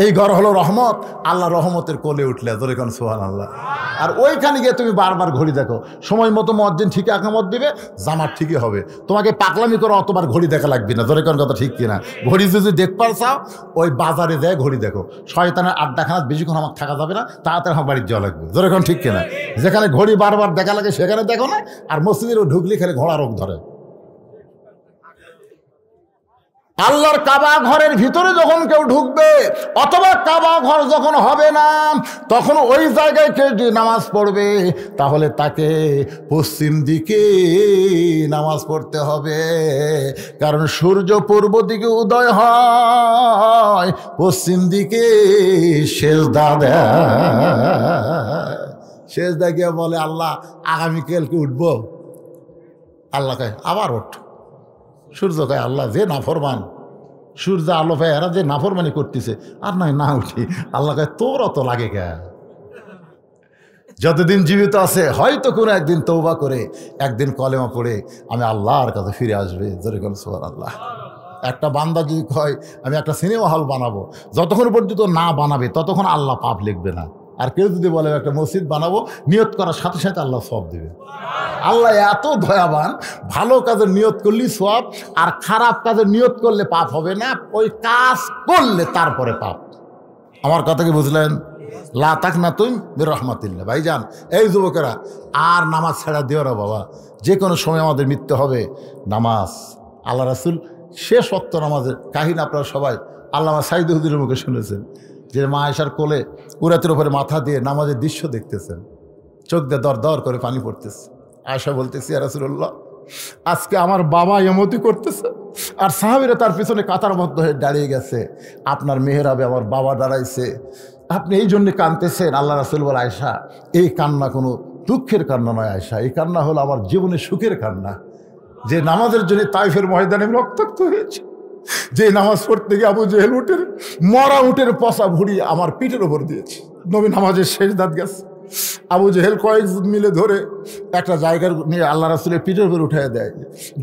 এই ঘর হলো রহমত। আল্লাহ রহমতের কোলে উঠলে। জোরে কোন সুবহানাল্লাহ। আর ওইখানে গিয়ে তুমি বারবার ঘড়ি দেখো, সময় মতো মুয়াজ্জিন ঠিকই আকামত দিবে, জামাত ঠিকই হবে। তোমাকে পাগলামি করে অতবার ঘড়ি দেখা লাগবে না। জোরে কোন কথা ঠিক কিনা? ঘড়ি যদি দেখবার চাও, ওই বাজারে যায় ঘড়ি দেখো। শয়তানের আড্ডাখানা বেশিক্ষণ আমার থাকা যাবে না, তাড়াতাড়ি আমার বাড়ির যাওয়া লাগবে। জোরে কোন ঠিক কিনা? যেখানে ঘড়ি বারবার দেখা লাগে সেখানে দেখো না। আর মসজিদের ঢুকলে খেলে ঘোড়া রোগ ধরে। আল্লাহর কাবা ঘরের ভিতরে যখন কেউ ঢুকবে, অথবা কাবা ঘর যখন হবে না, তখন ওই জায়গায় কেউ যদি নামাজ পড়বে, তাহলে তাকে পশ্চিম দিকে নামাজ পড়তে হবে। কারণ সূর্য পূর্ব দিকে উদয় হয়, পশ্চিম দিকে সেজদা দেয়। সেজদা গিয়ে বলে, আল্লাহ আগামীকালকে উঠবো। আল্লাহ কয়, আবার ওঠ। সূর্য কয়, আল্লাহ যে নাফরমান, সূর্য আলো পায়, এরা যে নাফরমানি করতেছে, আর নয় না উঠি। আল্লাহ কয়, তোর অত লাগে কে? যতদিন জীবিত আছে হয়তো কোনো একদিন তওবা করে, একদিন কলেমা পড়ে আমি আল্লাহর কাছে ফিরে আসবে। জোরে বলেন সুবহানাল্লাহ। একটা বান্দা যদি কয় আমি একটা সিনেমা হল বানাবো, যতক্ষণ পর্যন্ত না বানাবে ততক্ষণ আল্লাহ পাপ লিখবে না। আর কেউ যদি বলে একটা মসজিদ বানাবো, নিয়ত করার সাথে সাথে আল্লাহ সওয়াব দেবে। আল্লাহ এত দয়াবান, ভালো কাজের নিয়ত করলেই সওয়াব, আর খারাপ কাজের নিয়ত করলে পাপ হবে না, ওই কাজ করলে তারপরে পাপ। আমার কথা কি বুঝলেন? লা তাকনাতুন মির রাহমাতিল্লাহ। ভাইজান, এই যুবকেরা, আর নামাজ ছেড়া দিও না বাবা। যে কোনো সময় আমাদের মৃত্যু হবে। নামাজ, আল্লাহ রাসূল শেষ ওয়াক্ত নামাজের কাহিনী আপনারা সবাই আল্লামা সাইদ হুজুরের মুখে শুনেছেন, যে মা আয়েশার কোলে কুরাতের উপরে মাথা দিয়ে নামাজের দৃশ্য দেখতেছেন, চোখ দিয়ে দর দর করে পানি পড়তেছে। আয়েশা বলতেছে, ইয়া রাসূলুল্লাহ, আজকে আমার বাবা এমতি করতেছে, আর সাহাবীরা তার পিছনে কাতারবদ্ধ হয়ে দাঁড়িয়ে গেছে, আপনার মেহরাবে আমার বাবা দাঁড়াইছে, আপনি এই জন্যে কাঁদতেছেন। আল্লাহ রাসূল বলে, আয়েশা, এই কান্না কোনো দুঃখের কান্না নয় আয়েশা, এই কান্না হলো আমার জীবনের সুখের কান্না। যে নামাজের জন্য তাইফের ময়দানে রক্তাক্ত হয়েছে, যে নামাজ পড়তে গিয়ে আবু জেহেল উটের মরা উটের পচা ভুড়ি আমার পিঠের ওপর দিয়েছে, নবী নামাজের শেষ দাঁত গেছে, আবু জেহেল কয়েকজন মিলে ধরে একটা জায়গার নিয়ে আল্লাহ রাসূলের পিঠের উপর উঠে দেয়,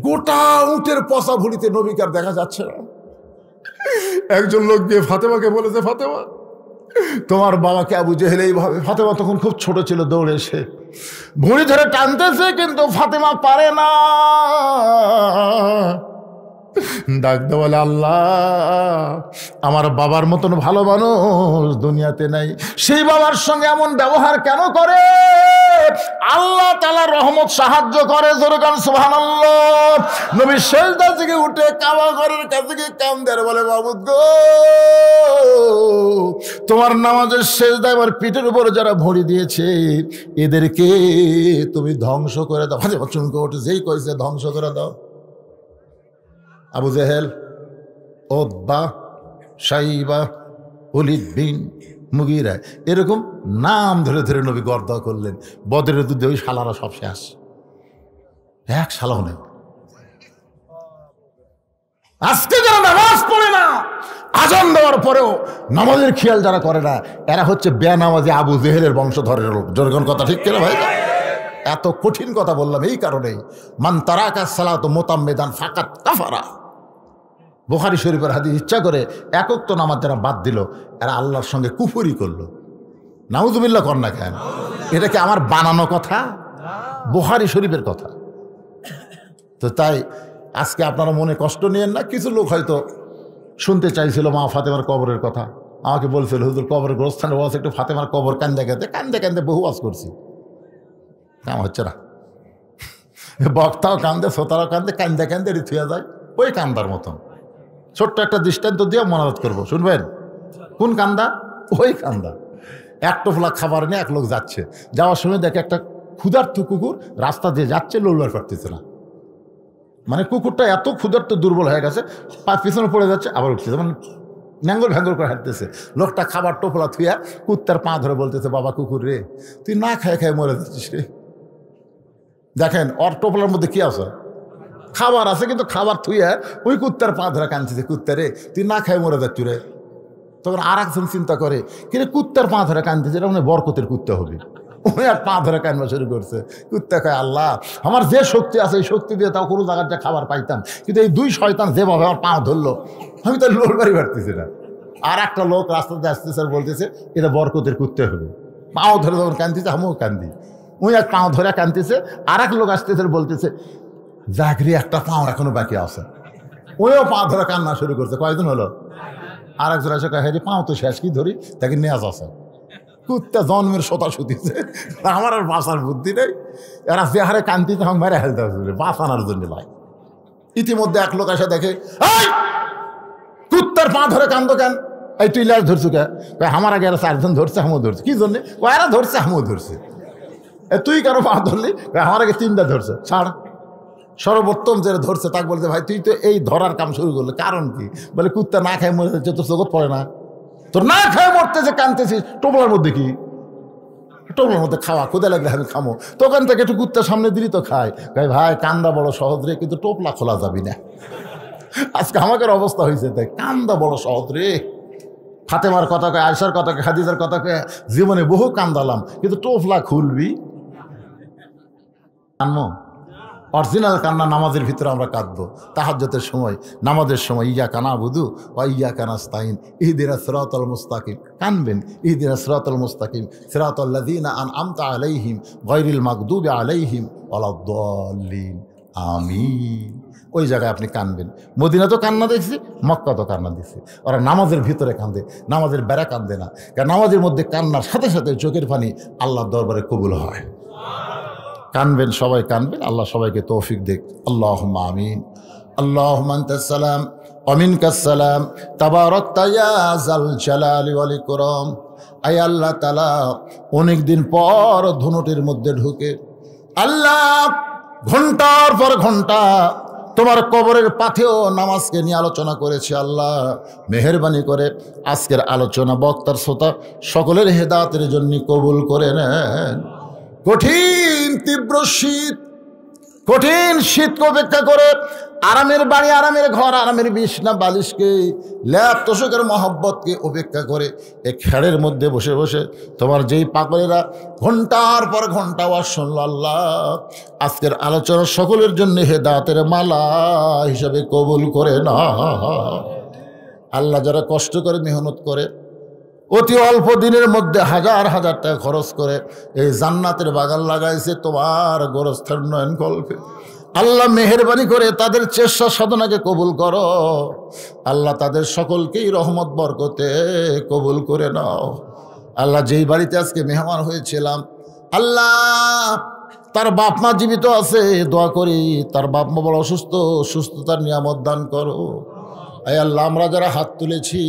গোটা উটের পচা ভুড়িতে নবীকে আর দেখা যাচ্ছে না। একজন লোক গিয়ে ফাতেমাকে বলেছে, ফাতেমা, তোমার বাবাকে আবু জেহেল এইভাবে। ফাতেমা তখন খুব ছোট ছিল, দৌড়ে এসে ভুঁড়ি ধরে টানতেছে, কিন্তু ফাতেমা পারে না। ডাকতে বলে, আল্লাহ, আমার বাবার মতন ভালো মানুষ দুনিয়াতে নাই, সেই বাবার সঙ্গে এমন ব্যবহার কেন করে? আল্লাহ তাআলা রহমত সাহায্য করে। জোরে গান সুবহানাল্লাহ। নবী সেজদা থেকে উঠে কাবা ঘরের কাছে গিয়ে কান্দে আর বলে, মাবুদ গো, তোমার নামাজের সেজদায় আমার পিঠের উপরে যারা ভুঁড়ি দিয়েছে, এদেরকে তুমি ধ্বংস করে দাও। চমকে ওঠে, যেই কইছে ধ্বংস করে দাও। আবু জেহেল, উতবা, শাইবা, ওলীদ বিন মুগীরা, এরকম নাম ধরে ধরে নবী গর্দা করলেন। বদরের যুদ্ধে ওই শালারা সব শেষ, এক শালাও নেই। আজকে যারা নামাজ পড়ে না, আজান দেওয়ার পরেও নামাজের খেয়াল যারা করে না, এরা হচ্ছে বেনামাজি আবু জেহেলের বংশধরের লোক। জনগণ কথা ঠিক কিনা ভাই? এত কঠিন কথা বললাম এই কারণেই, মান তারাকা সালাত মুতাম্মিদান ফাকাত কাফারা। বুখারী শরীফের হাদিস, ইচ্ছা করে একক তো নামাজ যারা বাদ দিল, এরা আল্লাহর সঙ্গে কুফরি করলো। নাউজুবিল্লাহ কর না কেন? এটা কি আমার বানানো কথা? বুখারী শরীফের কথা। তো তাই আজকে আপনারা মনে কষ্ট নিয়েন না, কিছু লোক হয়তো শুনতে চাইছিল মা ফাতেমার কবরের কথা, আমাকে বলছিল হুজুর কবরের গোরস্থানে ওয়াজ একটু ফাতেমার কবর কান্দে কান্দে কান্দে বহু ওয়াজ করছি, কাম হচ্ছে না। বক্তাও কান্দে, শ্রোতারাও কান্দে, কান্দে কান্দে থুয়া যায় ওই কান্দার মতন। ছোট্ট একটা দৃষ্টান্ত দিয়ে মনোরোধ করবো, শুনবেন? কোন কান্দা? ওই কান্দা। এক টোপলা খাবার নিয়ে এক লোক যাচ্ছে, যাওয়ার সময় দেখে একটা ক্ষুধার্ত কুকুর রাস্তা দিয়ে যাচ্ছে, লড়বার পারতেছে না। মানে কুকুরটা এত ক্ষুধার্ত দুর্বল হয়ে গেছে, পিছনে পড়ে যাচ্ছে আবার উঠতেছে, মানে ন্যাঙ্গল ভ্যাঙ্গল করে হাঁটতেছে। লোকটা খাবার টোপলা থুয়া কুত্তার পা ধরে বলতেছে, বাবা কুকুর রে, তুই না খেয়ে খেয়ে মরে যাচ্ছিস রে। দেখেন ওর টোপলার মধ্যে কি আছে? খাবার আছে, কিন্তু খাবার থুয়া ওই কুত্তার পা ধরে কাঁদতেছে, কুত্তা রে তুই না খেয়ে মরে যাচ্ছ রে। তখন আর একজন চিন্তা করে, কিন্তু কুত্তার পা ধরে কাঁদতেছে, এটা মানে বরকতের কুত্তা হবে। ওই আর পা ধরে কান্না শুরু করছে। কুত্তা কয়, আল্লাহ আমার যে শক্তি আছে এই শক্তি দিয়ে তাও কোনো জায়গার যা খাবার পাইতাম, কিন্তু এই দুই শয়তান যেভাবে আমার পা ধরলো, আমি তো লড়বারই পারতেছি না। আর একটা লোক রাস্তাতে আসতেছে আর বলতেছে এটা বরকতের কুত্তে হবে। পাও ধরে যখন কাঁদতেছে আমিও কান্দি, ওই এক পাও ধরে কাঁদতেছে। আর এক লোক আসতেছে বলতেছে, জাগরি একটা পাও এখনো বাকি আছে। ওইও পা ধরে কান্না শুরু করছে। কয়েকদিন হলো আর একজন এসে কয়, হ্যাঁ পাও তো শেষ, কি ধরি তাকে নেওয়া আছে। কুত্তা জন্মের শোতা শুতিছে, আমার আর বাঁচার বুদ্ধি নেই। এরা যে হারে কান্দিতে আমাকে মেরে হেলতে হবে বাঁচানোর জন্য লাই। ইতিমধ্যে এক লোক এসে দেখে, কুত্তার পা ধরে কান্দ কেন? এই তুই লাশ ধরছু কে? আমার আগে এরা চারজন ধরছে, আমিও ধরছে। কি জন্যে? এরা ধরছে আমিও ধরছে। তুই কেন পা ধরলি? আমার আগে তিনটা ধরছে। ছাড়, সর্বোত্তম যারা ধরছে তাকে বলতে, ভাই তুই তো এই ধরার কাম শুরু করলি, কারণ কি? বলে কুত্তা না খায় মরে যাচ্ছে, তোর জগৎ পড়ে না? তোর না খায় মরতেছে, কানতেছিস, টোপলার মধ্যে কি? টোপলার মধ্যে খাওয়া, কোথায় লাগলে আমি খামো, তোখান থেকে একটু কুত্তার সামনে দিলি তো খায়। ভাই কান্দা বড় সহজ রে, কিন্তু টোপলা খোলা যাবি না। আজকে আমাদের অবস্থা হয়েছে তাই, কান্দা বড় সহজ রে। ফাতেমার কথা কয়, আয়সার কথা কয়, হাদিজার কথা কয়, জীবনে বহু কান্দালাম, কিন্তু টোপলা খুলবি কানমো? অরিজিনাল কান্না নামাজের ভিতরে আমরা কাঁদবো। তাহাজ্জুদের সময়, নামাজের সময়, ইয়্যাকা না'বুদু ওয়া ইয়্যাকা নাস্তাইন ইহদিনাস সিরাতাল মুস্তাকিম, কানবেন ইহদিনাস সিরাতাল মুস্তাকিম সিরাতাল লাযীনা আন'আমতা আলাইহিম গায়রিল মাগদুবি আলাইহিম ওয়ালাদ-দাল্লিন, আমিন। ওই জায়গায় আপনি কানবেন। মদিনা তো কান্না দেখছি, মক্কা তো কান্না দেখছি। ওরা নামাজের ভিতরে কান্দে, নামাজের বেড়া কান্দে না। কারণ নামাজের মধ্যে কান্নার সাথে সাথে চোখের পানি আল্লাহর দরবারে কবুল হয়। কানবেন, সবাই কানবেন। আল্লাহ সবাইকে তৌফিক দেখ। আল্লাহুম্মা আমিন। আল্লাহুম্মা আনতাস সালাম ওয়া মিনকাস সালাম তাবারাকতা ইয়া যাল জালালি ওয়াল ইকরাম। আয় আল্লাহ তাআলা, অনেক দিন পর ধুনুটির মধ্যে ঢুকে আল্লাহ ঘন্টার পর ঘন্টা তোমার কবরের পাথেও নামাজকে নিয়ে আলোচনা করেছি। আল্লাহ মেহেরবানি করে আজকের আলোচনা বক্তার শ্রোতা সকলের হেদায়েতের জন্য কবুল করে নেন। কঠিন তীব্র শীত, কঠিন শীতকে উপেক্ষা করে আরামের বাড়ি, আরামের ঘর, আরামের বিছনা বালিশকে, ল্যাপ তোষকের মহব্বতকে উপেক্ষা করে এই খেড়ের মধ্যে বসে বসে তোমার যেই পাগলেরা ঘন্টার পর ঘন্টা ওয়াজ শুনল, আল্লাহ আজকের আলোচনা সকলের জন্য হেদায়েতের মালা হিসাবে কবুল করে না। আল্লাহ যারা কষ্ট করে মেহনত করে, অতি অল্প দিনের মধ্যে হাজার হাজার টাকা খরচ করে এই জান্নাতের বাগান লাগাইছে তোমার গোরস্থান উন্নয়ন কল্পে, আল্লাহ মেহেরবানি করে তাদের চেষ্টা সাধনাকে কবুল করো। আল্লাহ তাদের সকলকেই রহমত বরকতে কবুল করে নাও। আল্লাহ যেই বাড়িতে আজকে মেহমান হয়েছিলাম, আল্লাহ তার বাপ মা জীবিত আছে, দোয়া করি তার বাপ মা বড় অসুস্থ, সুস্থতার নিয়ামত দান করো। আয় আল্লাহ, আমরা যারা হাত তুলেছি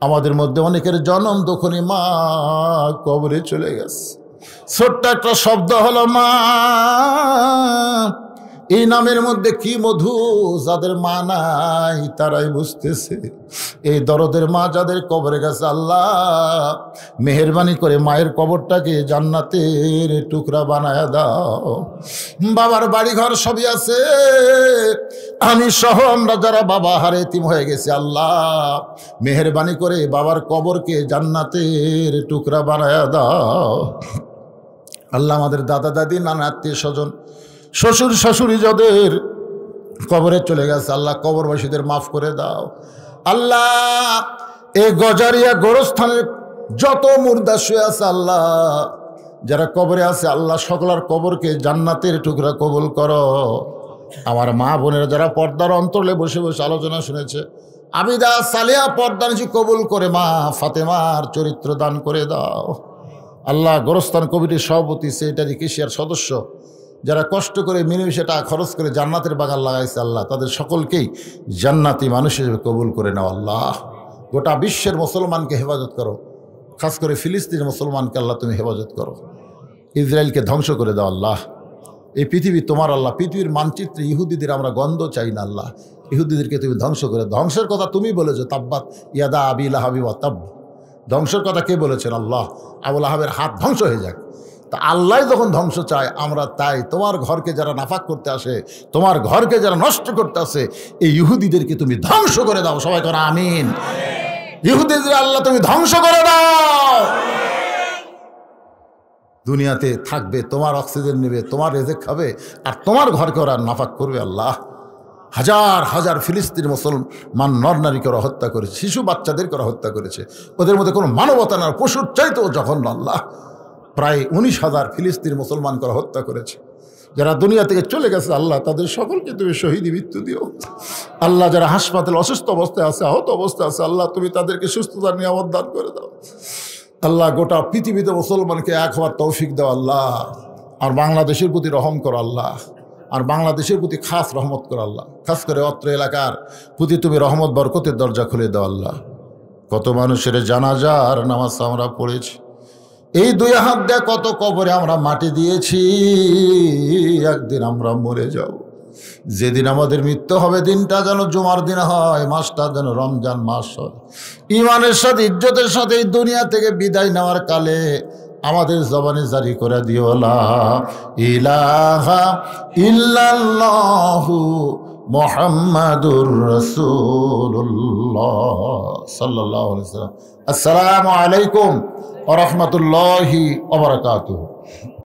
আমাদের মধ্যে অনেকের জনম দুঃখনী মা কবরে চলে গেছে। ছোট্ট একটা শব্দ হলো মা, এই নামের মধ্যে কি মধু, যাদের মা নাই তারাই বুঝতেছে। এই দরদের মা যাদের কবরে গেছে, আল্লাহ মেহেরবানি করে মায়ের কবরটাকে জান্নাতের টুকরা বানায় দাও। বাবার বাড়ি ঘর সবই আছে, আমি সহ আমরা যারা বাবা হারে এতিম হয়ে গেছি, আল্লাহ মেহেরবানি করে বাবার কবরকে জান্নাতের টুকরা বানায় দাও। আল্লাহ আমাদের দাদা দাদি, নানা আত্মীয় স্বজন, শ্বশুর শাশুড়ি যাদের কবরে চলে গেছে, আল্লাহ কবরবাসীদের মাফ করে দাও। আল্লাহ এই গজারিয়া গোরস্থানের যত মুর্দা শুয়ে আছে, আল্লাহ যারা কবরে আছে, আল্লাহ সকলের কবরকে জান্নাতের টুকরা কবুল করো। আমার মা বোনেরা যারা পর্দার অন্তরে বসে বসে আলোচনা শুনেছে, আবিদা সালেহা পর্দা নিশি কবুল করে মা ফাতেমার চরিত্র দান করে দাও। আল্লাহ গোরস্থান কমিটির সভাপতি, সেক্রেটারি, কেশিয়ার সদস্য যারা কষ্ট করে মিলেমিশে টাকা খরচ করে জান্নাতের বাগান লাগাইছে, আল্লাহ তাদের সকলকেই জান্নাতি মানুষ হিসেবে কবুল করে নাও। আল্লাহ গোটা বিশ্বের মুসলমানকে হেফাজত করো, খাস করে ফিলিস্তিনের মুসলমানকে আল্লাহ তুমি হেফাজত করো। ইসরায়েলকে ধ্বংস করে দাও আল্লাহ। এই পৃথিবী তোমার আল্লাহ, পৃথিবীর মানচিত্রে ইহুদিদের আমরা গন্ধ চাই না আল্লাহ। ইহুদিদেরকে তুমি ধ্বংস করে, ধ্বংসের কথা তুমি বলেছো, তাব্বাত ইয়াদা আবি লাহাবি ওয়া তাব। ধ্বংসের কথা কে বলেছেন? আল্লাহ। আবু লাহাবের হাত ধ্বংস হয়ে যাক। তা আল্লাহ যখন ধ্বংস চায়, আমরা তাই তোমার ঘরকে যারা নাফাক করতে আসে, তোমার ঘরকে যারা নষ্ট করতে আসে, এই ইহুদিদেরকে তুমি ধ্বংস করে দাও। সবাই করে আমিন। ইহুদিদের আল্লাহ তুমি ধ্বংস করে দাও। দুনিয়াতে থাকবে, তোমার অক্সিজেন নেবে, তোমার রেজেক খাবে, আর তোমার ঘরকে ওরা নাফাক করবে। আল্লাহ হাজার হাজার ফিলিস্তিনি মুসলমান নর নারীকে ওরা হত্যা করেছে, শিশু বাচ্চাদেরকে ওরা হত্যা করেছে। ওদের মধ্যে কোনো মানবতা না, পশুর চাইতেও জঘন্য। আল্লাহ প্রায় 19,000 ফিলিস্তিনি মুসলমানকে ওরা হত্যা করেছে। যারা দুনিয়া থেকে চলে গেছে আল্লাহ তাদের সকলকে তুমি শহীদি মৃত্যু দিও। আল্লাহ যারা হাসপাতালে অসুস্থ অবস্থায় আছে, আহত অবস্থায় আছে, আল্লাহ তুমি তাদেরকে সুস্থতার নিয়ামত দান করে দাও। আল্লাহ গোটা পৃথিবীতে মুসলমানকে এক হওয়ার তৌফিক দাও আল্লাহ। আর বাংলাদেশের প্রতি রহম করো আল্লাহ, আর বাংলাদেশের প্রতি খাস রহমত করো আল্লাহ। খাস করে অত্র এলাকার প্রতি তুমি রহমত বরকতের দরজা খুলে দাও আল্লাহ। কত মানুষের জানাজার নামাজ আমরা পড়েছি, এই দুই হাত দিয়ে কত কবরে আমরা মাটি দিয়েছি। একদিন আমরা মরে যাব, যেদিন আমাদের মৃত্যু হবে দিনটা যেন জুমার দিন হয়, মাসটা যেন রমজান মাস হয়। ইমানের সাথে ইজ্জতের সাথে এই দুনিয়া থেকে বিদায় নেওয়ার কালে আমাদের জবানে জারি করে দিও লা ইলাহা ইল্লাল্লাহু মুহাম্মাদুর রাসূলুল্লাহ সাল্লাল্লাহু আলাইহি ওয়াসাল্লাম। আসসালামু আলাইকুম ওয়া রাহমাতুল্লাহি ওয়া বারাকাতুহু।